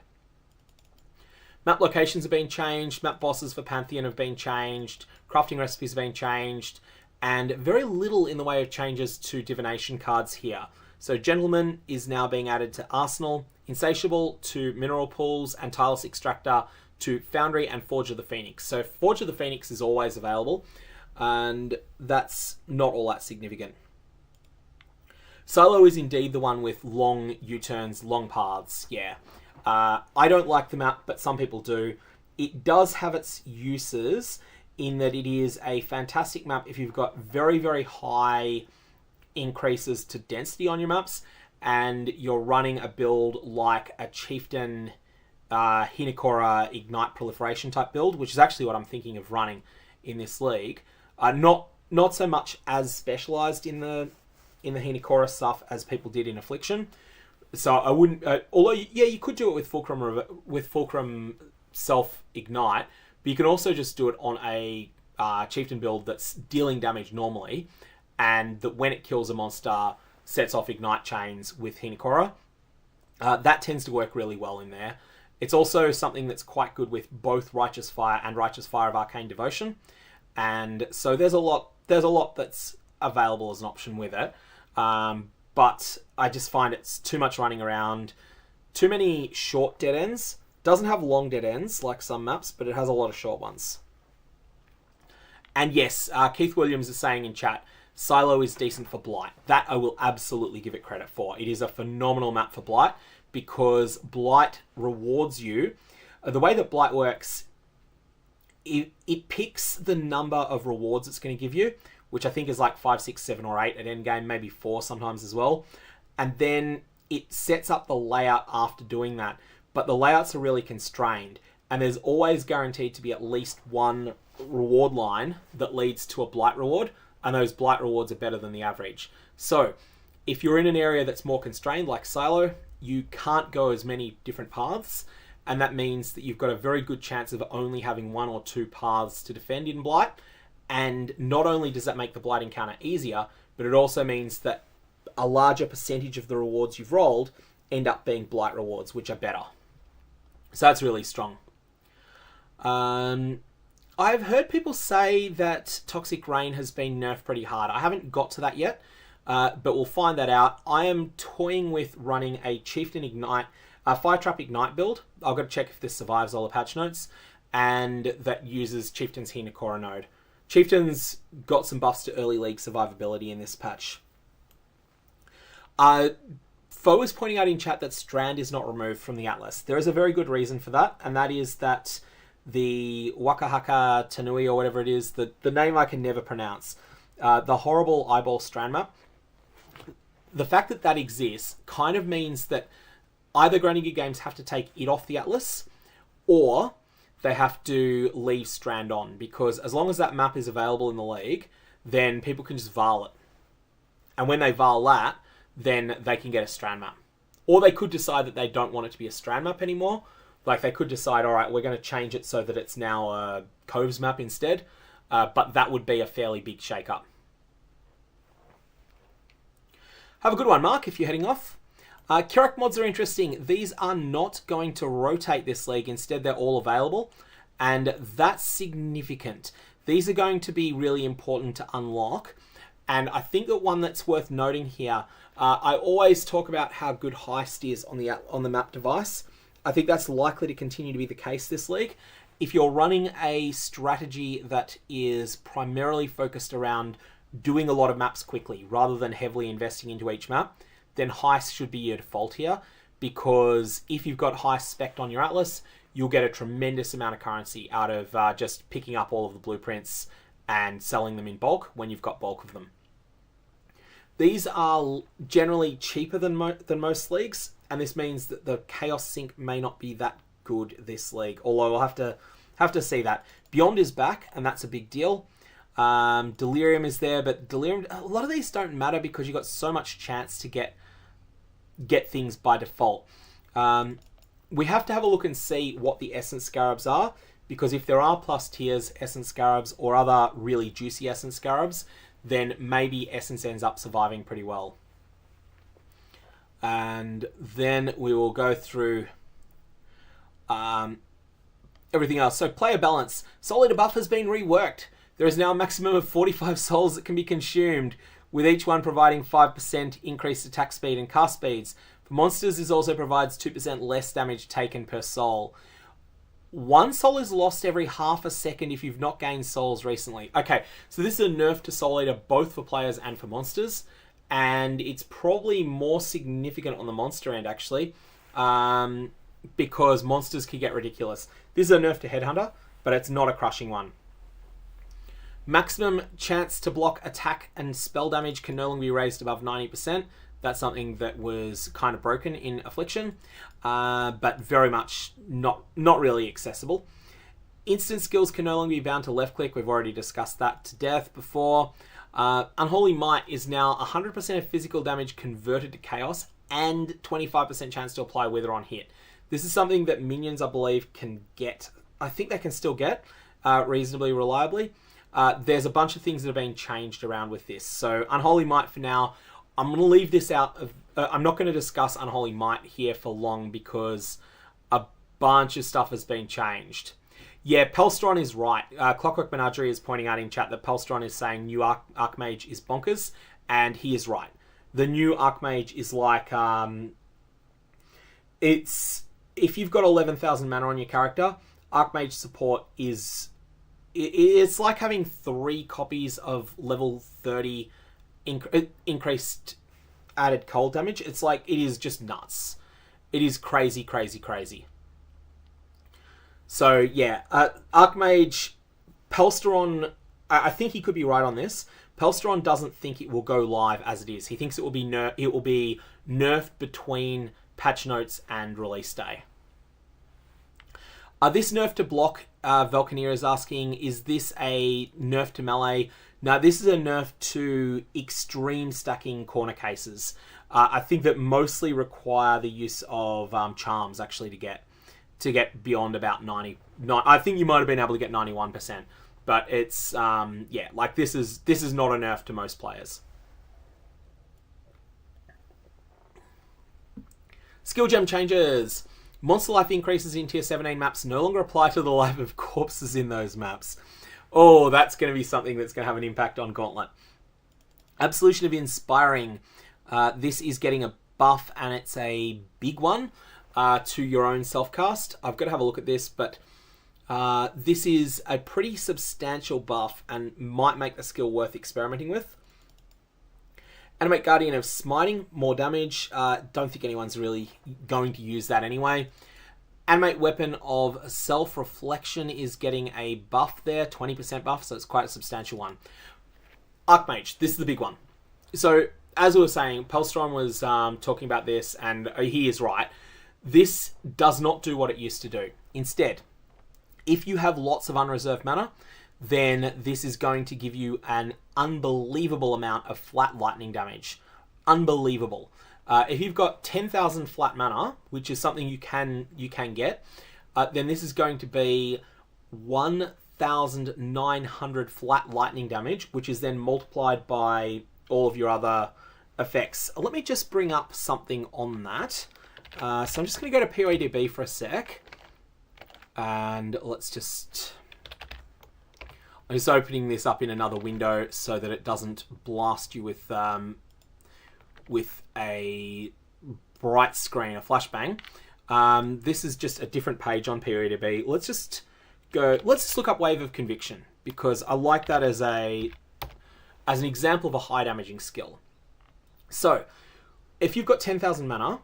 Map locations have been changed. Map bosses for Pantheon have been changed. Crafting recipes have been changed. And very little in the way of changes to divination cards here. So Gentleman is now being added to Arsenal. Insatiable to Mineral Pools. And Tireless Extractor to Foundry and Forge of the Phoenix. So Forge of the Phoenix is always available. And that's not all that significant. Silo is indeed the one with long U-turns, long paths, yeah. I don't like the map, but some people do. It does have its uses in that it is a fantastic map if you've got very, very high increases to density on your maps and you're running a build like a Chieftain Hinekora Ignite Proliferation type build, which is actually what I'm thinking of running in this league. Not so much as specialized in the Hinekora stuff as people did in Affliction. So I wouldn't. Although you could do it with Fulcrum Self Ignite, but you can also just do it on a Chieftain build that's dealing damage normally, and that when it kills a monster sets off Ignite chains with Hinekora. That tends to work really well in there. It's also something that's quite good with both Righteous Fire and Righteous Fire of Arcane Devotion. And so there's a lot that's available as an option with it. But I just find it's too much running around, too many short dead ends. Doesn't have long dead ends like some maps, but it has a lot of short ones. And yes, Keith Williams is saying in chat, Silo is decent for Blight. That I will absolutely give it credit for. It is a phenomenal map for Blight because Blight rewards you. The way that Blight works, it picks the number of rewards it's going to give you, which I think is like 5, 6, 7, or 8 at endgame, maybe 4 sometimes as well. And then it sets up the layout after doing that. But the layouts are really constrained. And there's always guaranteed to be at least one reward line that leads to a Blight reward. And those Blight rewards are better than the average. So if you're in an area that's more constrained, like Silo, you can't go as many different paths. And that means that you've got a very good chance of only having 1 or 2 paths to defend in Blight. And not only does that make the Blight encounter easier, but it also means that a larger percentage of the rewards you've rolled end up being Blight rewards, which are better. So that's really strong. I've heard people say that Toxic Rain has been nerfed pretty hard. I haven't got to that yet, but we'll find that out. I am toying with running a Chieftain Ignite, a Fire Trap Ignite build. I've got to check if this survives all the patch notes, and that uses Chieftain's Hinekora node. Chieftain's got some buffs to early league survivability in this patch. Foe is pointing out in chat that Strand is not removed from the Atlas. There is a very good reason for that, and that is that the Wakahaka Tanui, or whatever it is, the name I can never pronounce, the horrible eyeball Strand map, the fact that that exists kind of means that either Groningen Games have to take it off the Atlas, or they have to leave Strand on, because as long as that map is available in the league, then people can just VAL it. And when they VAL that, then they can get a Strand map. Or they could decide that they don't want it to be a Strand map anymore. Like, they could decide, all right, we're going to change it so that it's now a Coves map instead. But that would be a fairly big shake-up. Have a good one, Mark, if you're heading off. Kirak mods are interesting. These are not going to rotate this league. Instead, they're all available. And that's significant. These are going to be really important to unlock. And I think that one that's worth noting here, I always talk about how good Heist is on the map device. I think that's likely to continue to be the case this league. If you're running a strategy that is primarily focused around doing a lot of maps quickly rather than heavily investing into each map, then Heist should be your default here, because if you've got Heist spec'd on your Atlas, you'll get a tremendous amount of currency out of just picking up all of the blueprints and selling them in bulk when you've got bulk of them. These are generally cheaper than most leagues, and this means that the Chaos Sync may not be that good this league, although we'll have to see that. Beyond is back, and that's a big deal. Delirium is there, but Delirium, a lot of these don't matter because you've got so much chance to get things by default. We have to have a look and see what the Essence Scarabs are, because if there are plus tiers Essence Scarabs or other really juicy Essence Scarabs, then maybe Essence ends up surviving pretty well. And then we will go through everything else. So player balance. Soul Eater buff has been reworked. There is now a maximum of 45 souls that can be consumed, with each one providing 5% increased attack speed and cast speeds. For monsters, this also provides 2% less damage taken per soul. 1 soul is lost every half a second if you've not gained souls recently. Okay, so this is a nerf to Soul Eater both for players and for monsters, and it's probably more significant on the monster end, actually, because monsters can get ridiculous. This is a nerf to Headhunter, but it's not a crushing one. Maximum chance to block attack and spell damage can no longer be raised above 90%. That's something that was kind of broken in Affliction, but very much not really accessible. Instant skills can no longer be bound to left click. We've already discussed that to death before. Unholy Might is now 100% of physical damage converted to chaos and 25% chance to apply Wither on hit. This is something that minions, I believe, can get. I think they can still get reasonably reliably. There's a bunch of things that have been changed around with this. So Unholy Might for now, I'm going to leave this out of... I'm not going to discuss Unholy Might here for long because a bunch of stuff has been changed. Yeah, Pelstron is right. Clockwork Menagerie is pointing out in chat that Pelstron is saying new Archmage is bonkers, and he is right. The new Archmage is like... it's... If you've got 11,000 mana on your character, Archmage support is... It's like having 3 copies of level 30 increased added cold damage. It's like, it is just nuts. It is crazy, crazy, crazy. So yeah, Archmage, Pelstron, I think he could be right on this. Pelstron doesn't think it will go live as it is. He thinks it will be nerfed between patch notes and release day. This nerf to block, Valkynia is asking, is this a nerf to melee? No, this is a nerf to extreme stacking corner cases. I think that mostly require the use of charms actually to get beyond about 90. I think you might have been able to get 91%, but it's yeah, like this is not a nerf to most players. Skill gem changes. Monster life increases in tier 17 maps no longer apply to the life of corpses in those maps. Oh, that's going to be something that's going to have an impact on Gauntlet. Absolution of Inspiring. This is getting a buff, and it's a big one to your own self-cast. I've got to have a look at this, but this is a pretty substantial buff and might make the skill worth experimenting with. Animate Guardian of Smiting, more damage. Don't think anyone's really going to use that anyway. Animate Weapon of Self-Reflection is getting a buff there, 20% buff, so it's quite a substantial one. Archmage, this is the big one. So, as we were saying, Pelstron was talking about this, and he is right. This does not do what it used to do. Instead, If you have lots of unreserved mana, then this is going to give you an unbelievable amount of flat lightning damage. Unbelievable. If you've got 10,000 flat mana, which is something you can get, then this is going to be 1,900 flat lightning damage, which is then multiplied by all of your other effects. Let me just bring up something on that. So I'm just going to go to POEDB for a sec. And let's just... I'm just opening this up in another window so that it doesn't blast you with a bright screen, a flashbang. This is just a different page on POEDB. Let's just look up Wave of Conviction, because I like that as an example of a high damaging skill. So, if you've got 10,000 mana,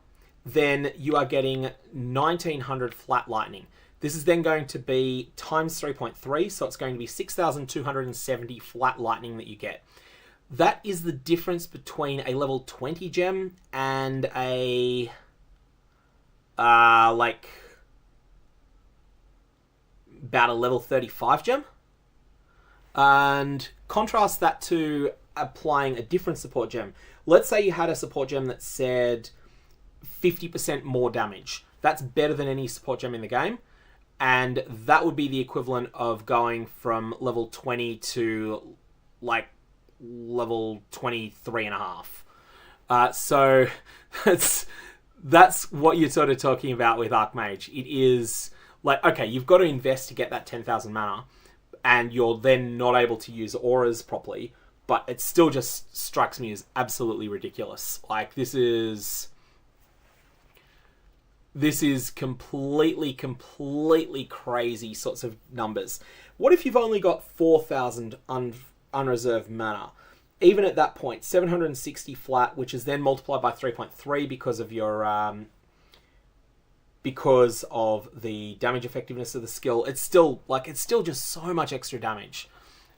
then you are getting 1,900 flat lightning. This is then going to be times 3.3, so it's going to be 6,270 flat lightning that you get. That is the difference between a level 20 gem and a about a level 35 gem. And contrast that to applying a different support gem. Let's say you had a support gem that said 50% more damage. That's better than any support gem in the game. And that would be the equivalent of going from level 20 to level 23 and a half. So that's what you're sort of talking about with Archmage. It is okay, you've got to invest to get that 10,000 mana, and you're then not able to use auras properly, but it still just strikes me as absolutely ridiculous. This is completely crazy sorts of numbers. What if you've only got 4,000 unreserved mana? Even at that point, 760 flat, which is then multiplied by 3.3 because of your because of the damage effectiveness of the skill. It's still just so much extra damage.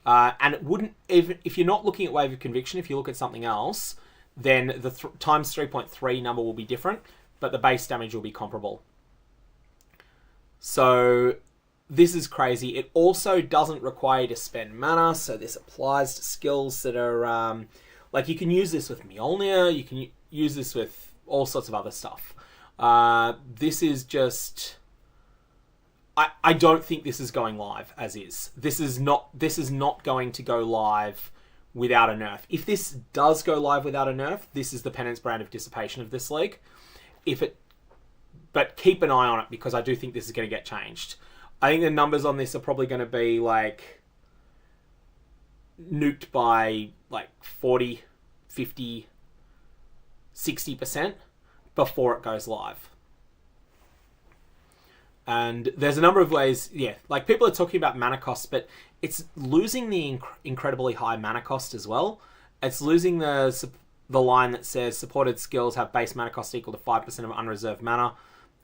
And it wouldn't, even if you're not looking at Wave of Conviction, if you look at something else, then the times 3.3 number will be different, but the base damage will be comparable. So this is crazy. It also doesn't require you to spend mana, so this applies to skills that are you can use this with Mjolnir, you can use this with all sorts of other stuff. This is just... I don't think this is going live as is. This is not going to go live without a nerf. If this does go live without a nerf, this is the Penance brand of dissipation of this league. But keep an eye on it, because I do think this is going to get changed. I think the numbers on this are probably going to be nuked by 40, 50, 60% before it goes live. And there's a number of ways, people are talking about mana costs, but it's losing the incredibly high mana cost as well. It's losing the line that says supported skills have base mana cost equal to 5% of unreserved mana,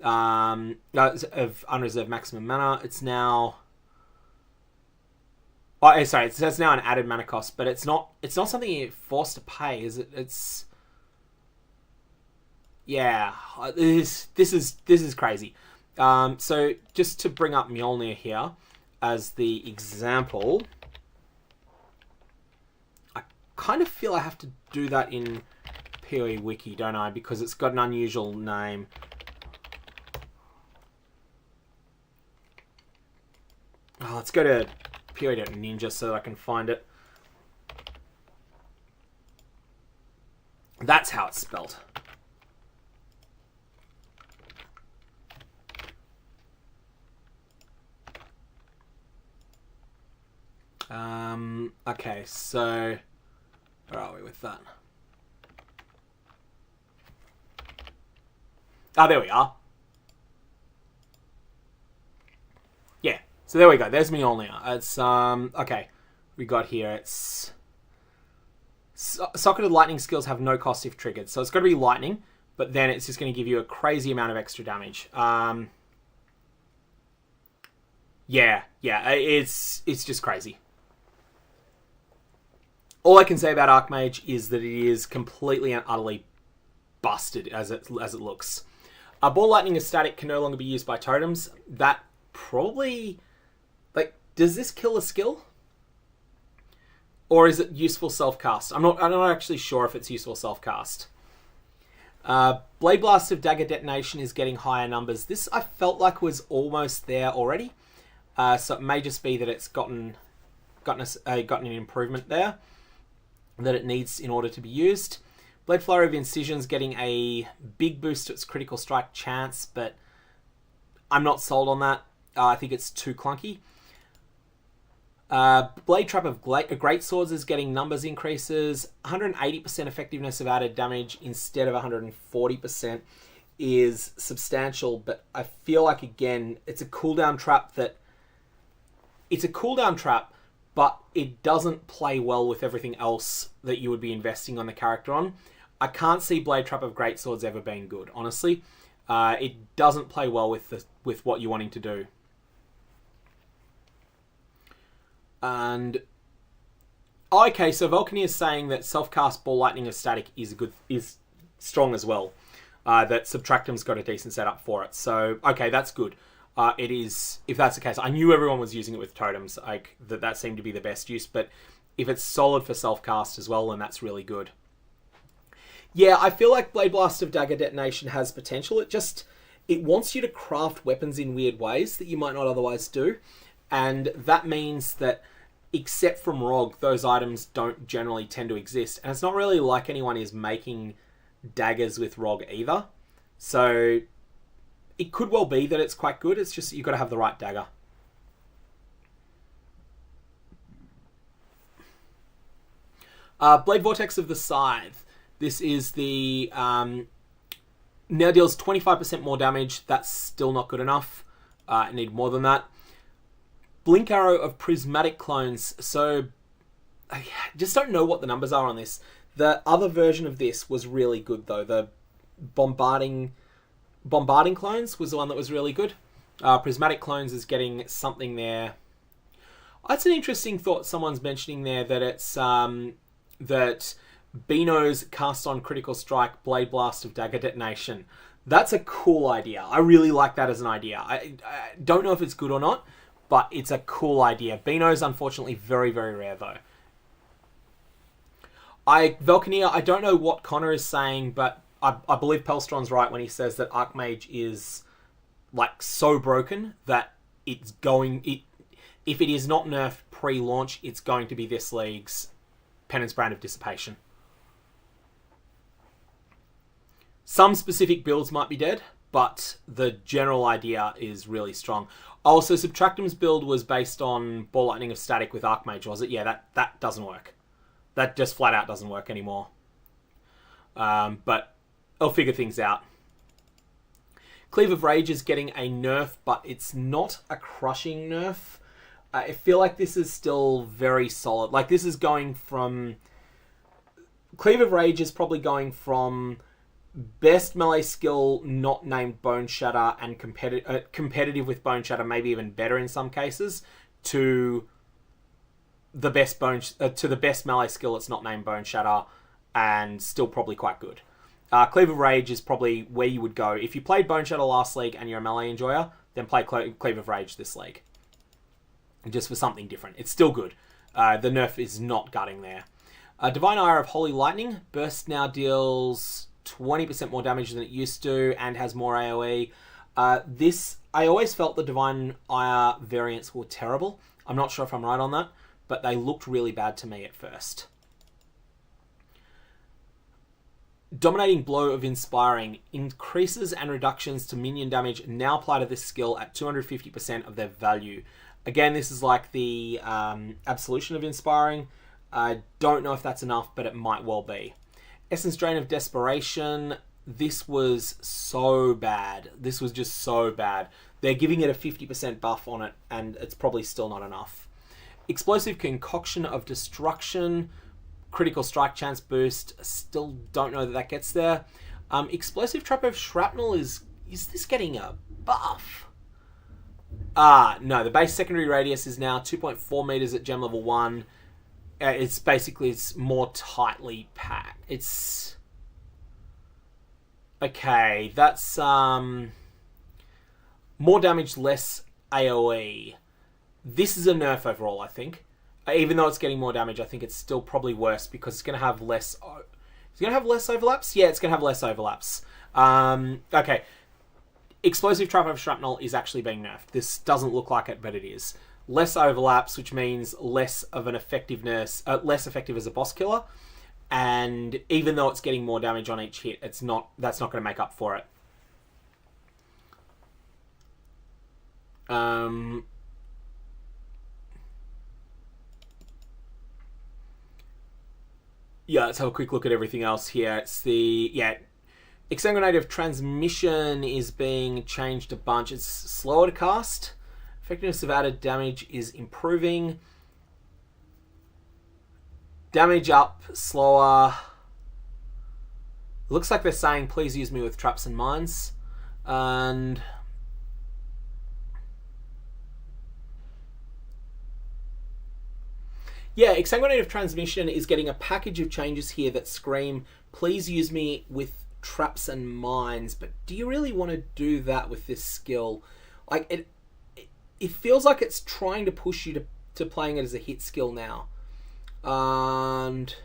of unreserved maximum mana. It's now... it says now an added mana cost, but it's not something you're forced to pay, is it? It's... Yeah, this is crazy. So just to bring up Mjolnir here as the example, I kind of feel I have to do that in PoE Wiki, don't I? Because it's got an unusual name. Let's go to PoE.ninja so that I can find it. That's how it's spelled. Okay, so where are we with that? There we are. Yeah, so there we go. There's Mjolnir. It's, okay. We got here, it's... Socketed lightning skills have no cost if triggered. So it's got to be lightning, but then it's just going to give you a crazy amount of extra damage. Yeah, it's just crazy. All I can say about Archmage is that it is completely and utterly busted as it looks. Ball lightning is static, can no longer be used by totems. That probably Does this kill a skill? Or is it useful self-cast? I'm not actually sure if it's useful self-cast. Blade Blast of Dagger Detonation is getting higher numbers. This I felt like was almost there already. So it may just be that it's gotten an improvement there that it needs in order to be used. Blade Flurry of Incision's getting a big boost to its critical strike chance, but I'm not sold on that. I think it's too clunky. Blade Trap of Greatswords is getting numbers increases. 180% effectiveness of added damage instead of 140% is substantial, but I feel like, again, it's a cooldown trap but it doesn't play well with everything else that you would be investing on the character on. I can't see Blade Trap of Greatswords ever being good, honestly. It doesn't play well with what you're wanting to do. And okay, so Volcany is saying that self-cast Ball Lightning of Static is strong as well. That Subtractum's got a decent setup for it. So okay, that's good. It is, if that's the case. I knew everyone was using it with totems. Like that seemed to be the best use. But if it's solid for self-cast as well, then that's really good. Yeah, I feel like Blade Blast of Dagger Detonation has potential. It wants you to craft weapons in weird ways that you might not otherwise do. And that means that, except from ROG, those items don't generally tend to exist. And it's not really like anyone is making daggers with ROG either. So it could well be that it's quite good. It's just that you've got to have the right dagger. Blade Vortex of the Scythe. This is the... now deals 25% more damage. That's still not good enough. I need more than that. Blink Arrow of Prismatic Clones. So, I just don't know what the numbers are on this. The other version of this was really good, though. The Bombarding Clones was the one that was really good. Prismatic Clones is getting something there. That's an interesting thought someone's mentioning there, that it's that Beano's Cast on Critical Strike Blade Blast of Dagger Detonation. That's a cool idea. I really like that as an idea. I don't know if it's good or not, but it's a cool idea. Beano's unfortunately very, very rare, though. Valkynia, I don't know what Connor is saying, but I believe Pelstron's right when he says that Archmage is like so broken that it's going... if it is not nerfed pre-launch, it's going to be this league's Penance Brand of Dissipation. Some specific builds might be dead, but the general idea is really strong. Oh, so Subtractum's build was based on Ball Lightning of Static with Archmage, was it? Yeah, that doesn't work. That just flat out doesn't work anymore. But I'll figure things out. Cleave of Rage is getting a nerf, but it's not a crushing nerf. I feel like this is still very solid. Like, this is going from... Cleave of Rage is probably going from best melee skill not named Bone Shatter and competitive with Bone Shatter, maybe even better in some cases, to the best melee skill that's not named Bone Shatter and still probably quite good. Cleave of Rage is probably where you would go. If you played Bone Shatter last league and you're a melee enjoyer, then play Cleave of Rage this league. Just for something different. It's still good. The nerf is not gutting there. Divine Ire of Holy Lightning. Burst now deals 20% more damage than it used to and has more AoE. I always felt the Divine Ire variants were terrible. I'm not sure if I'm right on that, but they looked really bad to me at first. Dominating Blow of Inspiring. Increases and reductions to minion damage now apply to this skill at 250% of their value. Again, this is like the Absolution of Inspiring. I don't know if that's enough, but it might well be. Essence Drain of Desperation. This was so bad. This was just so bad. They're giving it a 50% buff on it, and it's probably still not enough. Explosive Concoction of Destruction. Critical Strike Chance boost. Still don't know that that gets there. Explosive Trap of Shrapnel is this getting a buff? No, the base secondary radius is now 2.4 meters at gem level 1. It's more tightly packed. It's... Okay, that's more damage, less AoE. This is a nerf overall, I think. Even though it's getting more damage, I think it's still probably worse because it's going to have less... It's going to have less overlaps? Yeah, it's going to have less overlaps. Okay. Explosive trap over shrapnel is actually being nerfed. This doesn't look like it, but it is. Less overlaps, which means less of an effectiveness... less effective as a boss killer. And even though it's getting more damage on each hit, that's not going to make up for it. Yeah, let's have a quick look at everything else here. It's the... Yeah, Exsanguinative Transmission is being changed a bunch. It's slower to cast. Effectiveness of added damage is improving. Damage up, slower. Looks like they're saying, please use me with traps and mines. And... Yeah, Exsanguinative Transmission is getting a package of changes here that scream, please use me with traps and mines. But do you really want to do that with this skill? Like, it feels like it's trying to push you to playing it as a hit skill now. And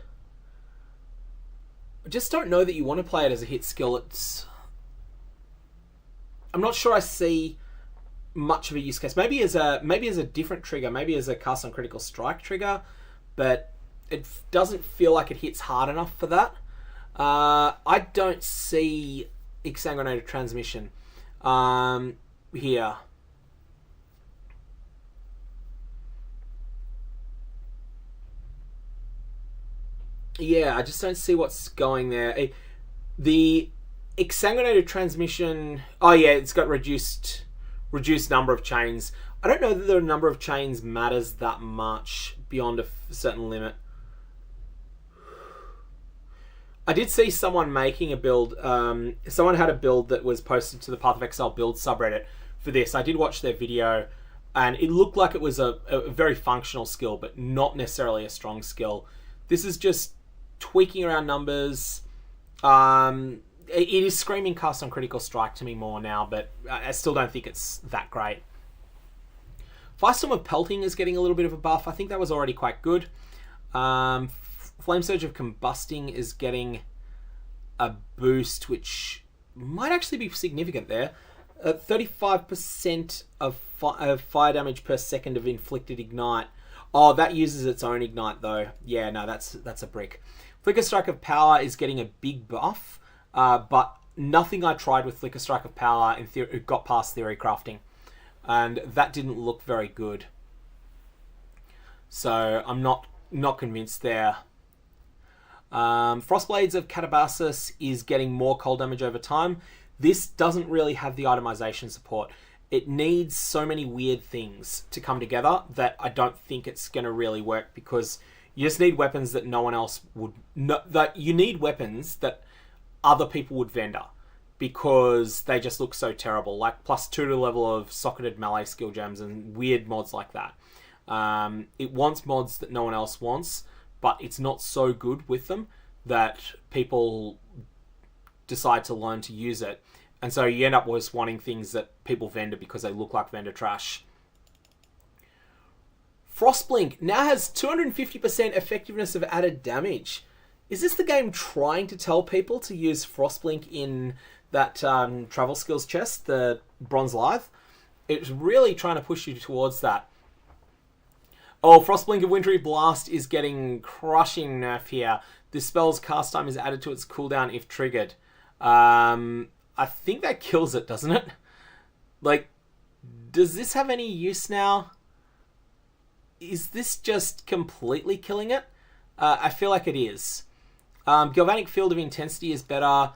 I just don't know that you want to play it as a hit skill. I'm not sure I see much of a use case. Maybe as a different trigger, maybe as a cast on critical strike trigger, but it doesn't feel like it hits hard enough for that. I don't see Exsanguinated Transmission here. Yeah, I just don't see what's going there. The Exsanguinated Transmission... Oh yeah, it's got reduced number of chains. I don't know that the number of chains matters that much beyond a certain limit. I did see someone making a build. Someone had a build that was posted to the PathOfExile build subreddit for this. I did watch their video, and it looked like it was a very functional skill, but not necessarily a strong skill. This is just tweaking around numbers. It is screaming cast on critical strike to me more now, but I still don't think it's that great. Firestorm of Pelting is getting a little bit of a buff. I think that was already quite good. Flame Surge of Combusting is getting a boost, which might actually be significant there. 35% of fire damage per second of inflicted ignite. Oh, that uses its own ignite though. Yeah, no, that's a brick. Flicker Strike of Power is getting a big buff, but nothing I tried with Flicker Strike of Power in theory got past theory crafting, and that didn't look very good. So I'm not convinced there. Frostblades of Catabasis is getting more cold damage over time. This doesn't really have the itemization support. It needs so many weird things to come together that I don't think it's going to really work, because you just need weapons that no one else would... that you need weapons that other people would vendor, because they just look so terrible. Like +2 to the level of socketed melee skill gems and weird mods like that. It wants mods that no one else wants, but it's not so good with them that people decide to learn to use it. And so you end up just wanting things that people vendor because they look like vendor trash. Frostblink now has 250% effectiveness of added damage. Is this the game trying to tell people to use Frostblink in that travel skills chest, the Bronze Lithe? It's really trying to push you towards that. Oh, Frostblink of Wintry Blast is getting crushing nerf here. This spell's cast time is added to its cooldown if triggered. I think that kills it, doesn't it? Like, does this have any use now? Is this just completely killing it? I feel like it is. Galvanic Field of Intensity is better.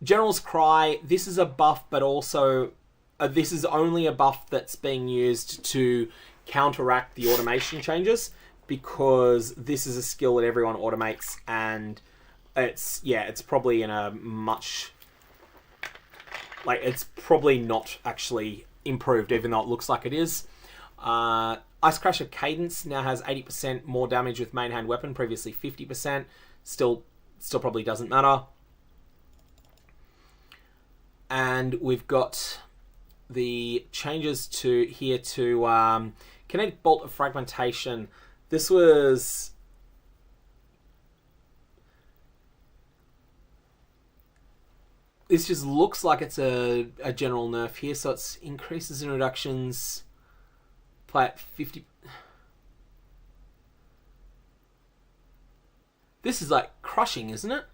General's Cry, this is a buff, but also this is only a buff that's being used to counteract the automation changes, because this is a skill that everyone automates, and it's probably in a much... Like, it's probably not actually improved, even though it looks like it is. Ice Crash of Cadence now has 80% more damage with main hand weapon, previously 50%. Still probably doesn't matter. And we've got the changes to Kinetic Bolt of Fragmentation. This was... This just looks like it's a general nerf here, so it's increases in reductions. Play at 50... This is like crushing, isn't it?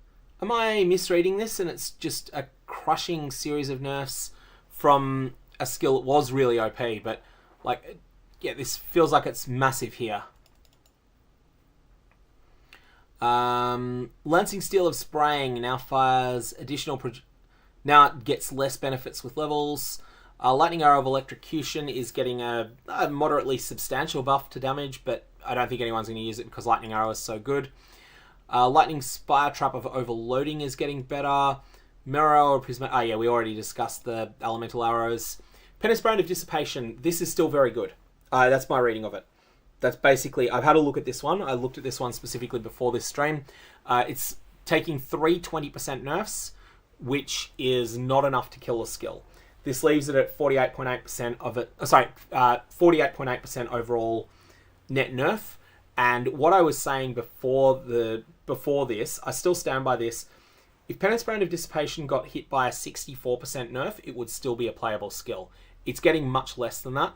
Am I misreading this and it's just a crushing series of nerfs from a skill that was really OP, but like, yeah, this feels like it's massive here. Lancing Steel of Spraying now fires additional... Now it gets less benefits with levels. Lightning Arrow of Electrocution is getting a moderately substantial buff to damage, but I don't think anyone's going to use it because Lightning Arrow is so good. Lightning Spire Trap of Overloading is getting better. Mirror Arrow of Prisma... Oh yeah, we already discussed the Elemental Arrows. Penance Brand of Dissipation. This is still very good. That's my reading of it. That's basically... I've had a look at this one. I looked at this one specifically before this stream. It's taking 3 20% nerfs, which is not enough to kill a skill. This leaves it at 48.8% of it. 48.8% overall net nerf. And what I was saying before this, I still stand by this. If Penance Brand of Dissipation got hit by a 64% nerf, it would still be a playable skill. It's getting much less than that.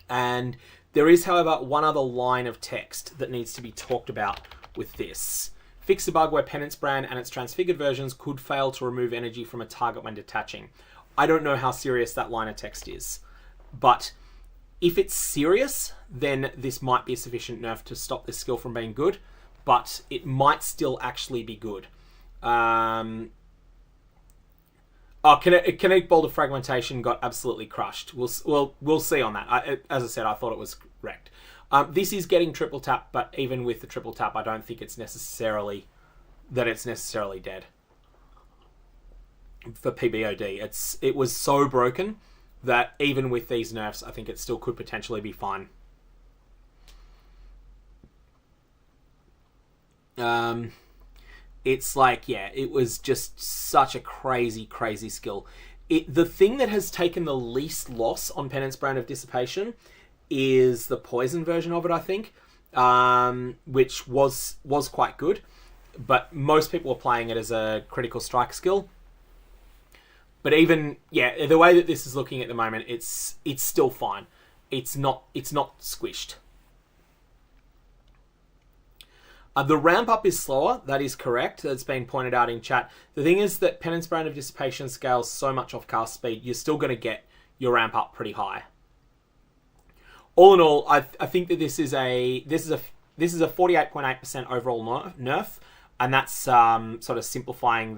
And there is, however, one other line of text that needs to be talked about with this. Fix the bug where Penance Brand and its transfigured versions could fail to remove energy from a target when detaching. I don't know how serious that line of text is, but if it's serious, then this might be a sufficient nerf to stop this skill from being good, but it might still actually be good. Kinetic Bolt of Fragmentation got absolutely crushed. We'll see on that. As I said, I thought it was wrecked. This is getting triple tap, but even with the triple tap, I don't think it's necessarily dead. For PBOD, it was so broken that even with these nerfs, I think it still could potentially be fine. It's like, yeah, it was just such a crazy, crazy skill. The thing that has taken the least loss on Penance Brand of Dissipation is the poison version of it, I think, which was quite good, but most people are playing it as a critical strike skill. But even, yeah, the way that this is looking at the moment, it's still fine. It's not squished. The ramp up is slower. That is correct. That's been pointed out in chat. The thing is that Penance Brand of Dissipation scales so much off cast speed, you're still going to get your ramp up pretty high. All in all, I think that this is a 48.8% overall nerf, and that's sort of simplifying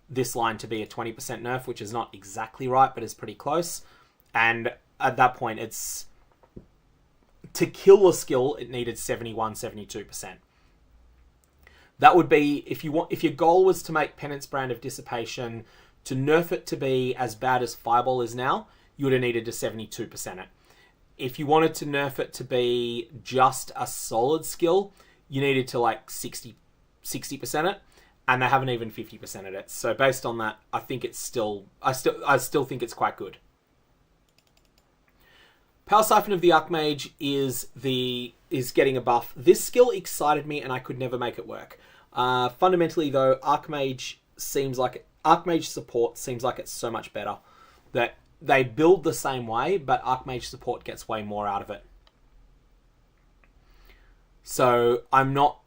this line to be a 20% nerf, which is not exactly right, but is pretty close. And at that point, it's to kill a skill, it needed 72%. That would be if your goal was to make Penance Brand of Dissipation to nerf it to be as bad as Fireball is now, you would have needed to 72% it. If you wanted to nerf it to be just a solid skill, you needed to like 60% it, and they haven't even 50%ed it. So based on that, I think it's still I still think it's quite good. Power Siphon of the Archmage is getting a buff. This skill excited me, and I could never make it work. Fundamentally, though, Archmage support seems like it's so much better. That they build the same way, but Archmage support gets way more out of it. So I'm not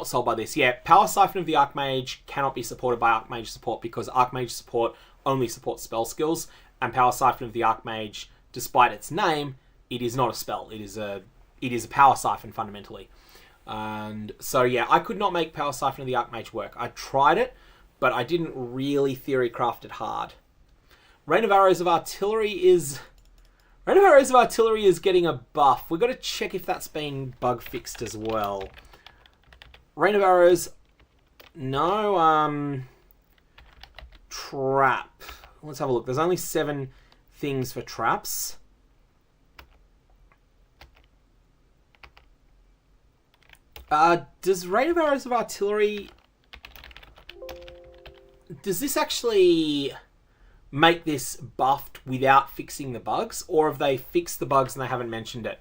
sold by this. Yeah, Power Siphon of the Archmage cannot be supported by Archmage support because Archmage support only supports spell skills, and Power Siphon of the Archmage, despite its name, it is not a spell. It is a Power Siphon fundamentally. And so yeah, I could not make Power Siphon of the Archmage work. I tried it, but I didn't really theory craft it hard. Rain of Arrows of Artillery is getting a buff. We've got to check if that's been bug fixed as well. Rain of Arrows, no, trap. Let's have a look. There's only 7 things for traps. Does Rain of Arrows of Artillery... Does this actually make this buffed without fixing the bugs? Or have they fixed the bugs and they haven't mentioned it?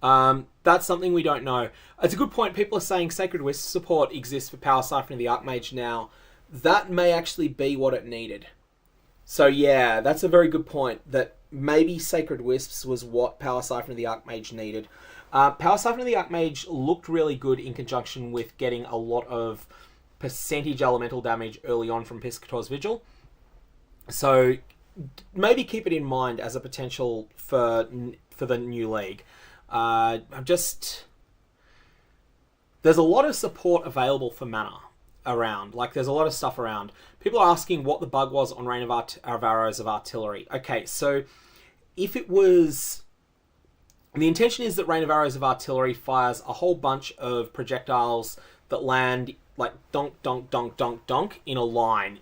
That's something we don't know. It's a good point. People are saying Sacred Wisp support exists for Power Siphon of the Archmage now. That may actually be what it needed. So yeah, that's a very good point, that maybe Sacred Wisps was what Power Siphon of the Archmage needed. Power Siphon of the Archmage looked really good in conjunction with getting a lot of percentage elemental damage early on from Piscator's Vigil. So maybe keep it in mind as a potential for the new league. There's a lot of support available for mana around. Like, there's a lot of stuff around. People are asking what the bug was on Rain of Arrows of Artillery. Okay, so if it was... The intention is that Rain of Arrows of Artillery fires a whole bunch of projectiles that land like donk, donk, donk, donk, donk in a line,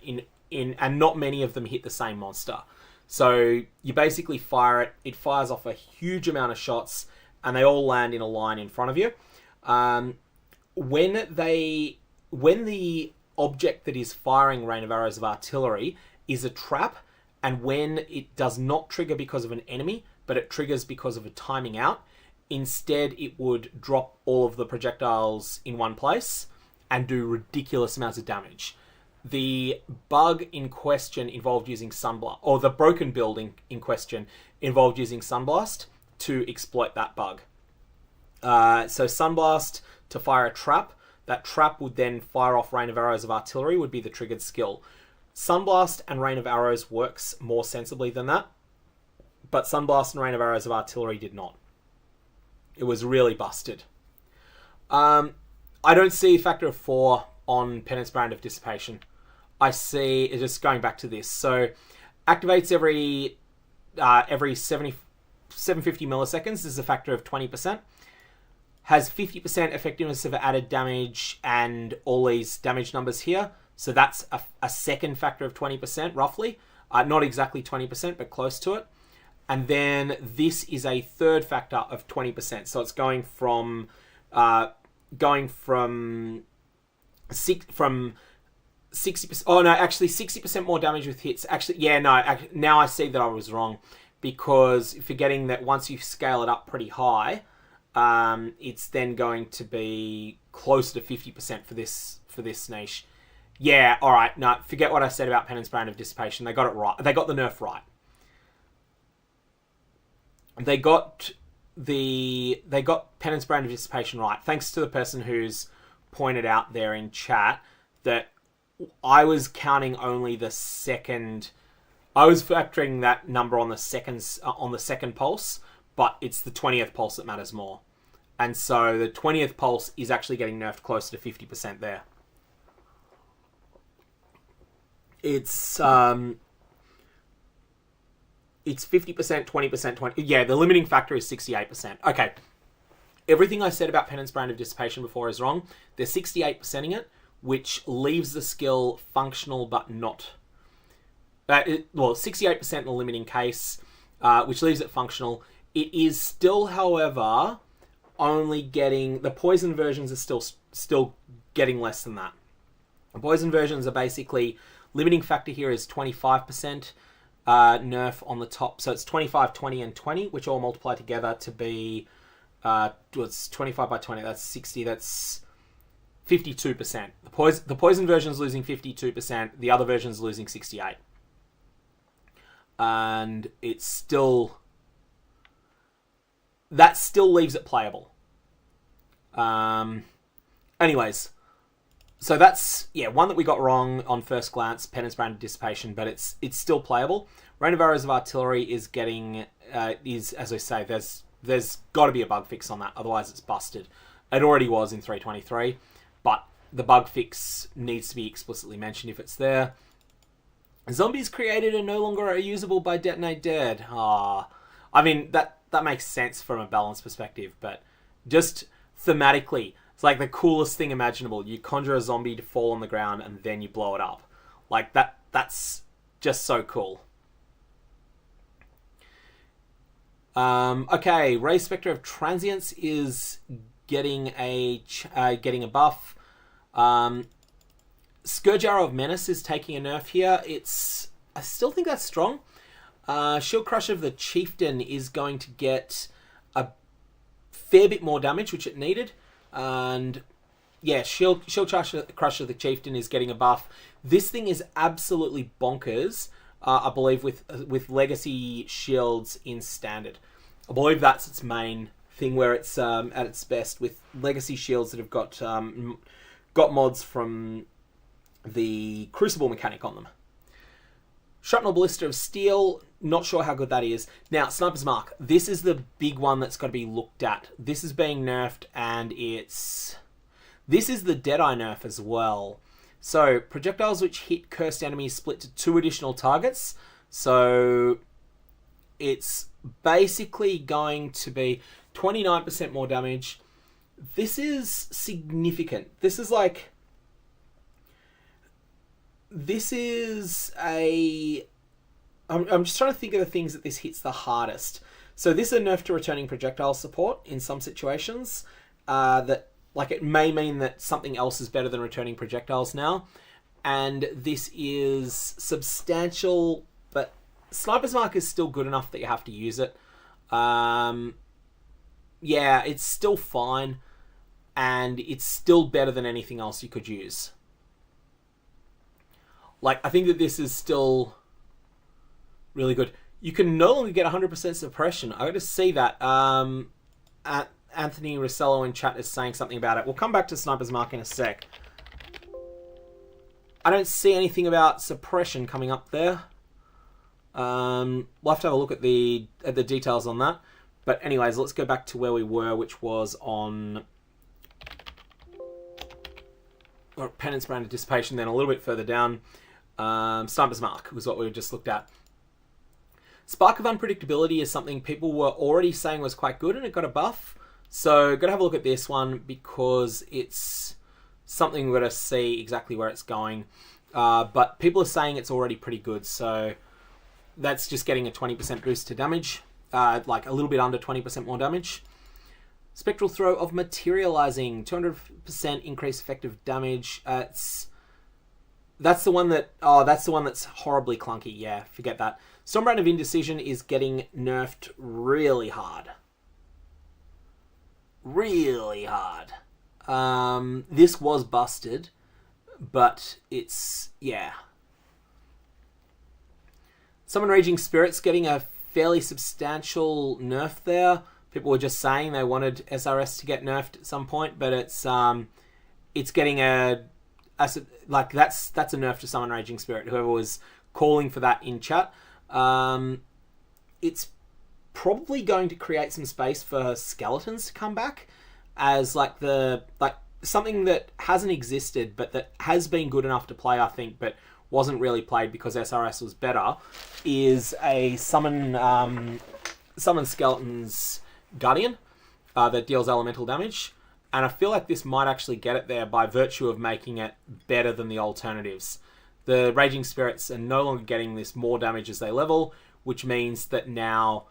and not many of them hit the same monster. So you basically fire it, it fires off a huge amount of shots, and they all land in a line in front of you. When the object that is firing Rain of Arrows of Artillery is a trap, and when it does not trigger because of an enemy, but it triggers because of a timing out, instead it would drop all of the projectiles in one place and do ridiculous amounts of damage. The bug in question involved using Sunblast, or the broken building in question involved using Sunblast to exploit that bug. So Sunblast to fire a trap. That trap would then fire off Rain of Arrows of Artillery, would be the triggered skill. Sunblast and Rain of Arrows works more sensibly than that, but Sunblast and Rain of Arrows of Artillery did not. It was really busted. I don't see a factor of 4 on Penance Brand of Dissipation. I see, it's just going back to this. So, activates every 750 milliseconds. This is a factor of 20%. Has 50% effectiveness of added damage and all these damage numbers here. So that's a second factor of 20%, roughly. Not exactly 20%, but close to it. And then this is a third factor of 20%. So it's going from 60%. Oh no, actually 60% more damage with hits. Actually, yeah, no. Now I see that I was wrong, because forgetting that once you scale it up pretty high, it's then going to be closer to 50% for this niche. Yeah, all right. No, forget what I said about Penance Brand of Dissipation. They got it right. They got the nerf right. They got Penance Brand of Dissipation right. Thanks to the person who's pointed out there in chat that I was counting only the second. I was factoring that number on the second pulse, but it's the 20th pulse that matters more. And so the 20th pulse is actually getting nerfed closer to 50% there. It's 50%, 20%, 20. Yeah, the limiting factor is 68%. Okay. Everything I said about Penance Brand of Dissipation before is wrong. They're 68%ing it, which leaves the skill functional but not. 68% in the limiting case, which leaves it functional. It is still, however, only getting... The poison versions are still getting less than that. The poison versions are basically... Limiting factor here is 25% nerf on the top. So it's 25, 20, and 20, which all multiply together to be... it's 25 by 20, that's 60, that's 52%. The poison version is losing 52%, the other version is losing 68%. And it's still... That still leaves it playable. Anyways, so that's, yeah, one that we got wrong on first glance, Penance Brand of Dissipation, but it's still playable. Rain of Arrows of Artillery is getting, as I say, there's got to be a bug fix on that, otherwise it's busted. It already was in 3.23, but the bug fix needs to be explicitly mentioned if it's there. Zombies created and no longer are usable by Detonate Dead. I mean, that makes sense from a balance perspective, but just thematically, it's like the coolest thing imaginable. You conjure a zombie to fall on the ground and then you blow it up. Like, that's just so cool. Okay, Ray Spectre of Transience is getting a buff. Scourge Arrow of Menace is taking a nerf here. I still think that's strong. Shield Crush of the Chieftain is going to get fair bit more damage, which it needed. And yeah, Shield Crusher the Chieftain is getting a buff. This thing is absolutely bonkers, I believe, with Legacy Shields in Standard. I believe that's its main thing where it's at its best, with Legacy Shields that have got mods from the Crucible mechanic on them. Shrapnel Ballista of Steel, not sure how good that is. Now, Sniper's Mark. This is the big one that's got to be looked at. This is being nerfed, and this is the Deadeye nerf as well. So, projectiles which hit cursed enemies split to 2 additional targets. So, it's basically going to be 29% more damage. This is significant. This is like... This is a... I'm just trying to think of the things that this hits the hardest. So this is a nerf to returning projectile support in some situations. That, like, it may mean that something else is better than returning projectiles now. And this is substantial, but Sniper's Mark is still good enough that you have to use it. Yeah, it's still fine. And it's still better than anything else you could use. Like, I think that this is still really good. You can no longer get 100% suppression. I got to see that. Anthony Rossello in chat is saying something about it. We'll come back to Sniper's Mark in a sec. I don't see anything about suppression coming up there. We'll have to have a look at the details on that. But anyways, let's go back to where we were, which was on Penance Brand of Dissipation, then a little bit further down. Sniper's Mark was what we just looked at. Spark of Unpredictability is something people were already saying was quite good, and it got a buff. So, got to have a look at this one because it's something we're going to see exactly where it's going. But people are saying it's already pretty good, so that's just getting a 20% boost to damage. Like a little bit under 20% more damage. Spectral Throw of Materializing, 200% increased effective damage. That's the one that... Oh, that's the one that's horribly clunky. Yeah, forget that. Stormbrand of Indecision is getting nerfed really hard. Really hard. This was busted, but it's... Yeah. Summon Raging Spirits getting a fairly substantial nerf there. People were just saying they wanted SRS to get nerfed at some point, but it's getting that's a nerf to Summon Raging Spirit. Whoever was calling for that in chat, it's probably going to create some space for skeletons to come back as something that hasn't existed, but that has been good enough to play, I think, but wasn't really played because SRS was better. Is a summon skeletons Guardian that deals elemental damage. And I feel like this might actually get it there by virtue of making it better than the alternatives. The Raging Spirits are no longer getting this more damage as they level, which means that now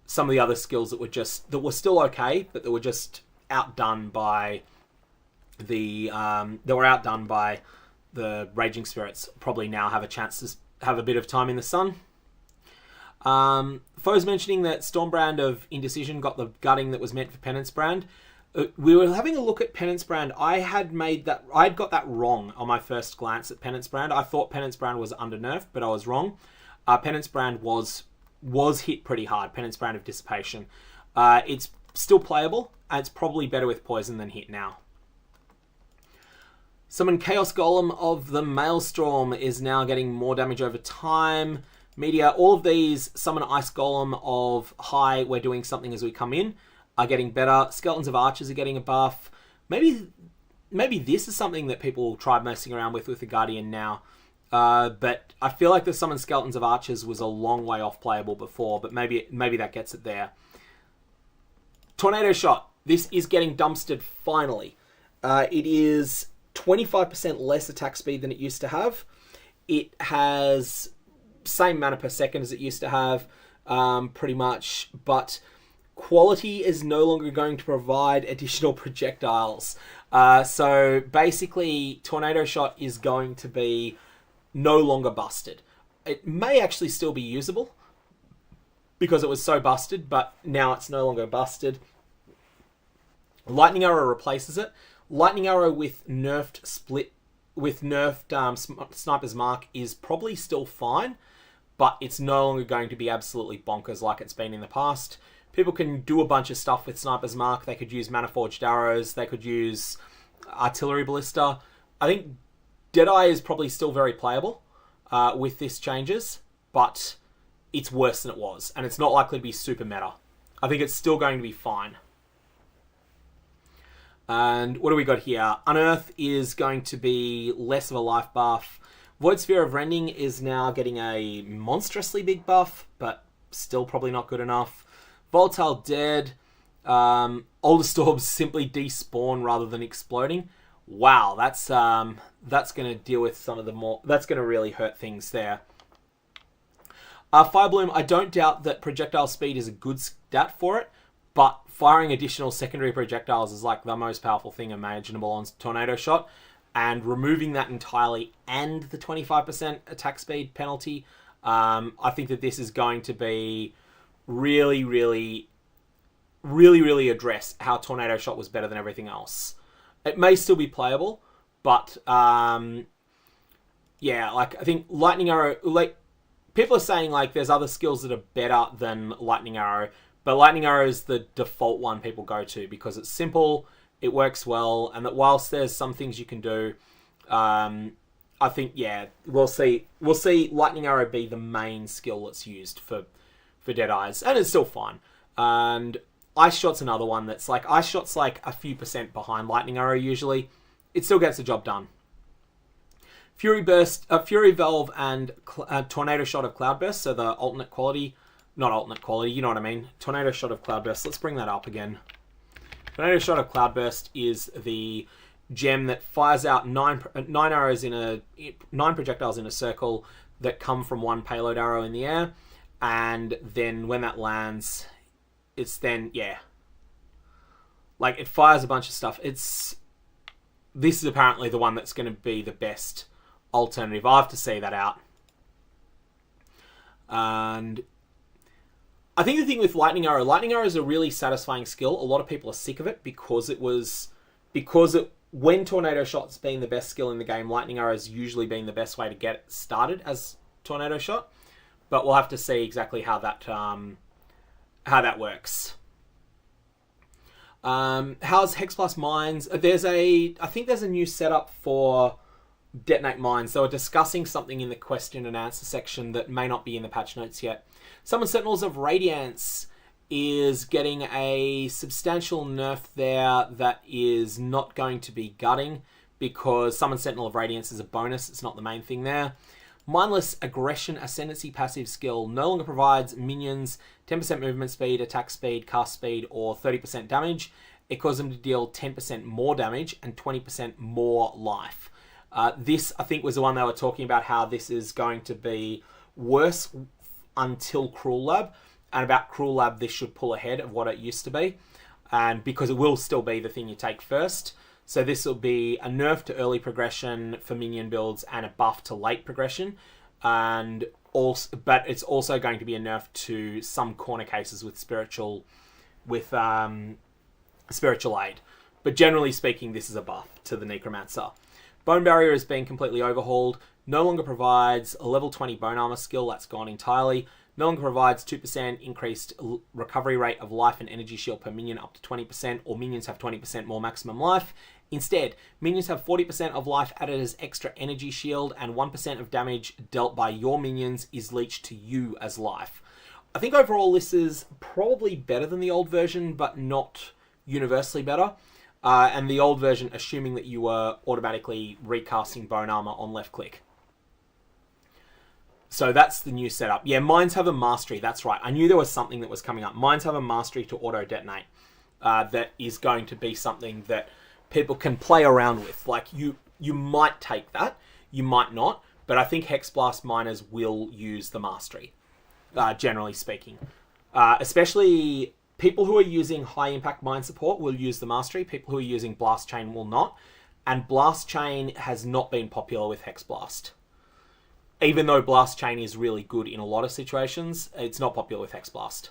some of the other skills that were still okay, but that were just outdone by the Raging Spirits, probably now have a chance to have a bit of time in the sun. Foe's mentioning that Stormbrand of Indecision got the gutting that was meant for Penance Brand. We were having a look at Penance Brand. I had got that wrong on my first glance at Penance Brand. I thought Penance Brand was under nerf, but I was wrong. Penance Brand was hit pretty hard. Penance Brand of Dissipation. It's still playable, and it's probably better with poison than hit now. Summon Chaos Golem of the Maelstrom is now getting more damage over time. Media, all of these, Summon Ice Golem of High, we're doing something as we come in, are getting better. Skeletons of Archers are getting a buff. Maybe this is something that people try messing around with the Guardian now. But I feel like the Summon Skeletons of Archers was a long way off playable before, but maybe that gets it there. Tornado Shot. This is getting dumpstered finally. It is 25% less attack speed than it used to have. It has same mana per second as it used to have, pretty much, but quality is no longer going to provide additional projectiles. So basically, Tornado Shot is going to be no longer busted. It may actually still be usable because it was so busted, but now it's no longer busted. Lightning Arrow replaces it. Lightning Arrow with nerfed Sniper's Mark is probably still fine, but it's no longer going to be absolutely bonkers like it's been in the past. People can do a bunch of stuff with Sniper's Mark. They could use Mana-Forged Arrows. They could use Artillery Ballista. I think Deadeye is probably still very playable with this changes, but it's worse than it was, and it's not likely to be super meta. I think it's still going to be fine. And what do we got here? Unearth is going to be less of a life buff. Void Sphere of Rending is now getting a monstrously big buff, but still probably not good enough. Volatile Dead. Older Storms simply despawn rather than exploding. Wow, that's going to deal with some of the more... That's going to really hurt things there. Fire Bloom, I don't doubt that projectile speed is a good stat for it, but firing additional secondary projectiles is like the most powerful thing imaginable on Tornado Shot, and removing that entirely and the 25% attack speed penalty, I think that this is going to be really address how Tornado Shot was better than everything else. It may still be playable, but yeah, like I think Lightning Arrow, like people are saying like there's other skills that are better than Lightning Arrow, but Lightning Arrow is the default one people go to because it's simple, it works well, and that whilst there's some things you can do, I think, yeah, we'll see Lightning Arrow be the main skill that's used for Deadeyes, and it's still fine. And Ice Shot's another one that's like, Ice Shot's like a few percent behind Lightning Arrow usually. It still gets the job done. Fury Burst, Fury Valve, and Tornado Shot of Cloudburst, so the alternate quality. Not alternate quality, you know what I mean. Tornado Shot of Cloudburst. Let's bring that up again. Tornado Shot of Cloudburst is the gem that fires out nine projectiles in a circle that come from one payload arrow in the air, and then when that lands, it's then, yeah, like it fires a bunch of stuff. This is apparently the one that's going to be the best alternative. I have to see that out. And I think the thing with Lightning Arrow is a really satisfying skill. A lot of people are sick of it because when Tornado Shot's been the best skill in the game, Lightning Arrow has usually been the best way to get it started as Tornado Shot. But we'll have to see exactly how that works. How's Hex Plus Mines? I think there's a new setup for Detonate Mines. They were discussing something in the question and answer section that may not be in the patch notes yet. Summon Sentinels of Radiance is getting a substantial nerf there that is not going to be gutting because Summon Sentinel of Radiance is a bonus. It's not the main thing there. Mindless Aggression Ascendancy passive skill no longer provides minions 10% movement speed, attack speed, cast speed, or 30% damage. It causes them to deal 10% more damage and 20% more life. This, I think, was the one they were talking about, how this is going to be worse until Cruel Lab. And about Cruel Lab, this should pull ahead of what it used to be. And because it will still be the thing you take first. So this will be a nerf to early progression for minion builds and a buff to late progression. And also, but it's also going to be a nerf to some corner cases with spiritual aid. But generally speaking, this is a buff to the Necromancer. Bone Barrier is being completely overhauled. No longer provides a level 20 bone armor skill. That's gone entirely. No longer provides 2% increased recovery rate of life and energy shield per minion up to 20%, or minions have 20% more maximum life. Instead, minions have 40% of life added as extra energy shield, and 1% of damage dealt by your minions is leached to you as life. I think overall this is probably better than the old version, but not universally better. And the old version, assuming that you were automatically recasting bone armor on left click. So that's the new setup. Yeah, mines have a mastery. That's right. I knew there was something that was coming up. Mines have a mastery to auto-detonate. That is going to be something that people can play around with. Like, you might take that. You might not. But I think Hex Blast miners will use the mastery, generally speaking. Especially people who are using high-impact mine support will use the mastery. People who are using Blast Chain will not. And Blast Chain has not been popular with Hex Blast. Even though Blast Chain is really good in a lot of situations, it's not popular with Hex Blast.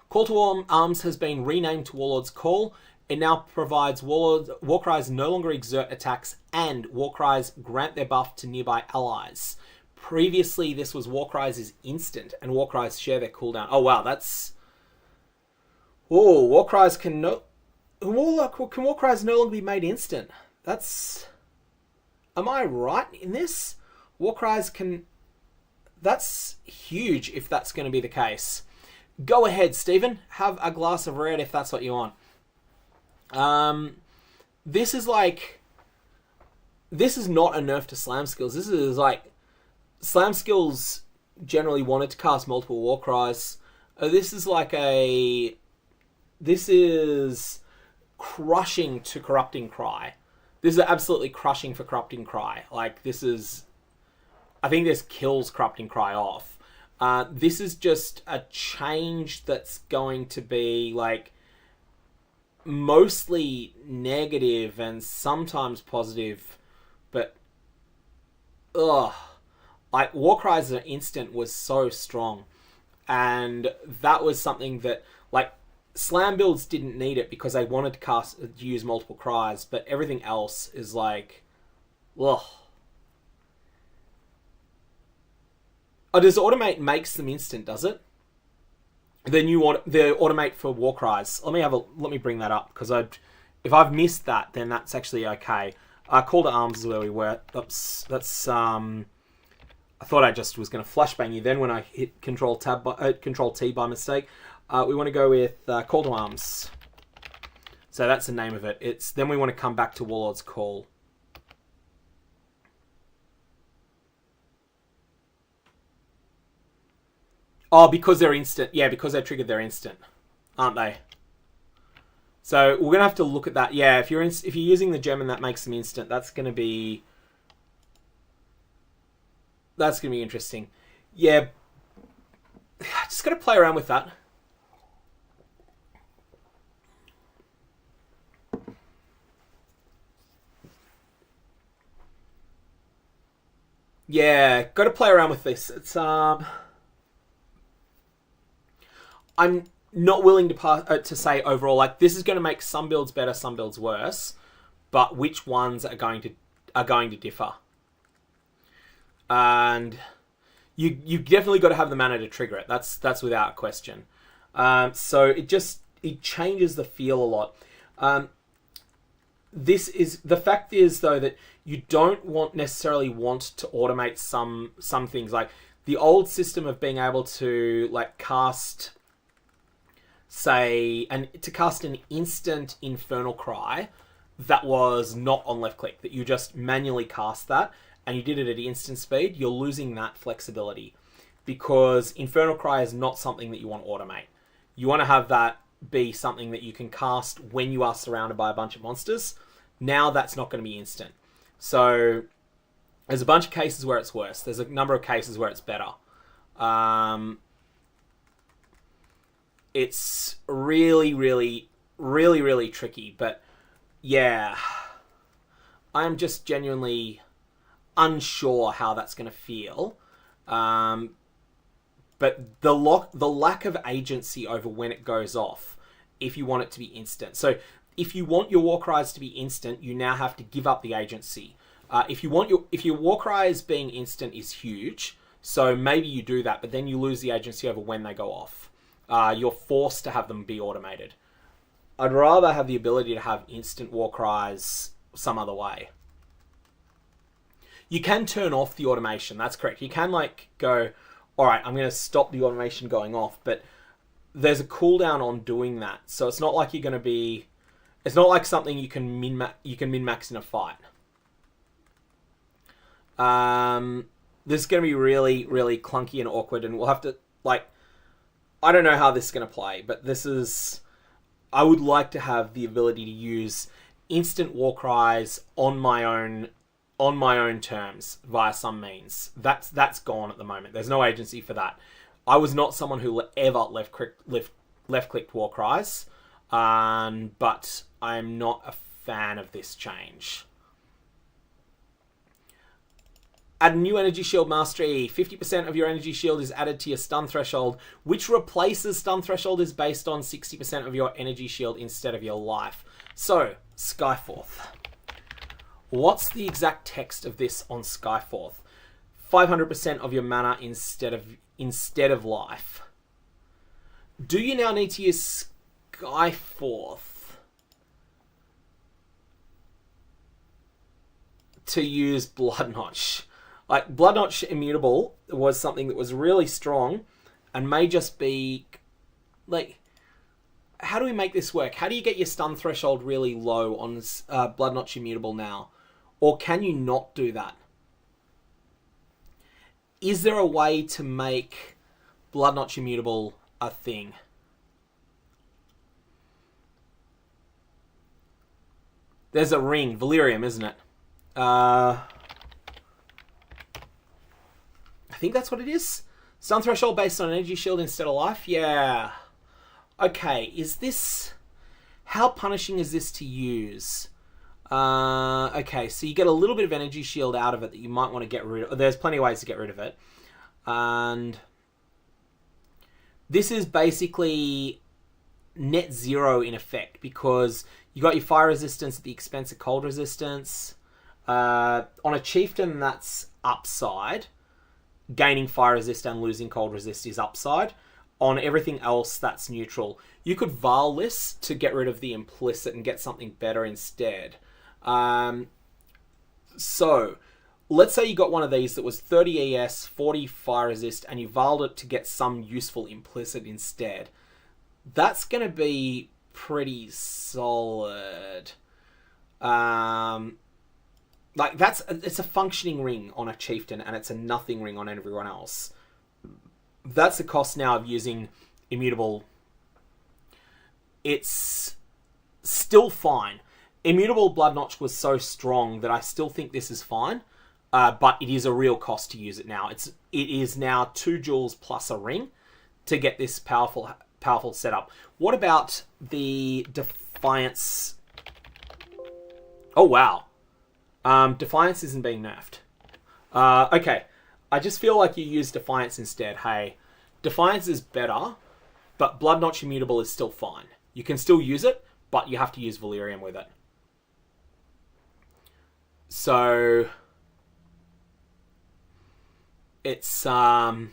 Call to Arms has been renamed to Warlord's Call. It now provides Warcries no longer exert attacks, and Warcries grant their buff to nearby allies. Previously, this was Warcries is instant, and Warcries share their cooldown. Oh wow, that's... Oh, Warcries can Warcries no longer be made instant? That's... Am I right in this? Warcries can... That's huge if that's going to be the case. Go ahead, Stephen. Have a glass of red if that's what you want. This is like... This is not a nerf to slam skills. This is like... Slam skills generally wanted to cast multiple Warcries. This is like a... This is crushing to Corrupting Cry. This is absolutely crushing for Corrupting Cry. Like, this is... I think this kills Corrupting Cry off. This is just a change that's going to be, like, mostly negative and sometimes positive, but... Ugh. Like, Warcries as an instant was so strong. And that was something that, like, Slam builds didn't need it because they wanted to use multiple cries, but everything else is like... Ugh. Oh, does Automate makes them instant, does it? The Automate for Warcries. Let me bring that up, because if I've missed that, then that's actually okay. Call to Arms is where we were. That's I thought I just was going to flashbang you then when I hit Control T by mistake. We want to go with Call to Arms. So that's the name of it. Then we want to come back to Warlord's Call. Oh, because they're instant. Yeah, because they triggered their instant, aren't they? So we're gonna have to look at that. Yeah, if you're using the gem and that makes them instant, that's gonna be interesting. Yeah, just gotta play around with that. Yeah, gotta play around with this. It's I'm not willing to say overall, like, this is going to make some builds better, some builds worse, but which ones are going to differ. And you definitely got to have the mana to trigger it. That's without question. So it changes the feel a lot. The fact is though that you don't necessarily want to automate some things, like the old system of being able to like cast, say, to cast an instant Infernal Cry that was not on left click, that you just manually cast that and you did it at instant speed. You're losing that flexibility because Infernal Cry is not something that you want to automate. You want to have that be something that you can cast when you are surrounded by a bunch of monsters. Now that's not going to be instant. So there's a bunch of cases where it's worse. There's a number of cases where it's better. It's really, really, really, really tricky. But yeah, I'm just genuinely unsure how that's going to feel. But the lack of agency over when it goes off, if you want it to be instant. So if you want your Warcries to be instant, you now have to give up the agency. If your Warcries being instant is huge, so maybe you do that, but then you lose the agency over when they go off. You're forced to have them be automated. I'd rather have the ability to have instant Warcries some other way. You can turn off the automation, that's correct. You can like go, alright, I'm going to stop the automation going off, but there's a cooldown on doing that. So it's not like you're going to be... It's not like something you can min-max in a fight. This is going to be really, really clunky and awkward, and we'll have to, like... I don't know how this is going to play, but this is... I would like to have the ability to use instant Warcries on my own terms via some means. That's gone at the moment. There's no agency for that. I was not someone who ever left-clicked Warcries, but I'm not a fan of this change. Add new energy shield mastery. 50% of your energy shield is added to your stun threshold, which replaces stun threshold is based on 60% of your energy shield instead of your life. So, Skyforth. What's the exact text of this on Skyforth? 500% of your mana instead of life. Do you now need to use Skyforth to use Bloodnotch? Like, Bloodnotch Immutable was something that was really strong and may just be... Like, how do we make this work? How do you get your stun threshold really low on Bloodnotch Immutable now? Or can you not do that? Is there a way to make Bloodnotch Immutable a thing? There's a ring. Valyrium, isn't it? I think that's what it is. Stun threshold based on energy shield instead of life? Yeah. Okay, is this... How punishing is this to use? Okay, so you get a little bit of energy shield out of it that you might want to get rid of. There's plenty of ways to get rid of it. And this is basically net zero in effect because you got your fire resistance at the expense of cold resistance. On a chieftain, that's upside. Gaining fire resist and losing cold resist is upside. On everything else, that's neutral. You could Varl this to get rid of the implicit and get something better instead. So, let's say you got one of these that was 30 ES, 40 fire resist, and you Varled it to get some useful implicit instead. That's going to be pretty solid. Like, it's a functioning ring on a chieftain, and it's a nothing ring on everyone else. That's the cost now of using Immutable. It's still fine. Immutable Bloodnotch was so strong that I still think this is fine, but it is a real cost to use it now. It is now 2 jewels plus a ring to get this powerful setup. What about the Defiance? Oh, wow. Defiance isn't being nerfed. Okay. I just feel like you use Defiance instead. Hey, Defiance is better, but Bloodnotch Immutable is still fine. You can still use it, but you have to use Valyrium with it. So, it's, yeah,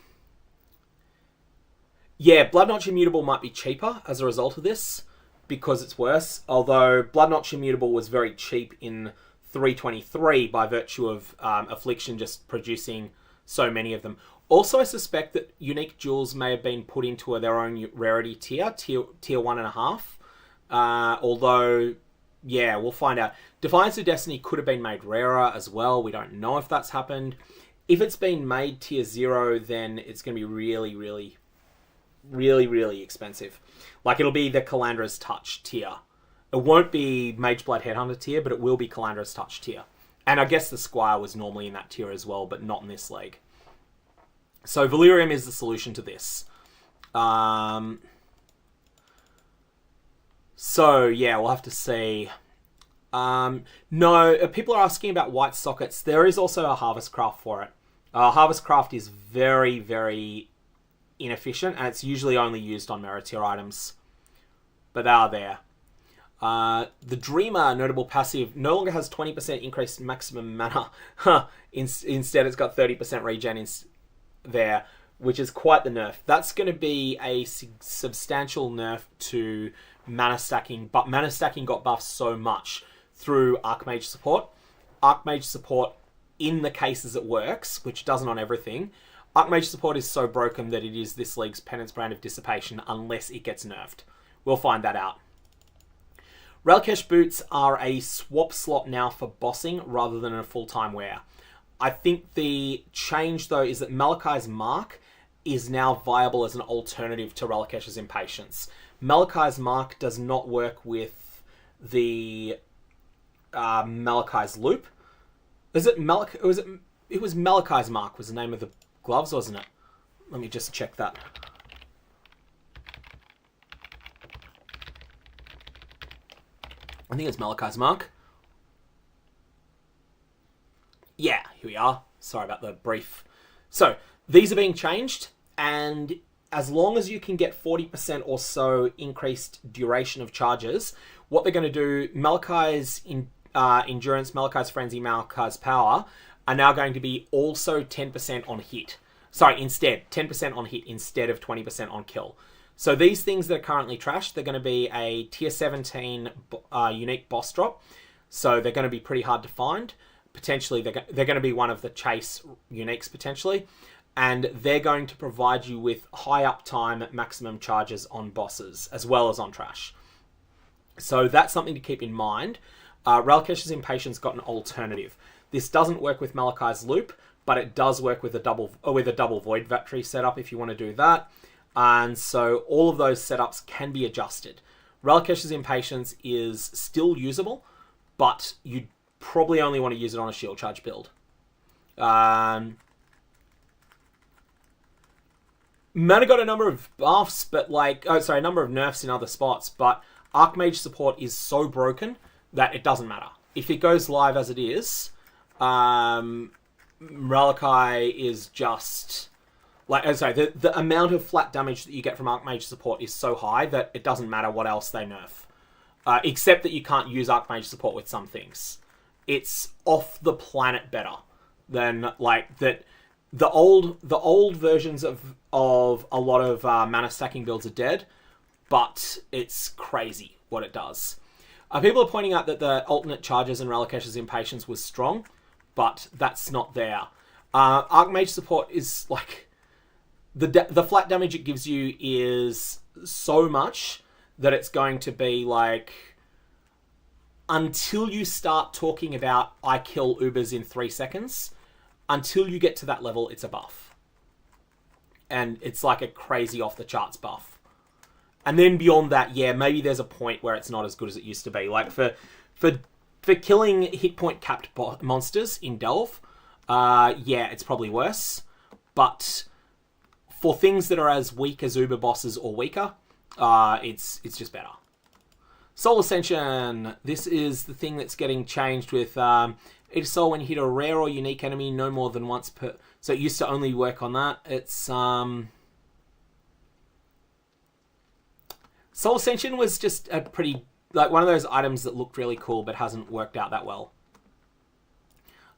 Bloodnotch Immutable might be cheaper as a result of this, because it's worse, although Bloodnotch Immutable was very cheap in 323 by virtue of Affliction just producing so many of them. Also, I suspect that unique jewels may have been put into their own rarity tier 1.5. Although, yeah, we'll find out. Defiance of Destiny could have been made rarer as well. We don't know if that's happened. If it's been made tier 0, then it's going to be really, really, really, really expensive. Like, it'll be the Calandra's Touch tier. It won't be Mageblood Headhunter tier, but it will be Calandra's Touch tier. And I guess the Squire was normally in that tier as well, but not in this league. So Valyrium is the solution to this. So, yeah, we'll have to see. No, people are asking about white sockets. There is also a Harvest Craft for it. Harvest Craft is very, very inefficient, and it's usually only used on merit tier items. But they are there. The Dreamer notable passive no longer has 20% increased maximum mana. Instead, it's got 30% regen there, which is quite the nerf. That's going to be a substantial nerf to mana stacking, but mana stacking got buffed so much through Archmage support. Archmage support, in the cases it works, which doesn't on everything, Archmage support is so broken that it is this league's penance brand of dissipation unless it gets nerfed. We'll find that out. Ralkesh boots are a swap slot now for bossing rather than a full-time wear. I think the change, though, is that Malakai's Mark is now viable as an alternative to Ralakesh's Impatience. Malakai's Mark does not work with the Malakai's Loop. Is it it was Malakai's Mark was the name of the gloves, wasn't it? Let me just check that. I think it's Malakai's Mark. Yeah, here we are. Sorry about the brief. So these are being changed, and as long as you can get 40% or so increased duration of charges, what they're going to do, Malachi's Endurance, Malachi's Frenzy, Malachi's Power are now going to be also 10% on hit. Sorry, instead, 10% on hit instead of 20% on kill. So these things that are currently trashed, they're going to be a tier 17 unique boss drop. So they're going to be pretty hard to find. Potentially, they're going to be one of the chase uniques, potentially. And they're going to provide you with high uptime maximum charges on bosses, as well as on trash. So that's something to keep in mind. Ralkesh's Impatience got an alternative. This doesn't work with Malachi's Loop, but it does work with a double Void Battery setup if you want to do that. And so all of those setups can be adjusted. Ralkesh's Impatience is still usable, but you probably only want to use it on a shield charge build. Mana got a number of buffs, but a number of nerfs in other spots, but Archmage support is so broken that it doesn't matter. If it goes live as it is, Ralakai is just... the amount of flat damage that you get from Archmage support is so high that it doesn't matter what else they nerf. Except that you can't use Archmage support with some things. It's off the planet better than, that... The old versions of a lot of mana stacking builds are dead, but it's crazy what it does. People are pointing out that the alternate charges in Ralakesh's Impatience was strong, but that's not there. Archmage support is the flat damage it gives you is so much that it's going to be until you start talking about I kill Ubers in 3 seconds. Until you get to that level, it's a buff. And it's like a crazy off-the-charts buff. And then beyond that, yeah, maybe there's a point where it's not as good as it used to be. For killing hit point capped monsters in Delve, yeah, it's probably worse. But for things that are as weak as Uber bosses or weaker, it's just better. Soul Ascension. This is the thing that's getting changed with... Each soul when you hit a rare or unique enemy no more than once per... So it used to only work on that. It's... Soul Ascension was just a pretty... one of those items that looked really cool but hasn't worked out that well.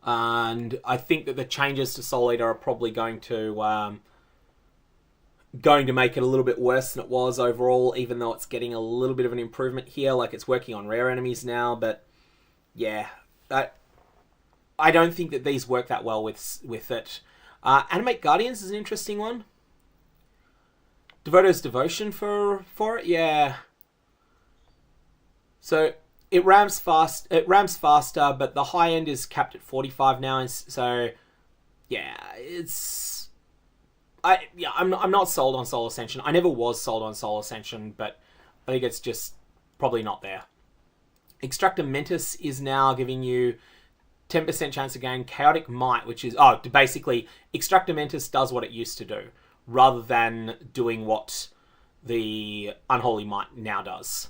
And I think that the changes to Soul Eater are probably going to make it a little bit worse than it was overall, even though it's getting a little bit of an improvement here. It's working on rare enemies now, but... Yeah... I don't think that these work that well with it. Animate Guardians is an interesting one. Devoto's Devotion for it, yeah. So it ramps fast. It ramps faster, but the high end is capped at 45 now. So yeah, I'm not sold on Soul Ascension. I never was sold on Soul Ascension, but I think it's just probably not there. Extractor Mentis is now giving you 10% chance to gain Chaotic Might, which is... basically, Extractor Mentis does what it used to do, rather than doing what the Unholy Might now does.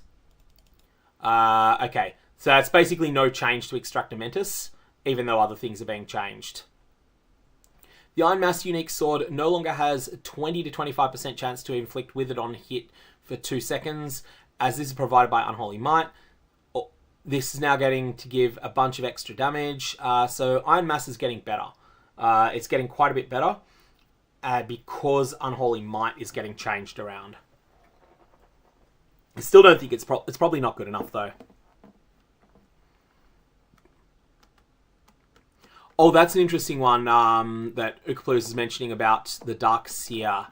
Okay, so that's basically no change to Extractor Mentis, even though other things are being changed. The Iron Mask unique sword no longer has 20 to 25% chance to inflict Withered on hit for 2 seconds, as this is provided by Unholy Might. This is now getting to give a bunch of extra damage. So Iron Mass is getting better. It's getting quite a bit better because Unholy Might is getting changed around. I still don't think it's probably not good enough, though. Oh, that's an interesting one that Ukapalooza is mentioning about the Dark Seer.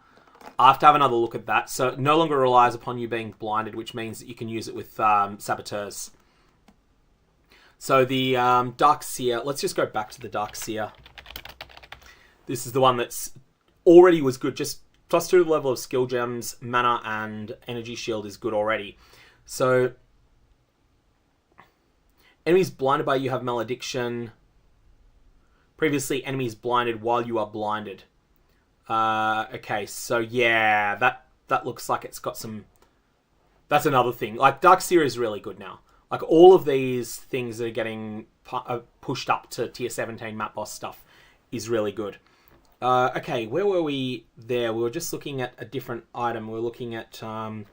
I have to have another look at that. So it no longer relies upon you being blinded, which means that you can use it with Saboteurs. So the Dark Seer, let's just go back to the Dark Seer. This is the one that's already was good. Just plus 2 to the level of skill gems, mana, and energy shield is good already. So enemies blinded by you have malediction. Previously, enemies blinded while you are blinded. Okay, so yeah, that looks like it's got some... That's another thing. Dark Seer is really good now. All of these things that are getting pushed up to tier 17 map boss stuff is really good. Okay, where were we there? We were just looking at a different item. We were looking at Iron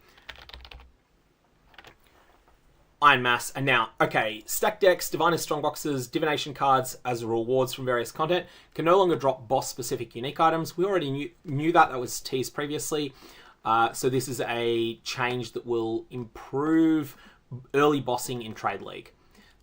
Mass. And now, okay, stack decks, Diviner's Strongboxes, Divination cards as rewards from various content can no longer drop boss-specific unique items. We already knew that. That was teased previously. So this is a change that will improve early bossing in Trade League.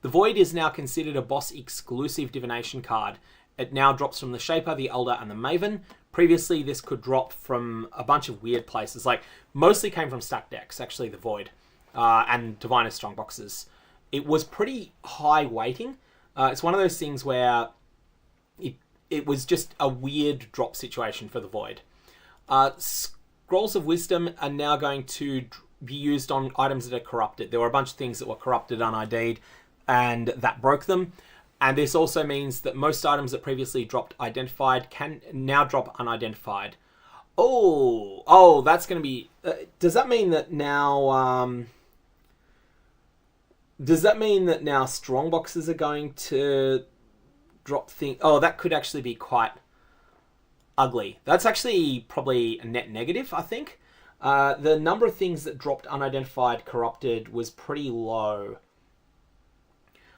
The Void is now considered a boss-exclusive Divination card. It now drops from the Shaper, the Elder, and the Maven. Previously, this could drop from a bunch of weird places. Like, mostly came from stack decks, actually, the Void. And Diviner's Strongboxes. It was pretty high weighting. It's one of those things where it was just a weird drop situation for the Void. Scrolls of Wisdom are now going to be used on items that are corrupted. There were a bunch of things that were corrupted, un-ID'd, and that broke them. And this also means that most items that previously dropped identified can now drop unidentified. Oh, that's going to be... does that mean that now... does that mean that now Strongboxes are going to drop things? Oh, that could actually be quite ugly. That's actually probably a net negative, I think. The number of things that dropped unidentified corrupted was pretty low.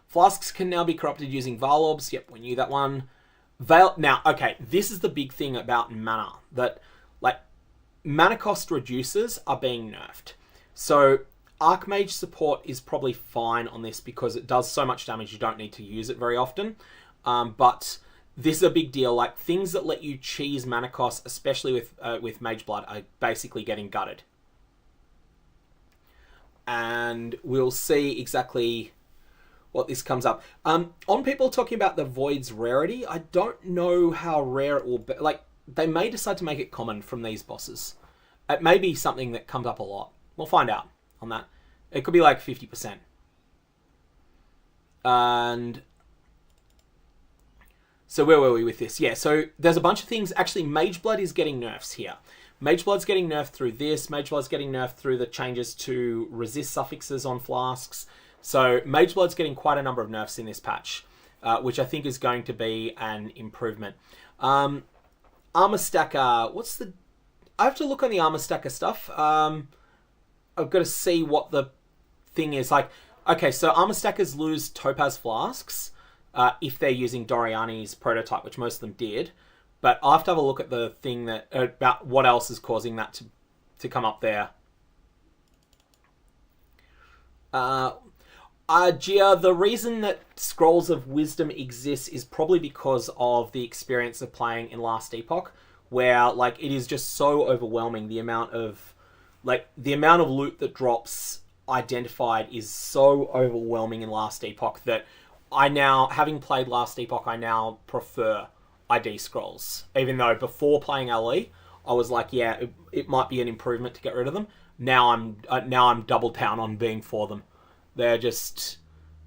Flasks can now be corrupted using Varlorbs. Yep, we knew that one. Now, okay, this is the big thing about mana. That, like, mana cost reducers are being nerfed. So, Archmage support is probably fine on this because it does so much damage you don't need to use it very often. But this is a big deal. Like, things that let you cheese mana cost, especially with Mage Blood, are basically getting gutted. And we'll see exactly what this comes up. On people talking about the Void's rarity, I don't know how rare it will be. Like, they may decide to make it common from these bosses. It may be something that comes up a lot. We'll find out on that. It could be like 50%. And so where were we with this? Yeah, so there's a bunch of things. Actually, Mage Blood is getting nerfs here. Mage Blood's getting nerfed through this. Mage Blood's getting nerfed through the changes to resist suffixes on flasks. So Mage Blood's getting quite a number of nerfs in this patch, which I think is going to be an improvement. Armor Stacker, what's the... I have to look on the Armor Stacker stuff. I've got to see what the thing is. Like, okay, so Armor Stackers lose Topaz Flasks if they're using Doriani's prototype, which most of them did. But I'll have to have a look at the thing that about what else is causing that to come up there. Gia, the reason that Scrolls of Wisdom exists is probably because of the experience of playing in Last Epoch, where, like, it is just so overwhelming. The amount of loot that drops identified is so overwhelming in Last Epoch that I now, having played Last Epoch, I now prefer ID scrolls. Even though before playing LE, I was like, yeah, it might be an improvement to get rid of them. Now I'm double down on being for them. They're just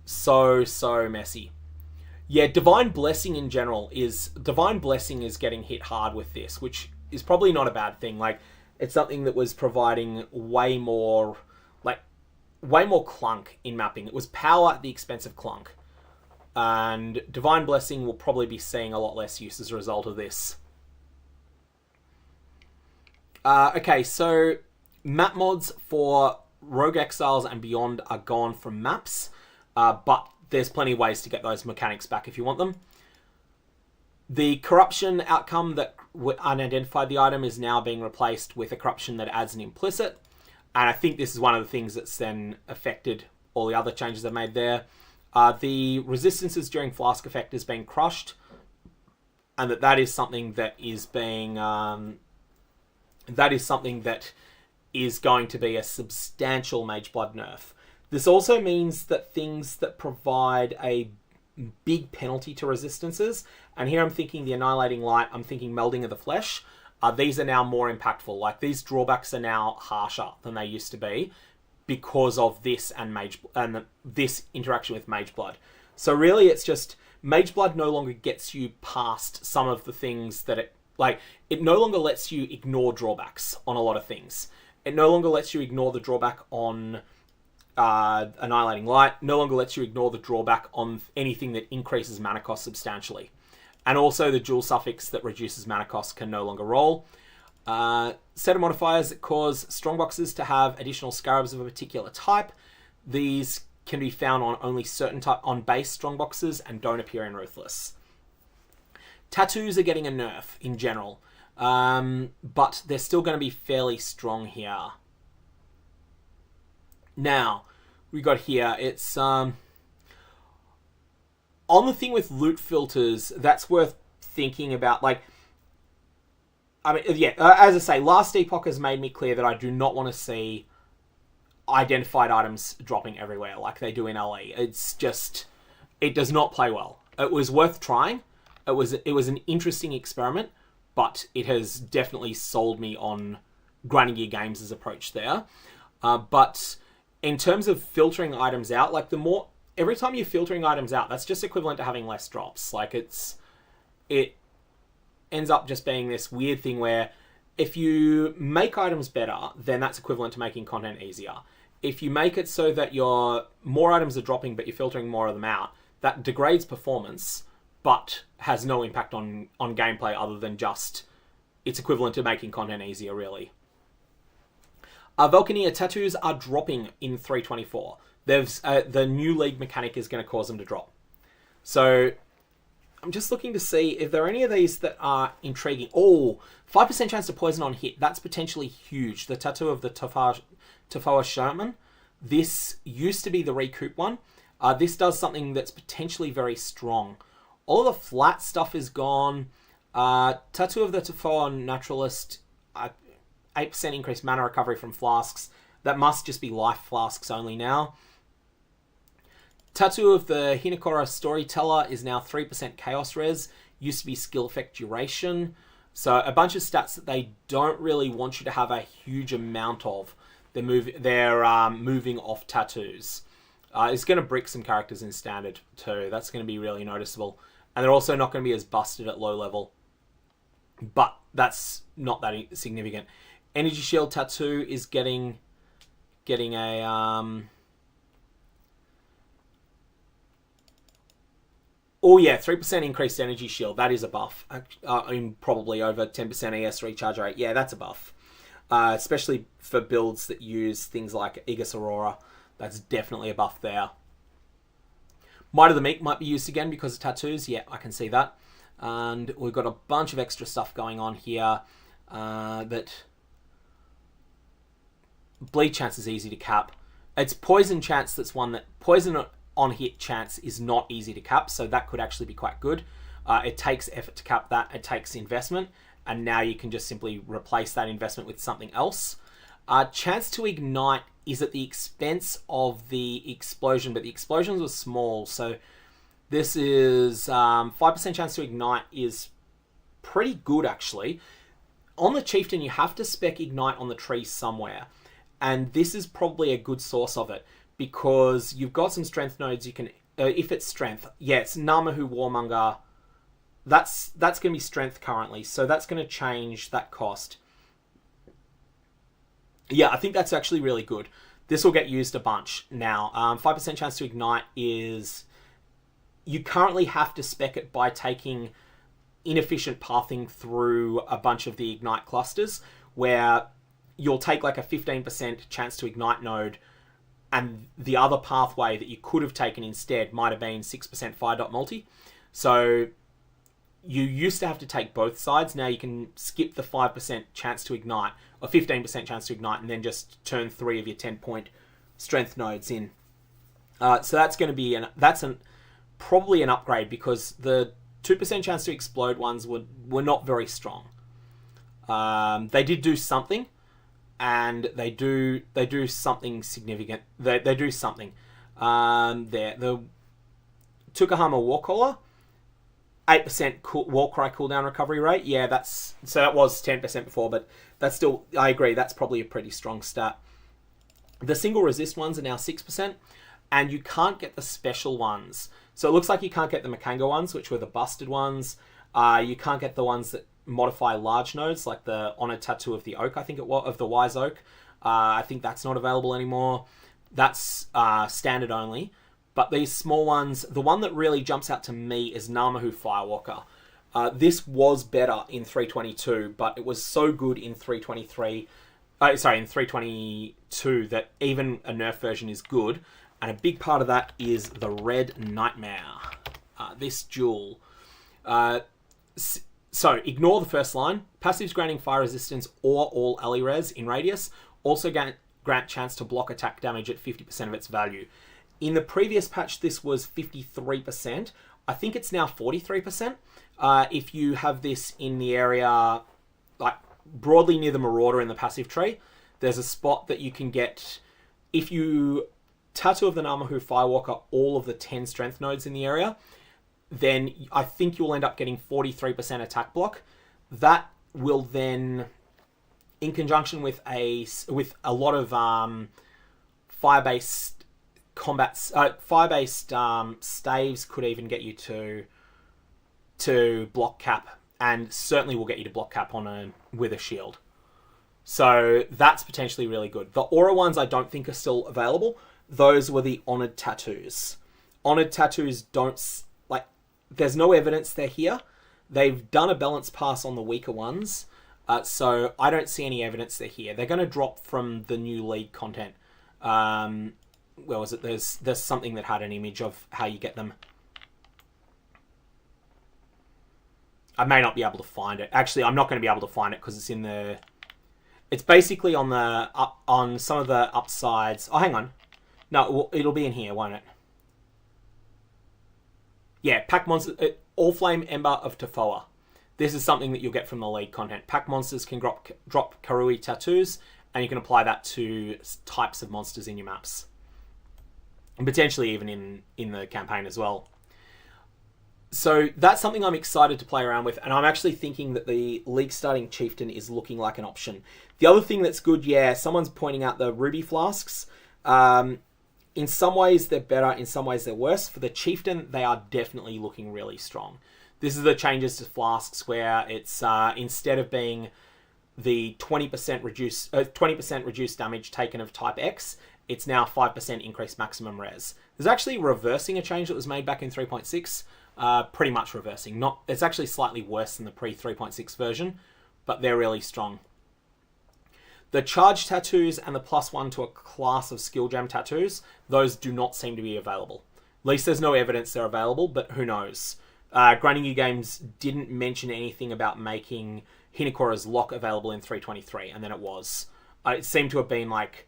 so messy. Yeah, Divine Blessing in general is... Divine Blessing is getting hit hard with this, which is probably not a bad thing. Like, it's something that was providing way more clunk in mapping. It was power at the expense of clunk. And Divine Blessing will probably be seeing a lot less use as a result of this. Okay, so map mods for Rogue Exiles and beyond are gone from maps, but there's plenty of ways to get those mechanics back if you want them. The corruption outcome that unidentified the item is now being replaced with a corruption that adds an implicit, and I think this is one of the things that's then affected all the other changes they made there. The resistances during Flask effect has been crushed, and that is something that is being... that is something that is going to be a substantial Mage Blood nerf. This also means that things that provide a big penalty to resistances, and here I'm thinking the Annihilating Light, I'm thinking Melding of the Flesh, these are now more impactful. Like, these drawbacks are now harsher than they used to be because of this and this interaction with Mage Blood. So really it's just Mage Blood no longer gets you past some of the things that it no longer lets you ignore drawbacks on a lot of things. It no longer lets you ignore the drawback on Annihilating Light, no longer lets you ignore the drawback on anything that increases mana cost substantially. And also the dual suffix that reduces mana cost can no longer roll. Set of modifiers that cause strongboxes to have additional scarabs of a particular type. These can be found on only certain on base strongboxes and don't appear in Ruthless. Tattoos are getting a nerf in general, but they're still going to be fairly strong here. Now, we got here, it's on the thing with loot filters, that's worth thinking about. Like, I mean, yeah, as I say, Last Epoch has made me clear that I do not want to see identified items dropping everywhere like they do in LE. It's just, it does not play well. It was worth trying. It was an interesting experiment, but it has definitely sold me on Grinding Gear Games' approach there. But in terms of filtering items out, like every time you're filtering items out, that's just equivalent to having less drops. Like it ends up just being this weird thing where if you make items better, then that's equivalent to making content easier. If you make it so that more items are dropping, but you're filtering more of them out, that degrades performance, but has no impact on gameplay other than just it's equivalent to making content easier, really. Valkyria tattoos are dropping in 3.24. The new league mechanic is going to cause them to drop. So I'm just looking to see if there are any of these that are intriguing. Oh, 5% chance to poison on hit. That's potentially huge. The tattoo of the Tofoa Shaman. This used to be the recoup one. This does something that's potentially very strong. All of the flat stuff is gone. Tattoo of the Tofoa Naturalist. 8% increased mana recovery from flasks. That must just be life flasks only now. Tattoo of the Hinakora Storyteller is now 3% Chaos Res. Used to be skill effect duration. So a bunch of stats that they don't really want you to have a huge amount of. They're moving off tattoos. It's going to brick some characters in standard too. That's going to be really noticeable. And they're also not going to be as busted at low level. But that's not that significant. Energy Shield Tattoo is getting a... Oh yeah, 3% increased energy shield. That is a buff. Probably over 10% ES recharge rate. Yeah, that's a buff. Especially for builds that use things like Aegis Aurora. That's definitely a buff there. Might of the Meek might be used again because of tattoos. Yeah, I can see that. And we've got a bunch of extra stuff going on here. That bleed chance is easy to cap. It's poison chance that's one that... Poison on hit chance is not easy to cap, so that could actually be quite good. It takes effort to cap that. It takes investment, and now you can just simply replace that investment with something else. Chance to ignite is at the expense of the explosion, but the explosions were small, so this is 5% chance to ignite is pretty good, actually. On the Chieftain, you have to spec ignite on the tree somewhere, and this is probably a good source of it, because you've got some strength nodes you can... if it's strength, yeah, it's Namahu Warmonger. That's going to be strength currently, so that's going to change that cost. Yeah, I think that's actually really good. This will get used a bunch now. 5% chance to ignite is... You currently have to spec it by taking inefficient pathing through a bunch of the ignite clusters, where you'll take like a 15% chance to ignite node, and the other pathway that you could have taken instead might have been 6% fire dot multi. So you used to have to take both sides. Now you can skip the 5% chance to ignite, or 15% chance to ignite, and then just turn 3 of your 10-point strength nodes in. So that's going to be probably an upgrade, because the 2% chance to explode ones were not very strong. They did do something. And they do something significant. They do something. There. The Tukahama Warcaller, 8% Warcry cooldown recovery rate. Yeah, so that was 10% before, but that's still, I agree, that's probably a pretty strong stat. The single resist ones are now 6%, and you can't get the special ones. So it looks like you can't get the Makanga ones, which were the busted ones. You can't get the ones that modify large nodes, like the Honor Tattoo of the Oak, I think it was, of the Wise Oak. I think that's not available anymore. That's standard only. But these small ones, the one that really jumps out to me is Namahu Firewalker. This was better in 322, but it was so good in 323. In 322 that even a nerf version is good. And a big part of that is the Red Nightmare. This jewel. So, ignore the first line. Passives granting fire resistance or all ally res in radius. Also grant chance to block attack damage at 50% of its value. In the previous patch, this was 53%. I think it's now 43%. If you have this in the area, like broadly near the Marauder in the passive tree, there's a spot that you can get if you Tattoo of the Namahu Firewalker all of the 10 strength nodes in the area, then I think you'll end up getting 43% attack block. That will then, in conjunction with a lot of fire-based combats, fire-based staves could even get you to block cap, and certainly will get you to block cap with a shield. So that's potentially really good. The aura ones I don't think are still available. Those were the Honoured Tattoos. Honoured Tattoos don't... like, there's no evidence they're here. They've done a balance pass on the weaker ones, so I don't see any evidence they're here. They're going to drop from the new League content. Where was it? There's something that had an image of how you get them. I may not be able to find it. Actually, I'm not going to be able to find it because it's in the... It's basically on some of the upsides. Oh, hang on. No, it'll be in here, won't it? Yeah, pack monsters, All Flame Ember of Tefoa. This is something that you'll get from the League content. Pack monsters can drop Karui tattoos, and you can apply that to types of monsters in your maps. And potentially even in the campaign as well. So that's something I'm excited to play around with, and I'm actually thinking that the League starting Chieftain is looking like an option. The other thing that's good, yeah, someone's pointing out the Ruby Flasks. In some ways they're better, in some ways they're worse. For the Chieftain, they are definitely looking really strong. This is the changes to Flasks where it's instead of being the 20% reduced damage taken of type X, it's now 5% increased maximum res. There's actually reversing a change that was made back in 3.6. Pretty much reversing. It's actually slightly worse than the pre-3.6 version, but they're really strong. The charge tattoos and the +1 to a class of skill gem tattoos, those do not seem to be available. At least there's no evidence they're available, but who knows. Grinding You Games didn't mention anything about making Hinakora's Lock available in 323, and then it was. It seemed to have been like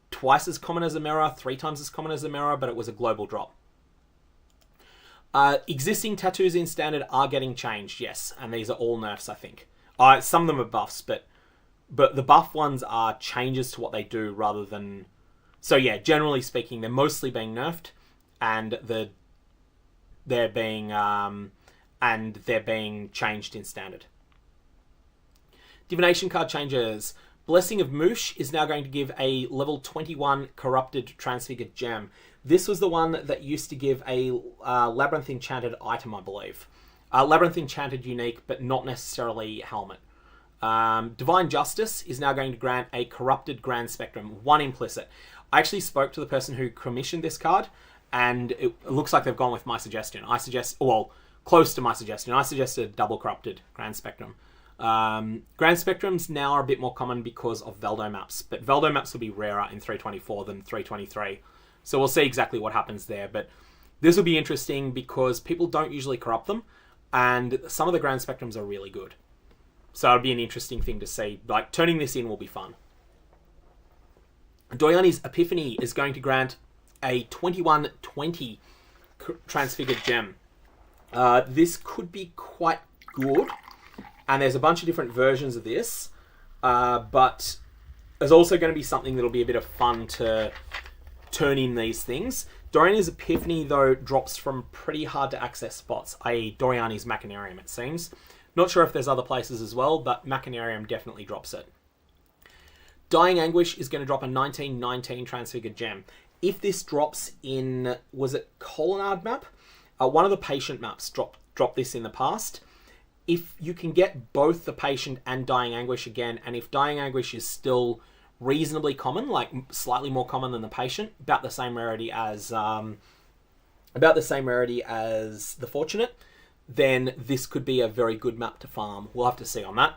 twice as common as a mirror, 3 times as common as a mirror, but it was a global drop. Existing tattoos in Standard are getting changed, yes, and these are all nerfs, I think. Some of them are buffs, but the buff ones are changes to what they do rather than... So yeah, generally speaking, they're mostly being nerfed, and they're being changed in Standard. Divination card changes. Blessing of Moosh is now going to give a level 21 Corrupted Transfigured Gem. This was the one that used to give a Labyrinth Enchanted item, I believe. Labyrinth Enchanted unique, but not necessarily helmet. Divine Justice is now going to grant a Corrupted Grand Spectrum, 1 implicit. I actually spoke to the person who commissioned this card, and it looks like they've gone with my suggestion. Close to my suggestion. I suggested double Corrupted Grand Spectrum. Grand Spectrums now are a bit more common because of Veldo maps, but Veldo maps will be rarer in 324 than 323. So we'll see exactly what happens there, but this will be interesting because people don't usually corrupt them, and some of the Grand Spectrums are really good. So it'll be an interesting thing to see. Like, turning this in will be fun. Doyani's Epiphany is going to grant a 2120 Transfigured Gem. This could be quite good, and there's a bunch of different versions of this, but there's also going to be something that'll be a bit of fun to turn in these things. Doriani's Epiphany, though, drops from pretty hard to access spots, i.e. Doriani's Machinarium, it seems. Not sure if there's other places as well, but Machinarium definitely drops it. Dying Anguish is going to drop a 1919 Transfigured Gem. If this drops in, was it Colonnade map? One of the Patient maps dropped this in the past. If you can get both the Patient and Dying Anguish again, and if Dying Anguish is still reasonably common, like slightly more common than the Patient, about the same rarity as the Fortunate, then this could be a very good map to farm. We'll have to see on that.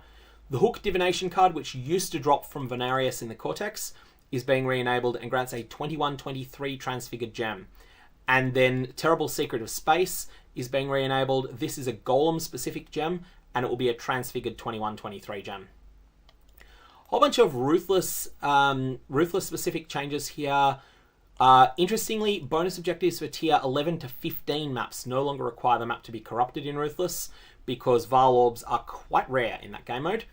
The Hook Divination card, which used to drop from Venarius in the Cortex, is being re-enabled and grants a 21-23 Transfigured Gem. And then Terrible Secret of Space is being re-enabled. This is a Golem-specific gem, and it will be a Transfigured 21-23 gem. Whole bunch of Ruthless-specific changes here. Interestingly, bonus objectives for tier 11 to 15 maps no longer require the map to be corrupted in Ruthless, because Vile Orbs are quite rare in that game mode.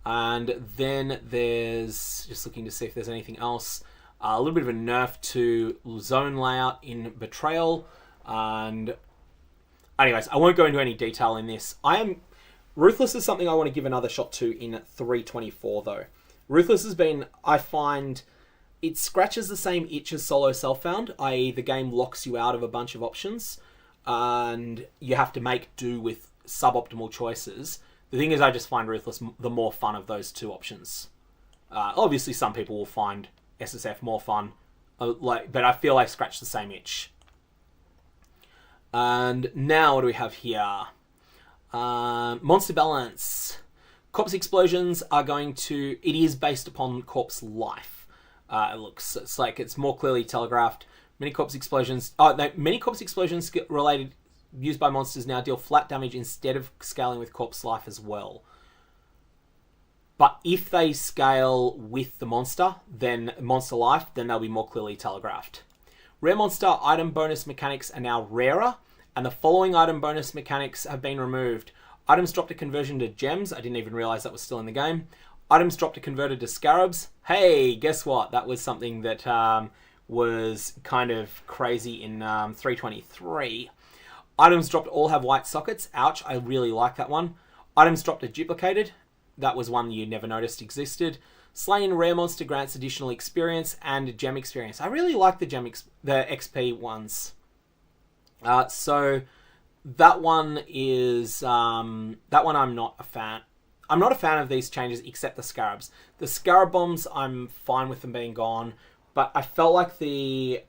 And then there's, just looking to see if there's anything else, a little bit of a nerf to zone layout in Betrayal. And anyways, I won't go into any detail in this. Ruthless is something I want to give another shot to in 3.24 though. Ruthless has been, I find, it scratches the same itch as Solo Self-Found, i.e. the game locks you out of a bunch of options and you have to make do with suboptimal choices. The thing is, I just find Ruthless the more fun of those two options. Obviously, some people will find SSF more fun, but I feel I scratch the same itch. And now, what do we have here? Monster Balance. Corpse explosions are going to... It is based upon corpse life. It's like it's more clearly telegraphed. Many corpse explosions... many corpse explosions related... used by monsters now deal flat damage instead of scaling with corpse life as well. But if they scale with the monster life, then they'll be more clearly telegraphed. Rare monster item bonus mechanics are now rarer, and the following item bonus mechanics have been removed. Items dropped a conversion to gems. I didn't even realize that was still in the game. Items dropped a converted to scarabs. Hey, guess what? That was something that was kind of crazy in 3.23. Items dropped all have white sockets. Ouch, I really like that one. Items dropped are duplicated. That was one you never noticed existed. Slain rare monster grants additional experience and gem experience. I really like the XP ones. So that one is that one I'm not a fan. I'm not a fan of these changes except the scarabs. The scarab bombs, I'm fine with them being gone, but I felt like the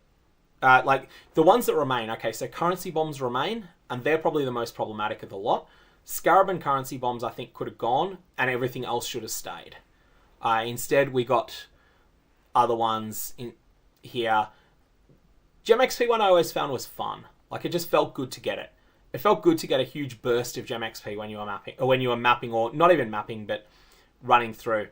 ones that remain. Okay, so currency bombs remain, and they're probably the most problematic of the lot. Scarab and currency bombs, I think, could have gone, and everything else should have stayed. Instead, we got other ones in here. Gem XP one I always found was fun. Like, it just felt good to get it. It felt good to get a huge burst of Gem XP when you were mapping, or not even mapping, but running through.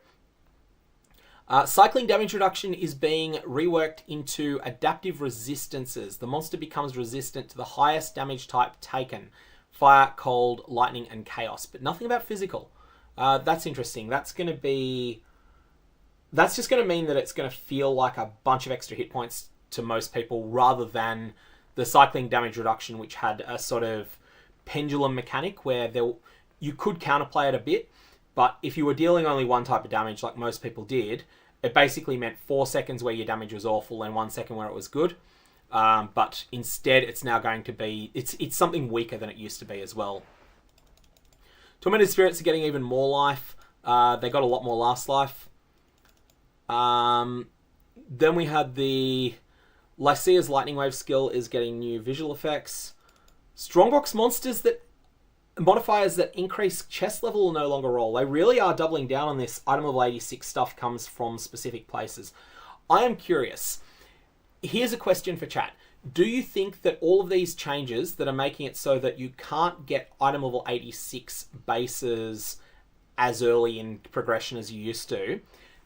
Cycling damage reduction is being reworked into adaptive resistances. The monster becomes resistant to the highest damage type taken. Fire, cold, lightning, and chaos. But nothing about physical. That's interesting. That's just going to mean that it's going to feel like a bunch of extra hit points to most people, rather than the cycling damage reduction, which had a sort of pendulum mechanic where you could counterplay it a bit, but if you were dealing only one type of damage like most people did, it basically meant 4 seconds where your damage was awful and 1 second where it was good. But instead, it's now going to be... It's something weaker than it used to be as well. Tormented Spirits are getting even more life. They got a lot more last life. Then we had the... Lycia's Lightning Wave skill is getting new visual effects. Strongbox monsters modifiers that increase chest level will no longer roll. They really are doubling down on this. Item level 86 stuff comes from specific places. I am curious. Here's a question for chat. Do you think that all of these changes that are making it so that you can't get item level 86 bases as early in progression as you used to,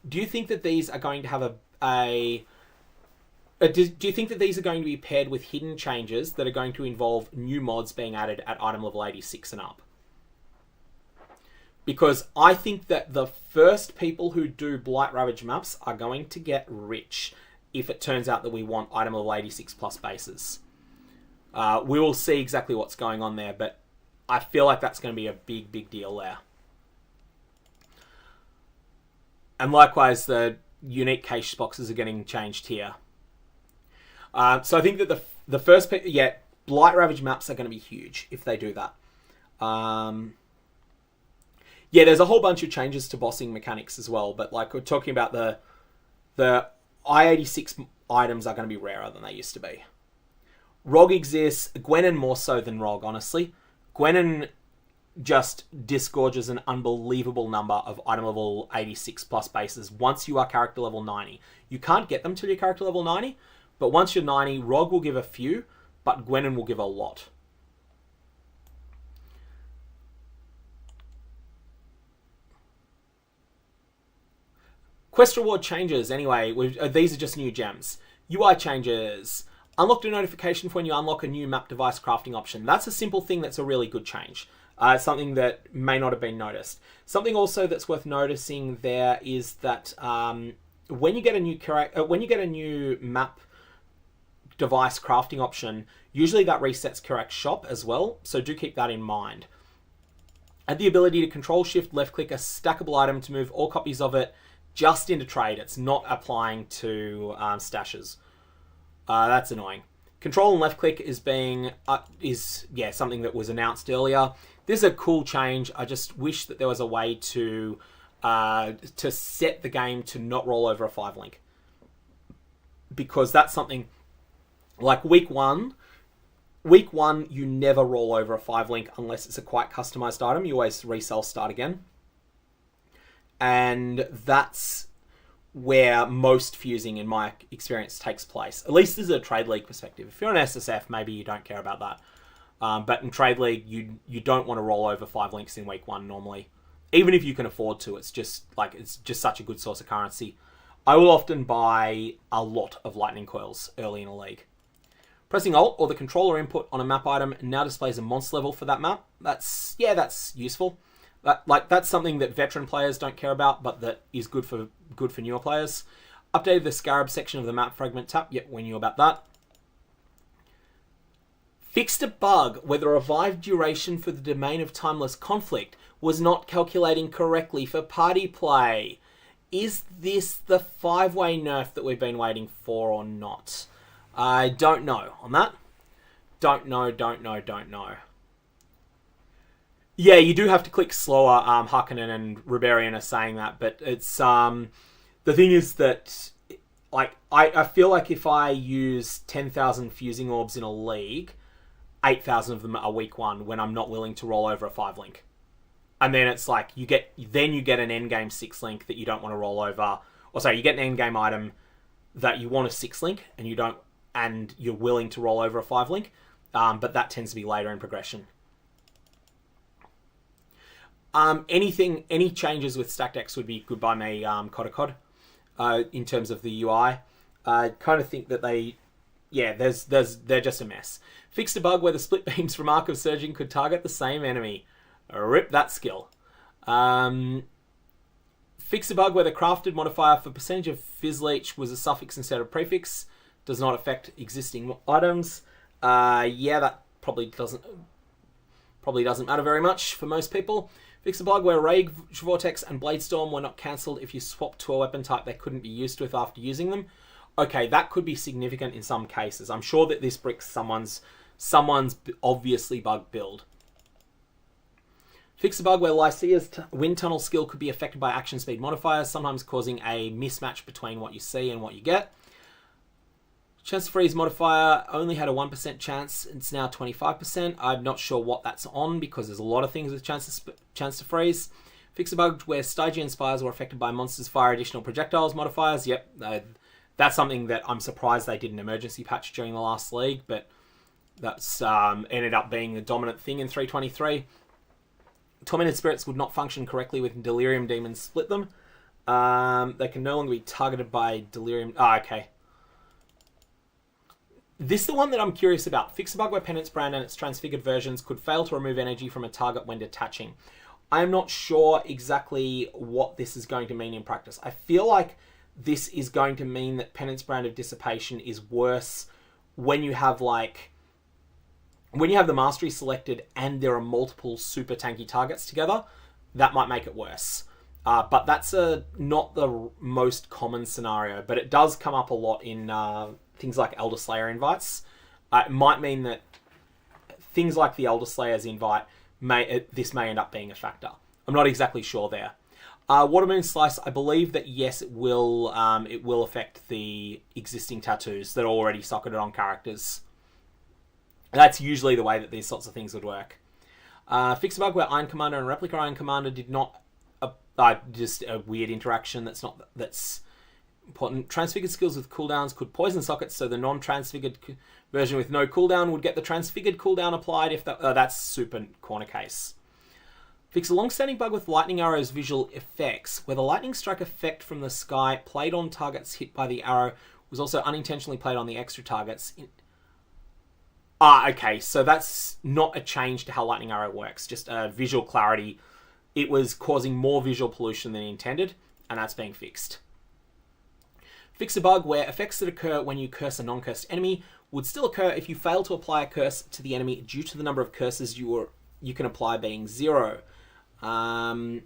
do you think that these are going to have do you think that these are going to be paired with hidden changes that are going to involve new mods being added at item level 86 and up? Because I think that the first people who do Blight Ravage maps are going to get rich if it turns out that we want item level 86 plus bases. We will see exactly what's going on there, but I feel like that's going to be a big, big deal there. And likewise, the unique cache boxes are getting changed here. So I think that the first... Blight Ravage maps are going to be huge if they do that. There's a whole bunch of changes to bossing mechanics as well, but like we're talking about the I-86 items are going to be rarer than they used to be. Rog exists, Gwenin more so than Rog, honestly. Gwenin just disgorges an unbelievable number of item level 86 plus bases once you are character level 90. You can't get them till you're character level 90, but once you're 90, Rog will give a few, but Gwenin will give a lot. Quest reward changes, anyway. These are just new gems. UI changes. Unlocked a notification for when you unlock a new map device crafting option. That's a simple thing that's a really good change. Something that may not have been noticed. Something also that's worth noticing there is that when you get a new map device crafting option, usually that resets correct shop as well. So do keep that in mind. Add the ability to control shift left click a stackable item to move all copies of it just into trade. It's not applying to stashes. That's annoying. Control and left click is something that was announced earlier. This is a cool change. I just wish that there was a way to set the game to not roll over a 5-link, because that's something like week one you never roll over a 5-link unless it's a quite customized item. You always resell start again, and that's where most fusing, in my experience, takes place. At least this is a Trade League perspective. If you're an SSF, maybe you don't care about that. But in Trade League, you don't want to roll over 5 links in week 1 normally. Even if you can afford to, it's just such a good source of currency. I will often buy a lot of lightning coils early in a league. Pressing Alt or the controller input on a map item now displays a monster level for that map. That's useful. That's something that veteran players don't care about, but that is good for newer players. Updated the Scarab section of the map fragment tab. Yep, we knew about that. Fixed a bug where the revived duration for the Domain of Timeless Conflict was not calculating correctly for party play. Is this the 5-way nerf that we've been waiting for or not? I don't know on that. Don't know. Yeah, you do have to click slower. Harkonnen and Rebellion are saying that, but it's the thing is that I feel like if I use 10,000 fusing orbs in a league, 8,000 of them are week 1 when I'm not willing to roll over a 5-link. And then it's like you get an endgame 6-link that you don't want to roll over. Or sorry, you get an endgame item that you want a 6-link and you're willing to roll over a 5-link. But that tends to be later in progression. Any changes with Stacked X would be good by me, Kodakod, in terms of the UI. I kind of think that they're just a mess. Fixed a bug where the split beams from Arc of Surging could target the same enemy. Rip that skill. Fixed a bug where the crafted modifier for percentage of Fizz Leech was a suffix instead of prefix. Does not affect existing items. That probably doesn't matter very much for most people. Fix a bug where Rage Vortex and Bladestorm were not cancelled if you swapped to a weapon type they couldn't be used with after using them. Okay, that could be significant in some cases. I'm sure that this bricks someone's obviously bug build. Fix a bug where Lycia's wind tunnel skill could be affected by action speed modifiers, sometimes causing a mismatch between what you see and what you get. Chance to freeze modifier only had a 1% chance. It's now 25%. I'm not sure what that's on because there's a lot of things with chance to freeze. Fix a bug where Stygian spires were affected by monsters fire additional projectiles modifiers. Yep, that's something that I'm surprised they did an emergency patch during the last league, but that's ended up being the dominant thing in 323. Tormented spirits would not function correctly when delirium demons split them. They can no longer be targeted by delirium. Okay. This is the one that I'm curious about. Fix a bug where Penance Brand and its transfigured versions could fail to remove energy from a target when detaching. I am not sure exactly what this is going to mean in practice. I feel like this is going to mean that Penance Brand of Dissipation is worse when you have the mastery selected and there are multiple super tanky targets together. That might make it worse. But that's not the most common scenario, but it does come up a lot in things like Elder Slayer invites. It might mean that things like the Elder Slayer's invite this may end up being a factor. I'm not exactly sure there. Watermoon Slice, I believe that yes, it will affect the existing tattoos that are already socketed on characters. That's usually the way that these sorts of things would work. Fix a bug where Iron Commander and Replica Iron Commander did not... just a weird interaction that's important. Transfigured skills with cooldowns could poison sockets, so the non-transfigured version with no cooldown would get the transfigured cooldown applied if that's super corner case. Fix a long-standing bug with lightning arrows visual effects, where the lightning strike effect from the sky played on targets hit by the arrow was also unintentionally played on the extra targets. Okay, so that's not a change to how lightning arrow works, just a visual clarity. It was causing more visual pollution than intended, and that's being fixed. Fix a bug where effects that occur when you curse a non-cursed enemy would still occur if you fail to apply a curse to the enemy due to the number of curses you can apply being 0. That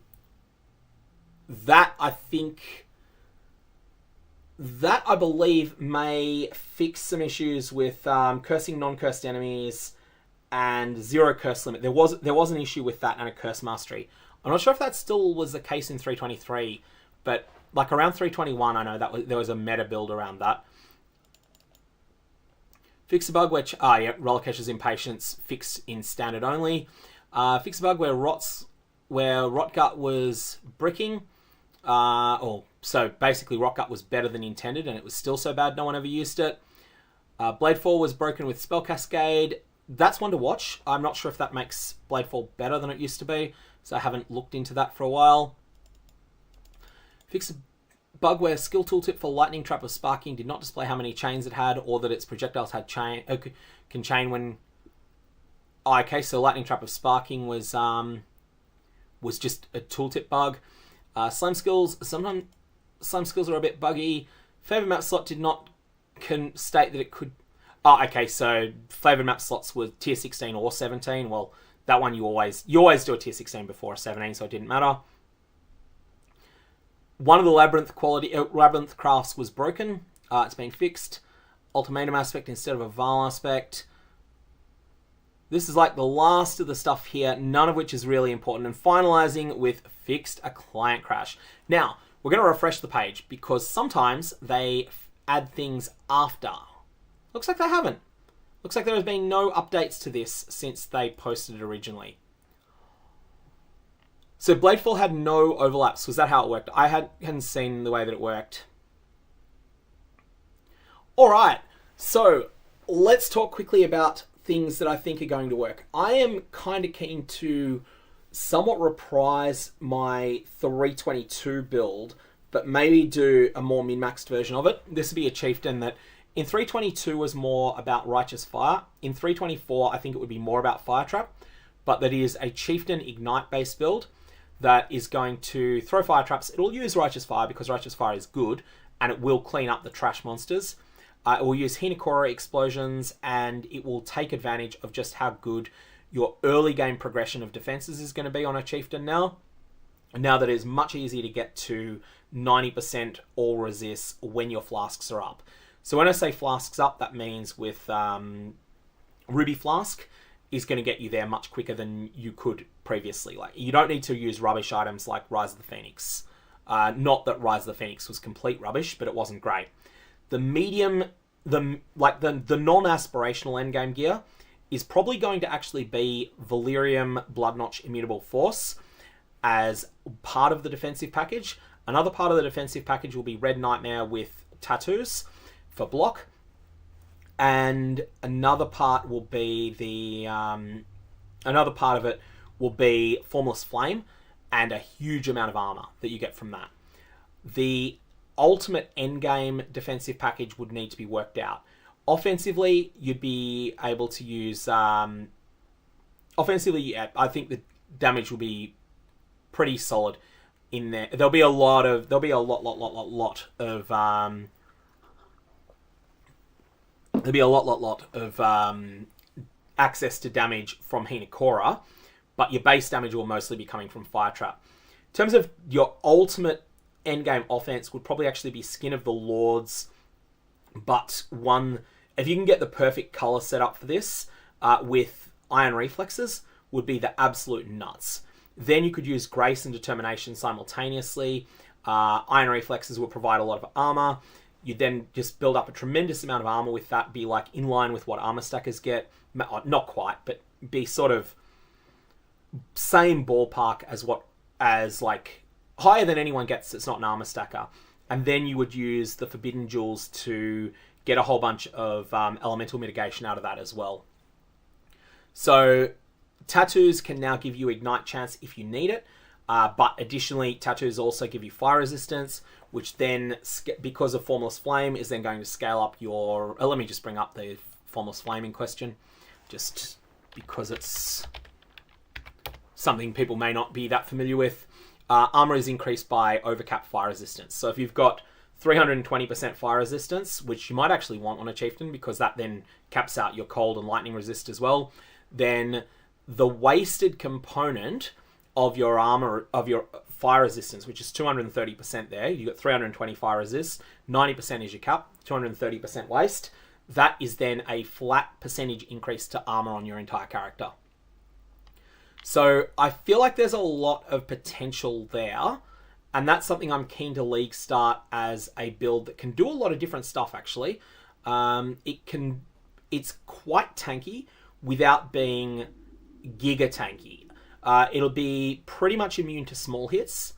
I believe may fix some issues with cursing non-cursed enemies and 0 curse limit. There was an issue with that and a curse mastery. I'm not sure if that still was the case in 323, but like around 321, I know that there was a meta build around that. Fix a bug where Rollercash's Impatience fixed in standard only. Fix a bug where Rotgut was bricking. So basically Rotgut was better than intended and it was still so bad no one ever used it. Bladefall was broken with Spell Cascade. That's one to watch. I'm not sure if that makes Bladefall better than it used to be, so I haven't looked into that for a while. Fix a bug where Skill Tooltip for Lightning Trap of Sparking did not display how many chains it had or that its projectiles had can chain when... okay, so Lightning Trap of Sparking was just a tooltip bug. Slime skills, sometimes Slime skills are a bit buggy. Favored map slot did not state that it could... okay, so favored map slots were tier 16 or 17. Well, that one you always do a tier 16 before a 17, so it didn't matter. One of the labyrinth crafts was broken. It's been fixed. Ultimatum aspect instead of a Val aspect. This is like the last of the stuff here, none of which is really important. And finalizing with fixed a client crash. Now, we're going to refresh the page because sometimes they add things after. Looks like they haven't. Looks like there has been no updates to this since they posted it originally. So Bladefall had no overlaps. Was that how it worked? I hadn't seen the way that it worked. Alright, so let's talk quickly about things that I think are going to work. I am kind of keen to somewhat reprise my 322 build, but maybe do a more min-maxed version of it. This would be a chieftain that in 322 was more about Righteous Fire. In 324, I think it would be more about Fire Trap, but that is a chieftain ignite-based build that is going to throw fire traps. It'll use Righteous Fire because Righteous Fire is good, and it will clean up the trash monsters. It will use Hinekora explosions, and it will take advantage of just how good your early game progression of defenses is going to be on a chieftain now. Now that it is much easier to get to 90% all resists when your flasks are up. So when I say flasks up, that means with Ruby Flask is going to get you there much quicker than you could previously. Like, you don't need to use rubbish items like Rise of the Phoenix. Not that Rise of the Phoenix was complete rubbish, but it wasn't great. The medium, the non-aspirational endgame gear is probably going to actually be Valyrium Bloodnotch Immutable Force as part of the defensive package. Another part of the defensive package will be Red Nightmare with tattoos for block. And another part will be another part of it will be Formless Flame and a huge amount of armor that you get from that. The ultimate endgame defensive package would need to be worked out. Offensively, you'd be able to use... offensively, yeah, I think the damage will be pretty solid in there. There'll be a lot of access to damage from Hinekora, but your base damage will mostly be coming from Fire Trap. In terms of your ultimate endgame offense would probably actually be Skin of the Lords, but if you can get the perfect color set up for this with Iron Reflexes, would be the absolute nuts. Then you could use Grace and Determination simultaneously. Iron Reflexes will provide a lot of armor. You'd then just build up a tremendous amount of armor with that, be like in line with what armor stackers get. Not quite, but be sort of same ballpark as like higher than anyone gets that's not an armor stacker. And then you would use the Forbidden Jewels to get a whole bunch of elemental mitigation out of that as well. So tattoos can now give you ignite chance if you need it. But additionally, tattoos also give you fire resistance, which then, because of Formless Flame, is then going to scale up your... let me just bring up the Formless Flame in question, just because it's something people may not be that familiar with. Armor is increased by overcap fire resistance. So if you've got 320% fire resistance, which you might actually want on a chieftain, because that then caps out your cold and lightning resist as well, then the wasted component of your armor, of your fire resistance, which is 230% there, you got 320 fire resist, 90% is your cap, 230% waste, that is then a flat percentage increase to armor on your entire character. So I feel like there's a lot of potential there, and that's something I'm keen to league start as a build that can do a lot of different stuff, actually. It's quite tanky without being giga tanky. It'll be pretty much immune to small hits,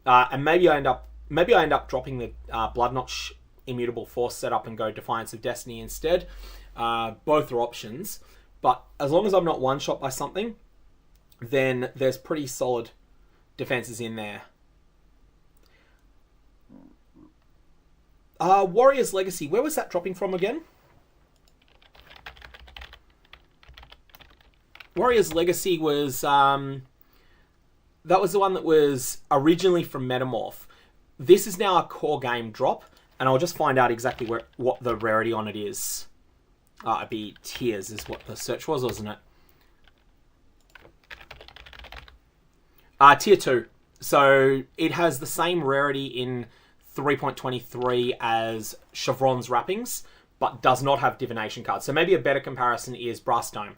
and maybe I end up dropping the Blood Notch Immutable Force setup and go Defiance of Destiny instead. Both are options, but as long as I'm not one shot by something, then there's pretty solid defenses in there. Warrior's Legacy, where was that dropping from again? Warrior's Legacy was... that was the one that was originally from Metamorph. This is now a core game drop, and I'll just find out exactly what the rarity on it is. It'd be Tears is what the search was, wasn't it? Tier 2. So it has the same rarity in 3.23 as Chevron's Wrappings, but does not have divination cards. So maybe a better comparison is Brass Dome.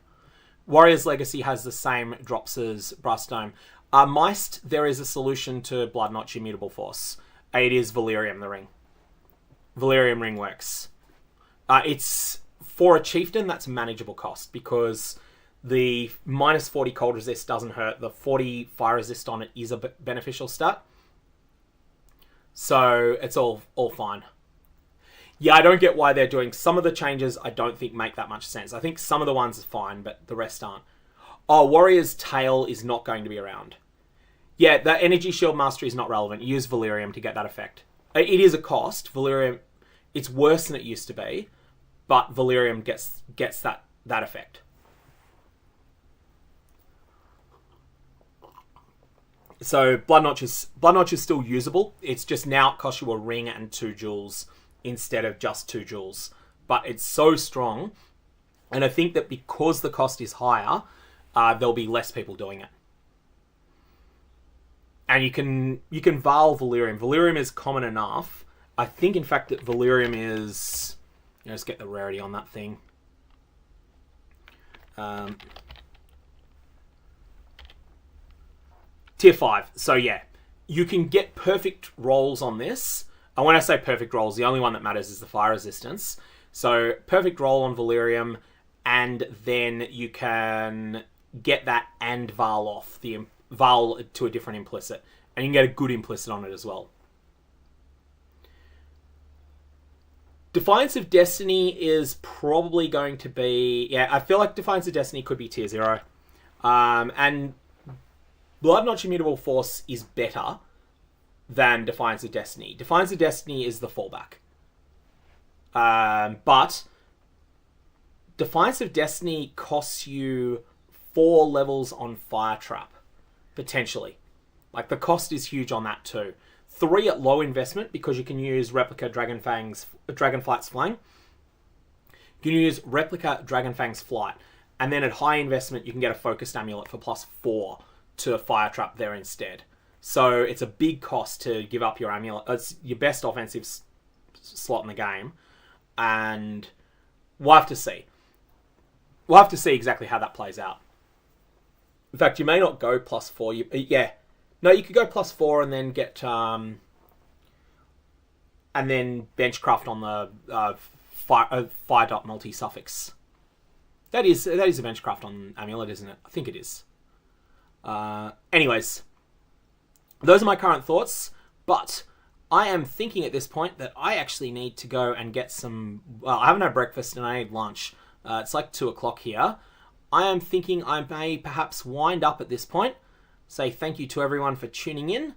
Warrior's Legacy has the same drops as Brass Dome. Meist, there is a solution to Blood Notch Immutable Force. It is Valerium the Ring. Valerium Ring works. It's for a chieftain, that's manageable cost, because the minus 40 cold resist doesn't hurt. The 40 fire resist on it is a beneficial stat. So it's all fine. Yeah, I don't get why they're doing some of the changes. I don't think make that much sense. I think some of the ones are fine, but the rest aren't. Oh, Warrior's Tail is not going to be around. Yeah, the Energy Shield Mastery is not relevant. Use Valerium to get that effect. It is a cost. Valerium, it's worse than it used to be, but Valerium gets that effect. So Blood Notch is still usable. It's just now it costs you a ring and 2 jewels instead of just 2 jewels. But it's so strong, and I think that because the cost is higher, there'll be less people doing it. And you can Val Valerium. Valerium is common enough. I think, in fact, that Valerium is... Let's get the rarity on that thing. Tier 5. So yeah, you can get perfect rolls on this. And when I say perfect rolls, the only one that matters is the fire resistance. So perfect roll on Valerium, and then you can get that and Val off. The Val to a different implicit. And you can get a good implicit on it as well. Defiance of Destiny is probably going to be... Yeah, I feel like Defiance of Destiny could be tier 0. And Blood Notch Immutable Force is better than Defiance of Destiny. Defiance of Destiny is the fallback. But Defiance of Destiny costs you 4 levels on Fire Trap, potentially. Like, the cost is huge on that too. 3 at low investment, because you can use Replica Dragonflight's Flang. You can use Replica Dragonfang's Flight. And then at high investment, you can get a Focused Amulet for +4 to Fire Trap there instead. So it's a big cost to give up your amulet. It's your best offensive slot in the game. And we'll have to see. We'll have to see exactly how that plays out. In fact, you may not go +4. No, you could go +4 and then get... and then Benchcraft on the Fire Dot Multi-Suffix. That is a Benchcraft on Amulet, isn't it? I think it is. Anyways, those are my current thoughts, but I am thinking at this point that I actually need to go and get some... Well, I haven't had breakfast and I need lunch. It's like 2 o'clock here. I am thinking I may perhaps wind up at this point, say thank you to everyone for tuning in,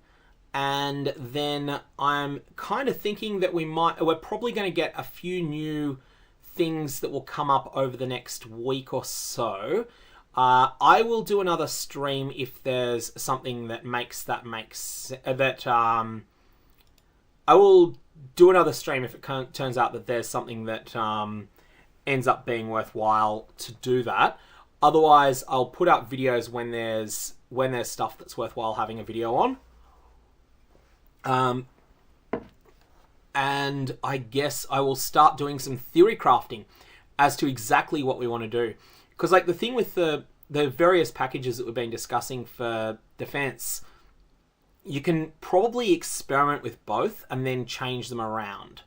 and then I'm kind of thinking that we're probably going to get a few new things that will come up over the next week or so. I will do another stream if there's something that I will do another stream if it turns out that there's something that ends up being worthwhile to do that. Otherwise, I'll put out videos when there's stuff that's worthwhile having a video on. And I guess I will start doing some theory crafting as to exactly what we want to do. Because like the thing with the various packages that we've been discussing for defense, you can probably experiment with both and then change them around.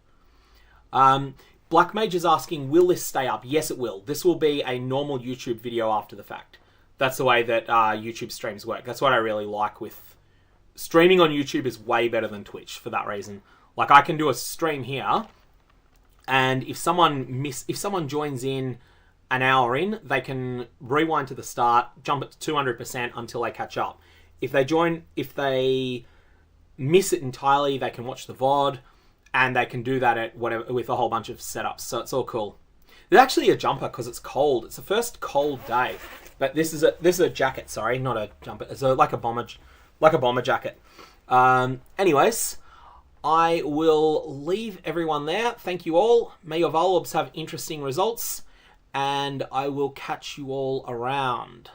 Black Mage is asking, will this stay up? Yes, it will. This will be a normal YouTube video after the fact. That's the way that YouTube streams work. That's what I really like with... Streaming on YouTube is way better than Twitch for that reason. Like, I can do a stream here, and if someone joins in an hour in, they can rewind to the start, jump it to 200% until they catch up. If they miss it entirely, they can watch the VOD, and they can do that at whatever with a whole bunch of setups. So it's all cool. There's actually a jumper because it's cold. It's the first cold day, but this is a jacket. Sorry, not a jumper. It's like a bomber jacket. Anyways, I will leave everyone there. Thank you all. May your Volobs have interesting results, and I will catch you all around.